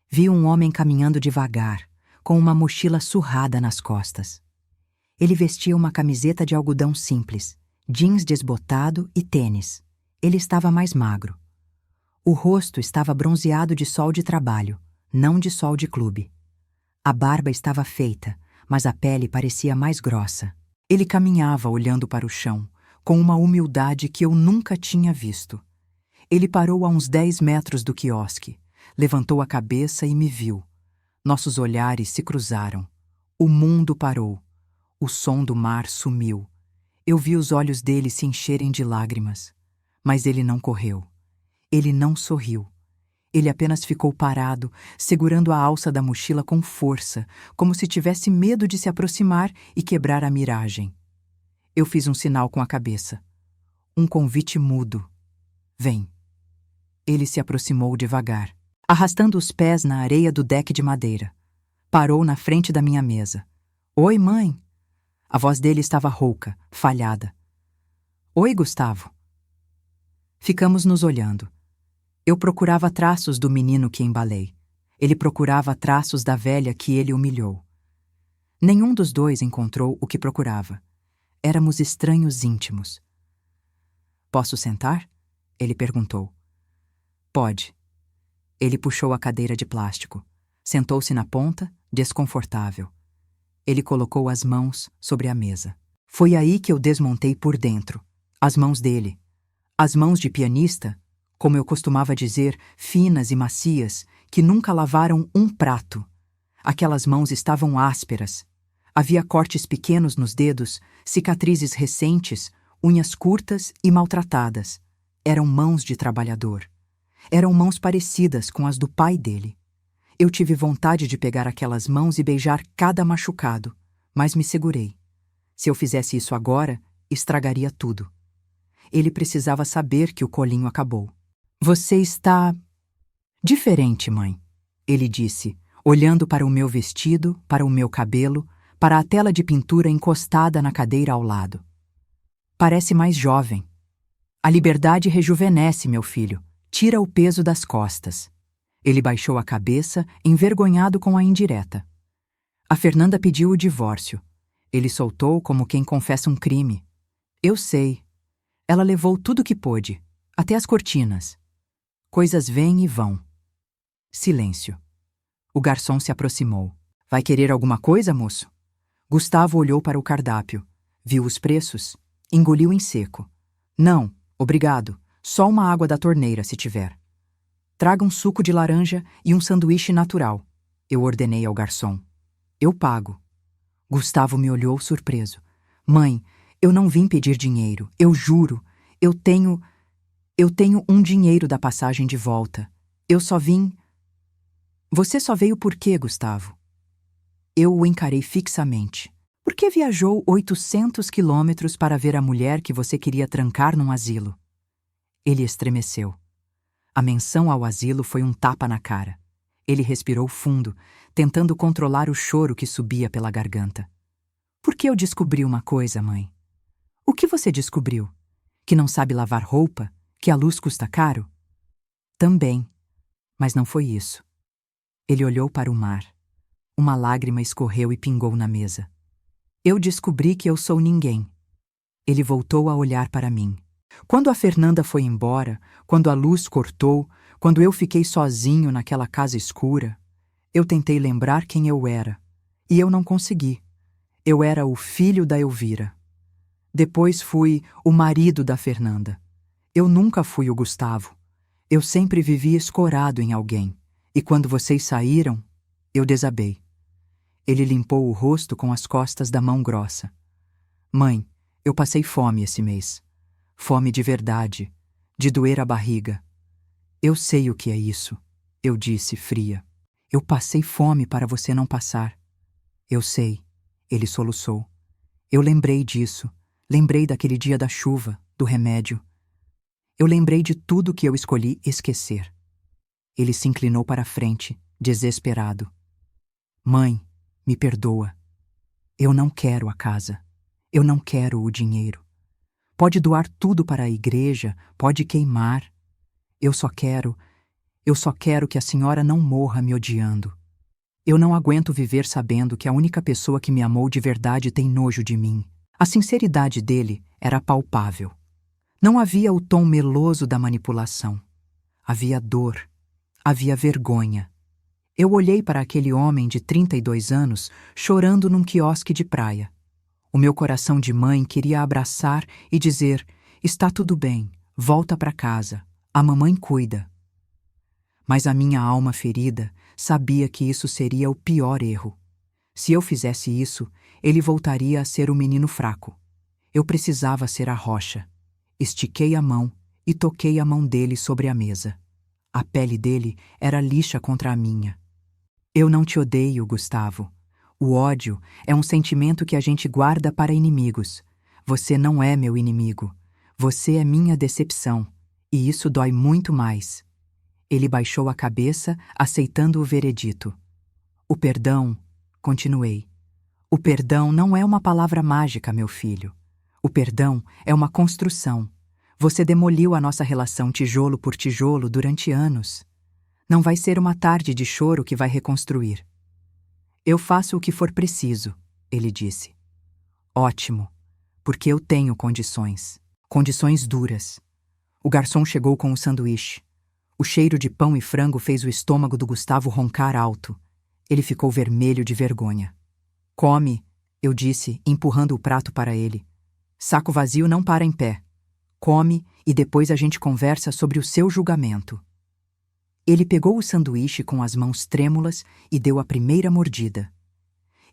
Vi um homem caminhando devagar, com uma mochila surrada nas costas. Ele vestia uma camiseta de algodão simples, jeans desbotado e tênis. Ele estava mais magro. O rosto estava bronzeado de sol de trabalho, não de sol de clube. A barba estava feita, mas a pele parecia mais grossa. Ele caminhava olhando para o chão, com uma humildade que eu nunca tinha visto. Ele parou a uns 10 metros do quiosque, levantou a cabeça e me viu. Nossos olhares se cruzaram. O mundo parou. O som do mar sumiu. Eu vi os olhos dele se encherem de lágrimas. Mas ele não correu. Ele não sorriu. Ele apenas ficou parado, segurando a alça da mochila com força, como se tivesse medo de se aproximar e quebrar a miragem. Eu fiz um sinal com a cabeça. Um convite mudo. Vem. Ele se aproximou devagar, arrastando os pés na areia do deck de madeira. Parou na frente da minha mesa. Oi, mãe. A voz dele estava rouca, falhada. Oi, Gustavo. Ficamos nos olhando. Eu procurava traços do menino que embalei. Ele procurava traços da velha que ele humilhou. Nenhum dos dois encontrou o que procurava. Éramos estranhos íntimos. Posso sentar? Ele perguntou. Pode. Ele puxou a cadeira de plástico. Sentou-se na ponta, desconfortável. Ele colocou as mãos sobre a mesa. Foi aí que eu desmontei por dentro. As mãos dele. As mãos de pianista, como eu costumava dizer, finas e macias, que nunca lavaram um prato. Aquelas mãos estavam ásperas. Havia cortes pequenos nos dedos, cicatrizes recentes, unhas curtas e maltratadas. Eram mãos de trabalhador. Eram mãos parecidas com as do pai dele. Eu tive vontade de pegar aquelas mãos e beijar cada machucado, mas me segurei. Se eu fizesse isso agora, estragaria tudo. Ele precisava saber que o colinho acabou. Você está diferente, mãe, ele disse, olhando para o meu vestido, para o meu cabelo, para a tela de pintura encostada na cadeira ao lado. Parece mais jovem. A liberdade rejuvenesce, meu filho. Tira o peso das costas. Ele baixou a cabeça, envergonhado com a indireta. A Fernanda pediu o divórcio. Ele soltou como quem confessa um crime. Eu sei. Ela levou tudo que pôde, até as cortinas. Coisas vêm e vão. Silêncio. O garçom se aproximou. Vai querer alguma coisa, moço? Gustavo olhou para o cardápio. Viu os preços. Engoliu em seco. Não, obrigado. Só uma água da torneira, se tiver. Traga um suco de laranja e um sanduíche natural. Eu ordenei ao garçom. Eu pago. Gustavo me olhou surpreso. Mãe, eu não vim pedir dinheiro. Eu juro. Eu tenho um dinheiro da passagem de volta. Eu só vim... Você só veio por quê, Gustavo? Eu o encarei fixamente. Por que viajou 800 quilômetros para ver a mulher que você queria trancar num asilo? Ele estremeceu. A menção ao asilo foi um tapa na cara. Ele respirou fundo, tentando controlar o choro que subia pela garganta. Por que eu descobri uma coisa, mãe? O que você descobriu? Que não sabe lavar roupa? Que a luz custa caro? Também. Mas não foi isso. Ele olhou para o mar. Uma lágrima escorreu e pingou na mesa. Eu descobri que eu sou ninguém. Ele voltou a olhar para mim. Quando a Fernanda foi embora, quando a luz cortou, quando eu fiquei sozinho naquela casa escura, eu tentei lembrar quem eu era. E eu não consegui. Eu era o filho da Elvira. Depois fui o marido da Fernanda. Eu nunca fui o Gustavo. Eu sempre vivi escorado em alguém. E quando vocês saíram, eu desabei. Ele limpou o rosto com as costas da mão grossa. Mãe, eu passei fome esse mês. Fome de verdade, de doer a barriga. Eu sei o que é isso, eu disse, fria. Eu passei fome para você não passar. Eu sei, ele soluçou. Eu lembrei disso, lembrei daquele dia da chuva, do remédio. Eu lembrei de tudo que eu escolhi esquecer. Ele se inclinou para a frente, desesperado. Mãe, me perdoa. Eu não quero a casa. Eu não quero o dinheiro. Pode doar tudo para a igreja, pode queimar. Eu só quero que a senhora não morra me odiando. Eu não aguento viver sabendo que a única pessoa que me amou de verdade tem nojo de mim. A sinceridade dele era palpável. Não havia o tom meloso da manipulação. Havia dor. Havia vergonha. Eu olhei para aquele homem de 32 anos chorando num quiosque de praia. O meu coração de mãe queria abraçar e dizer: está tudo bem, volta para casa, a mamãe cuida. Mas a minha alma ferida sabia que isso seria o pior erro. Se eu fizesse isso, ele voltaria a ser o menino fraco. Eu precisava ser a rocha. Estiquei a mão e toquei a mão dele sobre a mesa. A pele dele era lixa contra a minha. Eu não te odeio, Gustavo. O ódio é um sentimento que a gente guarda para inimigos. Você não é meu inimigo. Você é minha decepção. E isso dói muito mais. Ele baixou a cabeça, aceitando o veredito. O perdão, continuei. O perdão não é uma palavra mágica, meu filho. O perdão é uma construção. Você demoliu a nossa relação tijolo por tijolo durante anos. Não vai ser uma tarde de choro que vai reconstruir. Eu faço o que for preciso, ele disse. Ótimo, porque eu tenho condições. Condições duras. O garçom chegou com o sanduíche. O cheiro de pão e frango fez o estômago do Gustavo roncar alto. Ele ficou vermelho de vergonha. Come, eu disse, empurrando o prato para ele. Saco vazio não para em pé. Come e depois a gente conversa sobre o seu julgamento. Ele pegou o sanduíche com as mãos trêmulas e deu a primeira mordida.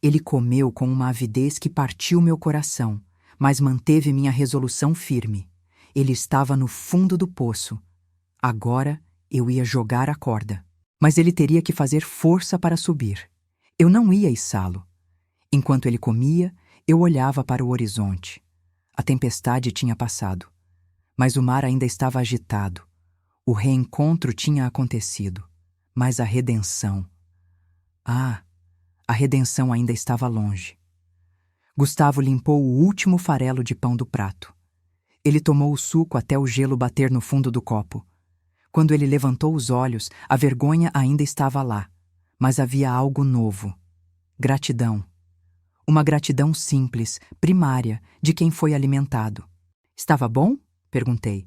Ele comeu com uma avidez que partiu meu coração, mas manteve minha resolução firme. Ele estava no fundo do poço. Agora eu ia jogar a corda. Mas ele teria que fazer força para subir. Eu não ia içá-lo. Enquanto ele comia, eu olhava para o horizonte. A tempestade tinha passado. Mas o mar ainda estava agitado. O reencontro tinha acontecido. Mas a redenção... a redenção ainda estava longe. Gustavo limpou o último farelo de pão do prato. Ele tomou o suco até o gelo bater no fundo do copo. Quando ele levantou os olhos, a vergonha ainda estava lá, mas havia algo novo. Gratidão. Uma gratidão simples, primária, de quem foi alimentado. Estava bom? Perguntei.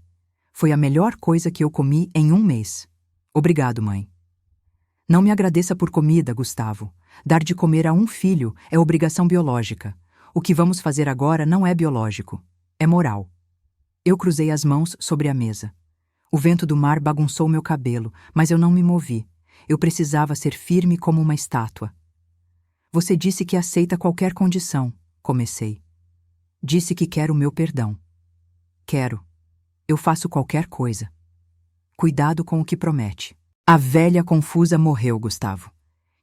Foi a melhor coisa que eu comi em 1 mês. Obrigado, mãe. Não me agradeça por comida, Gustavo. Dar de comer a um filho é obrigação biológica. O que vamos fazer agora não é biológico, é moral. Eu cruzei as mãos sobre a mesa. O vento do mar bagunçou meu cabelo, mas eu não me movi. Eu precisava ser firme como uma estátua. Você disse que aceita qualquer condição, comecei. Disse que quer o meu perdão. Quero. Eu faço qualquer coisa. Cuidado com o que promete. A velha confusa morreu, Gustavo.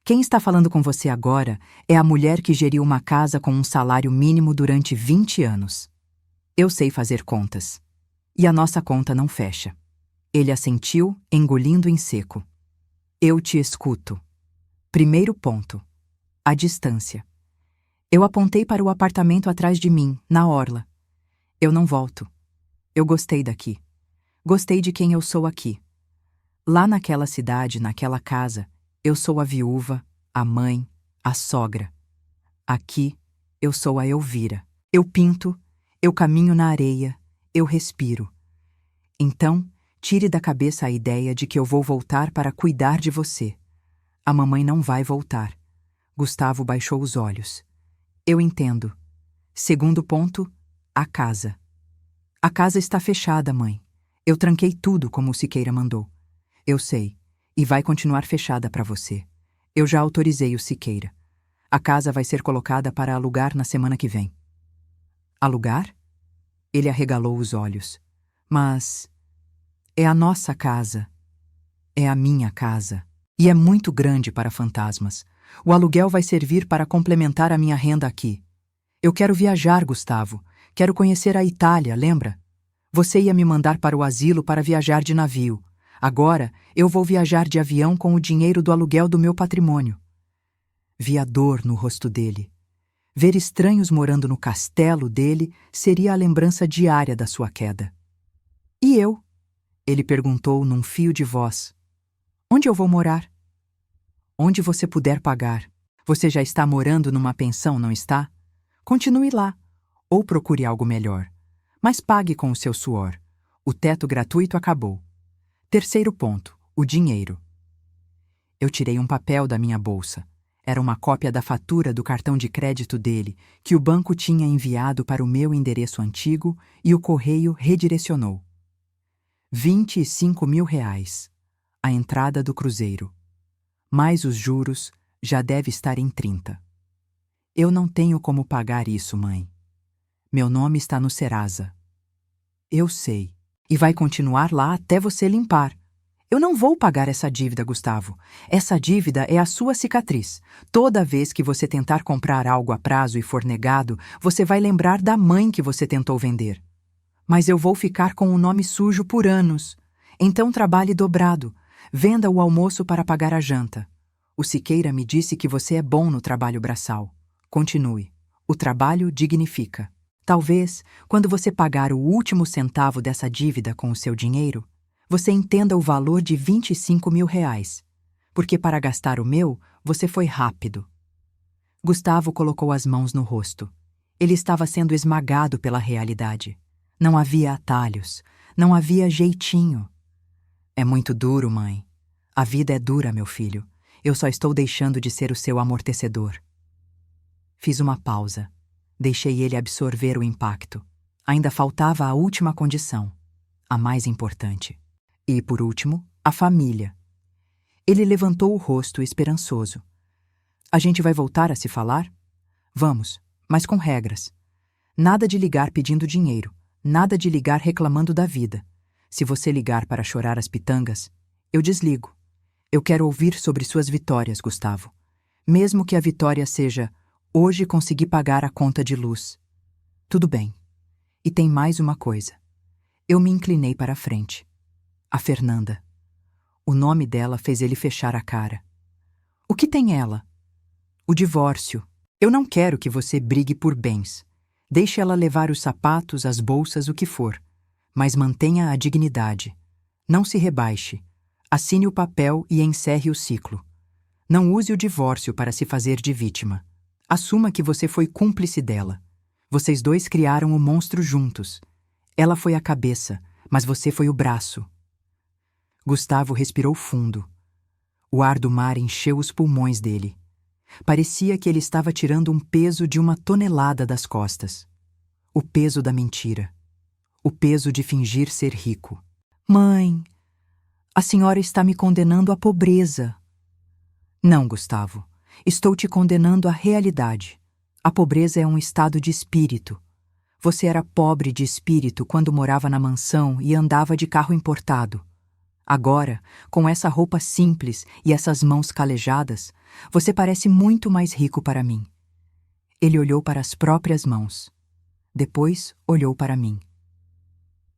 Quem está falando com você agora é a mulher que geriu uma casa com um salário mínimo durante 20 anos. Eu sei fazer contas. E a nossa conta não fecha. Ele assentiu, engolindo em seco. Eu te escuto. Primeiro ponto. A distância. Eu apontei para o apartamento atrás de mim, na orla. Eu não volto. Eu gostei daqui. Gostei de quem eu sou aqui. Lá naquela cidade, naquela casa, eu sou a viúva, a mãe, a sogra. Aqui, eu sou a Elvira. Eu pinto, eu caminho na areia, eu respiro. Então, tire da cabeça a ideia de que eu vou voltar para cuidar de você. A mamãe não vai voltar. Gustavo baixou os olhos. Eu entendo. Segundo ponto, a casa. A casa está fechada, mãe. Eu tranquei tudo como o Siqueira mandou. Eu sei. E vai continuar fechada para você. Eu já autorizei o Siqueira. A casa vai ser colocada para alugar na semana que vem. Alugar? Ele arregalou os olhos. Mas... é a nossa casa. É a minha casa. E é muito grande para fantasmas. O aluguel vai servir para complementar a minha renda aqui. Eu quero viajar, Gustavo. Quero conhecer a Itália, lembra? Você ia me mandar para o asilo para viajar de navio. Agora, eu vou viajar de avião com o dinheiro do aluguel do meu patrimônio. Vi a dor no rosto dele. Ver estranhos morando no castelo dele seria a lembrança diária da sua queda. E eu? Ele perguntou num fio de voz. Onde eu vou morar? Onde você puder pagar. Você já está morando numa pensão, não está? Continue lá. Ou procure algo melhor. Mas pague com o seu suor. O teto gratuito acabou. Terceiro ponto, o dinheiro. Eu tirei um papel da minha bolsa. Era uma cópia da fatura do cartão de crédito dele, que o banco tinha enviado para o meu endereço antigo e o correio redirecionou. 25 mil reais. A entrada do cruzeiro. Mais os juros, já deve estar em 30. Eu não tenho como pagar isso, mãe. Meu nome está no Serasa. Eu sei. E vai continuar lá até você limpar. Eu não vou pagar essa dívida, Gustavo. Essa dívida é a sua cicatriz. Toda vez que você tentar comprar algo a prazo e for negado, você vai lembrar da mãe que você tentou vender. Mas eu vou ficar com o nome sujo por anos. Então trabalhe dobrado. Venda o almoço para pagar a janta. O Siqueira me disse que você é bom no trabalho braçal. Continue. O trabalho dignifica. Talvez, quando você pagar o último centavo dessa dívida com o seu dinheiro, você entenda o valor de R$ 25.000, porque para gastar o meu, você foi rápido. Gustavo colocou as mãos no rosto. Ele estava sendo esmagado pela realidade. Não havia atalhos, não havia jeitinho. É muito duro, mãe. A vida é dura, meu filho. Eu só estou deixando de ser o seu amortecedor. Fiz uma pausa. Deixei ele absorver o impacto. Ainda faltava a última condição, a mais importante. E, por último, a família. Ele levantou o rosto esperançoso. A gente vai voltar a se falar? Vamos, mas com regras. Nada de ligar pedindo dinheiro, nada de ligar reclamando da vida. Se você ligar para chorar as pitangas, eu desligo. Eu quero ouvir sobre suas vitórias, Gustavo. Mesmo que a vitória seja: hoje consegui pagar a conta de luz. Tudo bem. E tem mais uma coisa. Eu me inclinei para a frente. A Fernanda. O nome dela fez ele fechar a cara. O que tem ela? O divórcio. Eu não quero que você brigue por bens. Deixe ela levar os sapatos, as bolsas, o que for. Mas mantenha a dignidade. Não se rebaixe. Assine o papel e encerre o ciclo. Não use o divórcio para se fazer de vítima. Assuma que você foi cúmplice dela. Vocês dois criaram o monstro juntos. Ela foi a cabeça, mas você foi o braço. Gustavo respirou fundo. O ar do mar encheu os pulmões dele. Parecia que ele estava tirando um peso de 1 tonelada das costas. O peso da mentira. O peso de fingir ser rico. Mãe, a senhora está me condenando à pobreza. Não, Gustavo. Estou te condenando à realidade. A pobreza é um estado de espírito. Você era pobre de espírito quando morava na mansão e andava de carro importado. Agora, com essa roupa simples e essas mãos calejadas, você parece muito mais rico para mim. Ele olhou para as próprias mãos. Depois, olhou para mim.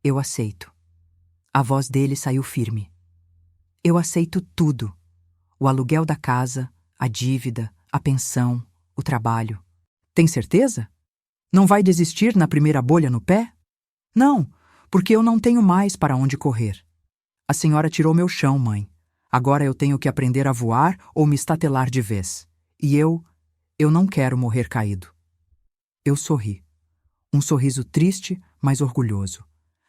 Eu aceito. A voz dele saiu firme. Eu aceito tudo. O aluguel da casa, a dívida, a pensão, o trabalho. Tem certeza? Não vai desistir na primeira bolha no pé? Não, porque eu não tenho mais para onde correr. A senhora tirou meu chão, mãe. Agora eu tenho que aprender a voar ou me estatelar de vez. E eu não quero morrer caído. Eu sorri. Um sorriso triste, mas orgulhoso.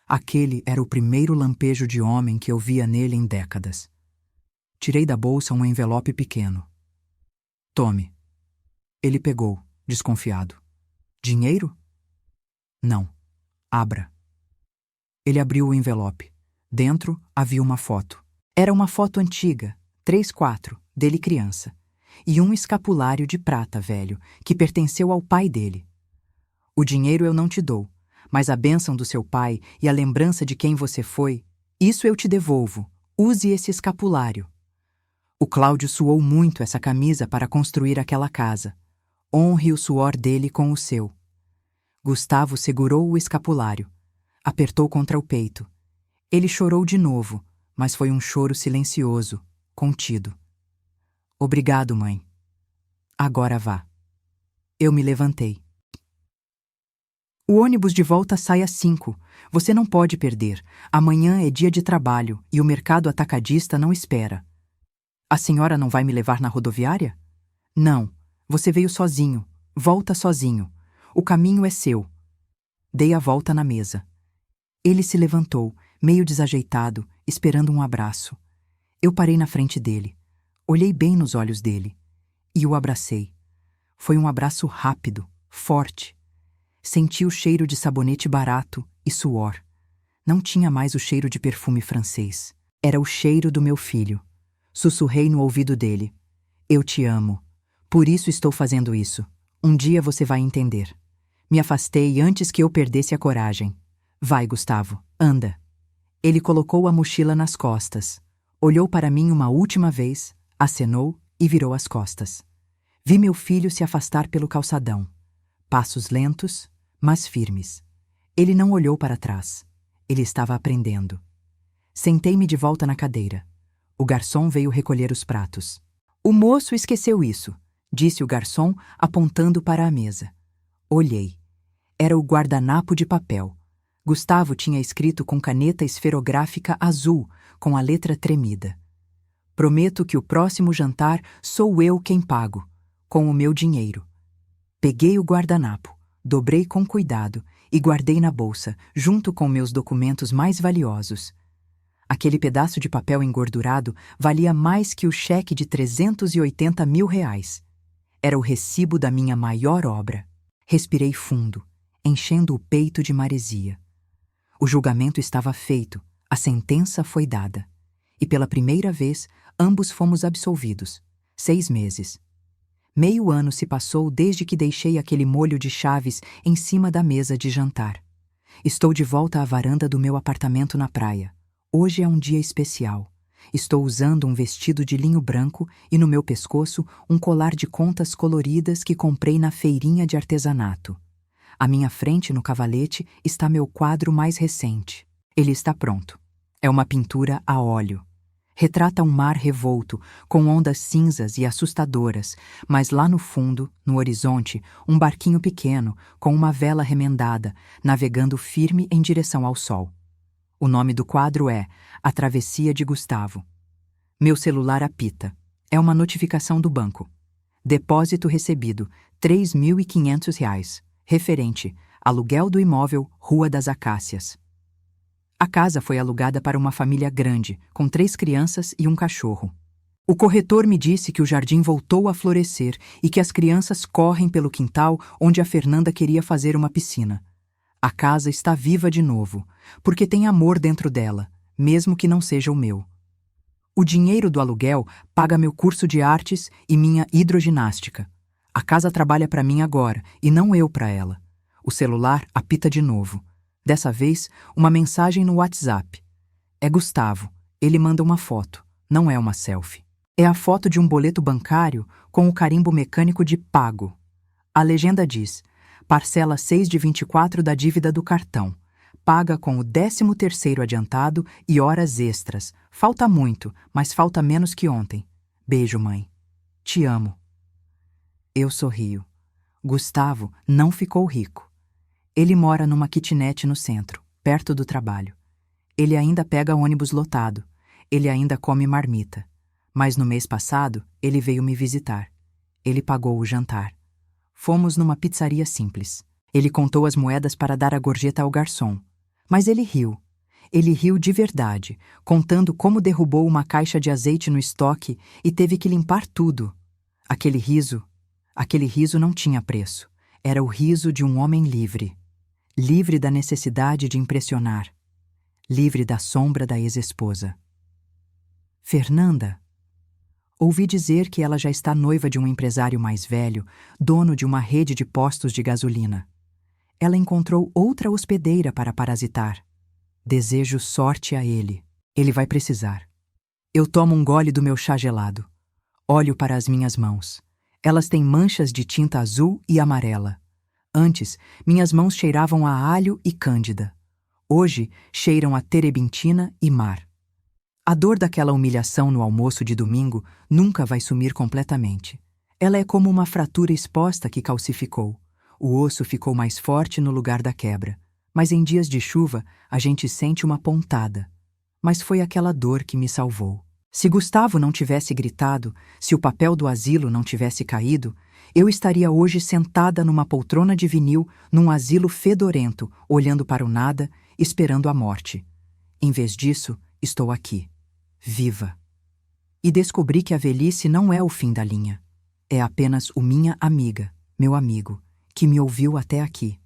Aquele era o primeiro lampejo de homem que eu via nele em décadas. Tirei da bolsa um envelope pequeno. Tome. Ele pegou, desconfiado. Dinheiro? Não. Abra. Ele abriu o envelope. Dentro havia uma foto. Era uma foto antiga, 3x4, dele criança. E um escapulário de prata velho, que pertenceu ao pai dele. O dinheiro eu não te dou, mas a bênção do seu pai e a lembrança de quem você foi, isso eu te devolvo. Use esse escapulário. O Cláudio suou muito essa camisa para construir aquela casa. Honre o suor dele com o seu. Gustavo segurou o escapulário. Apertou contra o peito. Ele chorou de novo, mas foi um choro silencioso, contido. Obrigado, mãe. Agora vá. Eu me levantei. O ônibus de volta sai às 5. Você não pode perder. Amanhã é dia de trabalho e o mercado atacadista não espera. A senhora não vai me levar na rodoviária? Não. Você veio sozinho. Volta sozinho. O caminho é seu. Dei a volta na mesa. Ele se levantou, meio desajeitado, esperando um abraço. Eu parei na frente dele. Olhei bem nos olhos dele. E o abracei. Foi um abraço rápido, forte. Senti o cheiro de sabonete barato e suor. Não tinha mais o cheiro de perfume francês. Era o cheiro do meu filho. Sussurrei no ouvido dele. Eu te amo. Por isso estou fazendo isso. Um dia você vai entender. Me afastei antes que eu perdesse a coragem. Vai, Gustavo, anda. Ele colocou a mochila nas costas. Olhou para mim uma última vez, acenou e virou as costas. Vi meu filho se afastar pelo calçadão. Passos lentos, mas firmes. Ele não olhou para trás. Ele estava aprendendo. Sentei-me de volta na cadeira. O garçom veio recolher os pratos. O moço esqueceu isso, disse o garçom, apontando para a mesa. Olhei. Era o guardanapo de papel. Gustavo tinha escrito com caneta esferográfica azul, com a letra tremida. Prometo que o próximo jantar sou eu quem pago, com o meu dinheiro. Peguei o guardanapo, dobrei com cuidado e guardei na bolsa, junto com meus documentos mais valiosos. Aquele pedaço de papel engordurado valia mais que o cheque de 380 mil reais. Era o recibo da minha maior obra. Respirei fundo, enchendo o peito de maresia. O julgamento estava feito, a sentença foi dada. E pela primeira vez, ambos fomos absolvidos. 6 meses. Meio ano se passou desde que deixei aquele molho de chaves em cima da mesa de jantar. Estou de volta à varanda do meu apartamento na praia. Hoje é um dia especial. Estou usando um vestido de linho branco e no meu pescoço um colar de contas coloridas que comprei na feirinha de artesanato. À minha frente, no cavalete, está meu quadro mais recente. Ele está pronto. É uma pintura a óleo. Retrata um mar revolto, com ondas cinzas e assustadoras, mas lá no fundo, no horizonte, um barquinho pequeno, com uma vela remendada, navegando firme em direção ao sol. O nome do quadro é A Travessia de Gustavo. Meu celular apita. É uma notificação do banco. Depósito recebido, R$ 3.500. Referente, aluguel do imóvel Rua das Acácias. A casa foi alugada para uma família grande, com 3 crianças e um cachorro. O corretor me disse que o jardim voltou a florescer e que as crianças correm pelo quintal onde a Fernanda queria fazer uma piscina. A casa está viva de novo, porque tem amor dentro dela, mesmo que não seja o meu. O dinheiro do aluguel paga meu curso de artes e minha hidroginástica. A casa trabalha para mim agora, e não eu para ela. O celular apita de novo. Dessa vez, uma mensagem no WhatsApp. É Gustavo. Ele manda uma foto. Não é uma selfie. É a foto de um boleto bancário com o carimbo mecânico de pago. A legenda diz: parcela 6 de 24 da dívida do cartão. Paga com o 13º adiantado e horas extras. Falta muito, mas falta menos que ontem. Beijo, mãe. Te amo. Eu sorrio. Gustavo não ficou rico. Ele mora numa kitnet no centro, perto do trabalho. Ele ainda pega ônibus lotado. Ele ainda come marmita. Mas no mês passado, ele veio me visitar. Ele pagou o jantar. Fomos numa pizzaria simples. Ele contou as moedas para dar a gorjeta ao garçom. Mas ele riu. Ele riu de verdade, contando como derrubou uma caixa de azeite no estoque e teve que limpar tudo. Aquele riso não tinha preço. Era o riso de um homem livre. Livre da necessidade de impressionar. Livre da sombra da ex-esposa. Fernanda. Ouvi dizer que ela já está noiva de um empresário mais velho, dono de uma rede de postos de gasolina. Ela encontrou outra hospedeira para parasitar. Desejo sorte a ele. Ele vai precisar. Eu tomo um gole do meu chá gelado. Olho para as minhas mãos. Elas têm manchas de tinta azul e amarela. Antes, minhas mãos cheiravam a alho e cândida. Hoje, cheiram a terebintina e mar. A dor daquela humilhação no almoço de domingo nunca vai sumir completamente. Ela é como uma fratura exposta que calcificou. O osso ficou mais forte no lugar da quebra. Mas em dias de chuva, a gente sente uma pontada. Mas foi aquela dor que me salvou. Se Gustavo não tivesse gritado, se o papel do asilo não tivesse caído, eu estaria hoje sentada numa poltrona de vinil, num asilo fedorento, olhando para o nada, esperando a morte. Em vez disso, estou aqui, viva. E descobri que a velhice não é o fim da linha. É apenas o minha amiga, meu amigo, que me ouviu até aqui.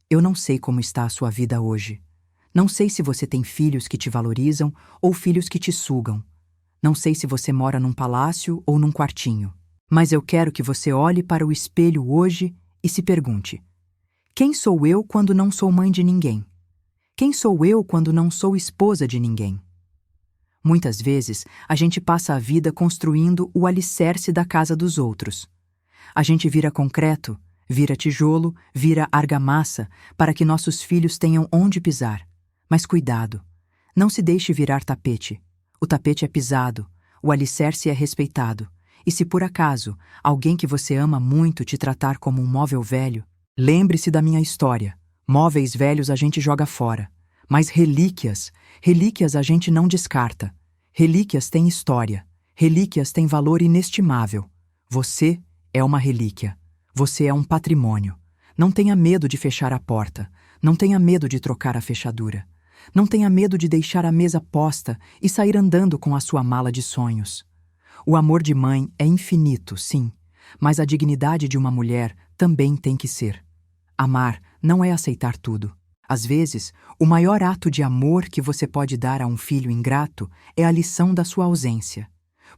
Eu não sei como está a sua vida hoje. Não sei se você tem filhos que te valorizam ou filhos que te sugam. Não sei se você mora num palácio ou num quartinho. Mas eu quero que você olhe para o espelho hoje e se pergunte: quem sou eu quando não sou mãe de ninguém? Quem sou eu quando não sou esposa de ninguém? Muitas vezes, a gente passa a vida construindo o alicerce da casa dos outros. A gente vira concreto, vira tijolo, vira argamassa para que nossos filhos tenham onde pisar. Mas cuidado, não se deixe virar tapete. O tapete é pisado, o alicerce é respeitado. E se por acaso alguém que você ama muito te tratar como um móvel velho, Lembre-se da minha história. Móveis velhos a gente joga fora. Mas relíquias a gente não descarta. Relíquias têm história. Relíquias têm valor inestimável. Você é uma relíquia. Você é um patrimônio. Não tenha medo de fechar a porta. Não tenha medo de trocar a fechadura. Não tenha medo de deixar a mesa posta e sair andando com a sua mala de sonhos. O amor de mãe é infinito, sim, mas a dignidade de uma mulher também tem que ser. Amar não é aceitar tudo. Às vezes, o maior ato de amor que você pode dar a um filho ingrato é a lição da sua ausência.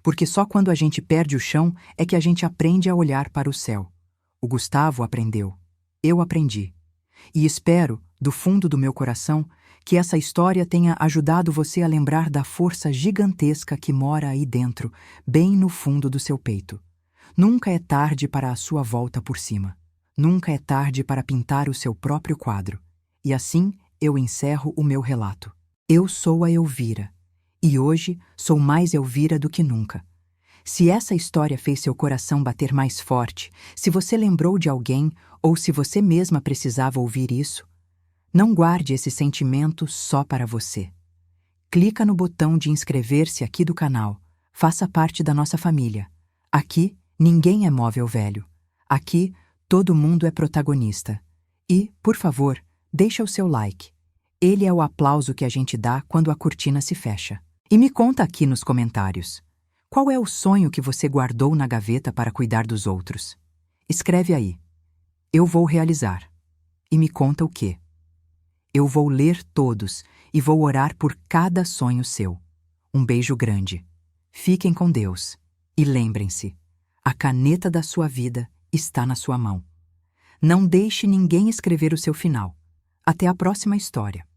Porque só quando a gente perde o chão é que a gente aprende a olhar para o céu. O Gustavo aprendeu. Eu aprendi. E espero, do fundo do meu coração, que essa história tenha ajudado você a lembrar da força gigantesca que mora aí dentro, bem no fundo do seu peito. Nunca é tarde para a sua volta por cima. Nunca é tarde para pintar o seu próprio quadro. E assim eu encerro o meu relato. Eu sou a Elvira. E hoje sou mais Elvira do que nunca. Se essa história fez seu coração bater mais forte, se você lembrou de alguém ou se você mesma precisava ouvir isso, não guarde esse sentimento só para você. Clica no botão de inscrever-se aqui do canal. Faça parte da nossa família. Aqui, ninguém é móvel velho. Aqui, todo mundo é protagonista. E, por favor, deixa o seu like. Ele é o aplauso que a gente dá quando a cortina se fecha. E me conta aqui nos comentários. Qual é o sonho que você guardou na gaveta para cuidar dos outros? Escreve aí. Eu vou realizar. E me conta o quê? Eu vou ler todos e vou orar por cada sonho seu. Um beijo grande. Fiquem com Deus. E lembrem-se, a caneta da sua vida está na sua mão. Não deixe ninguém escrever o seu final. Até a próxima história.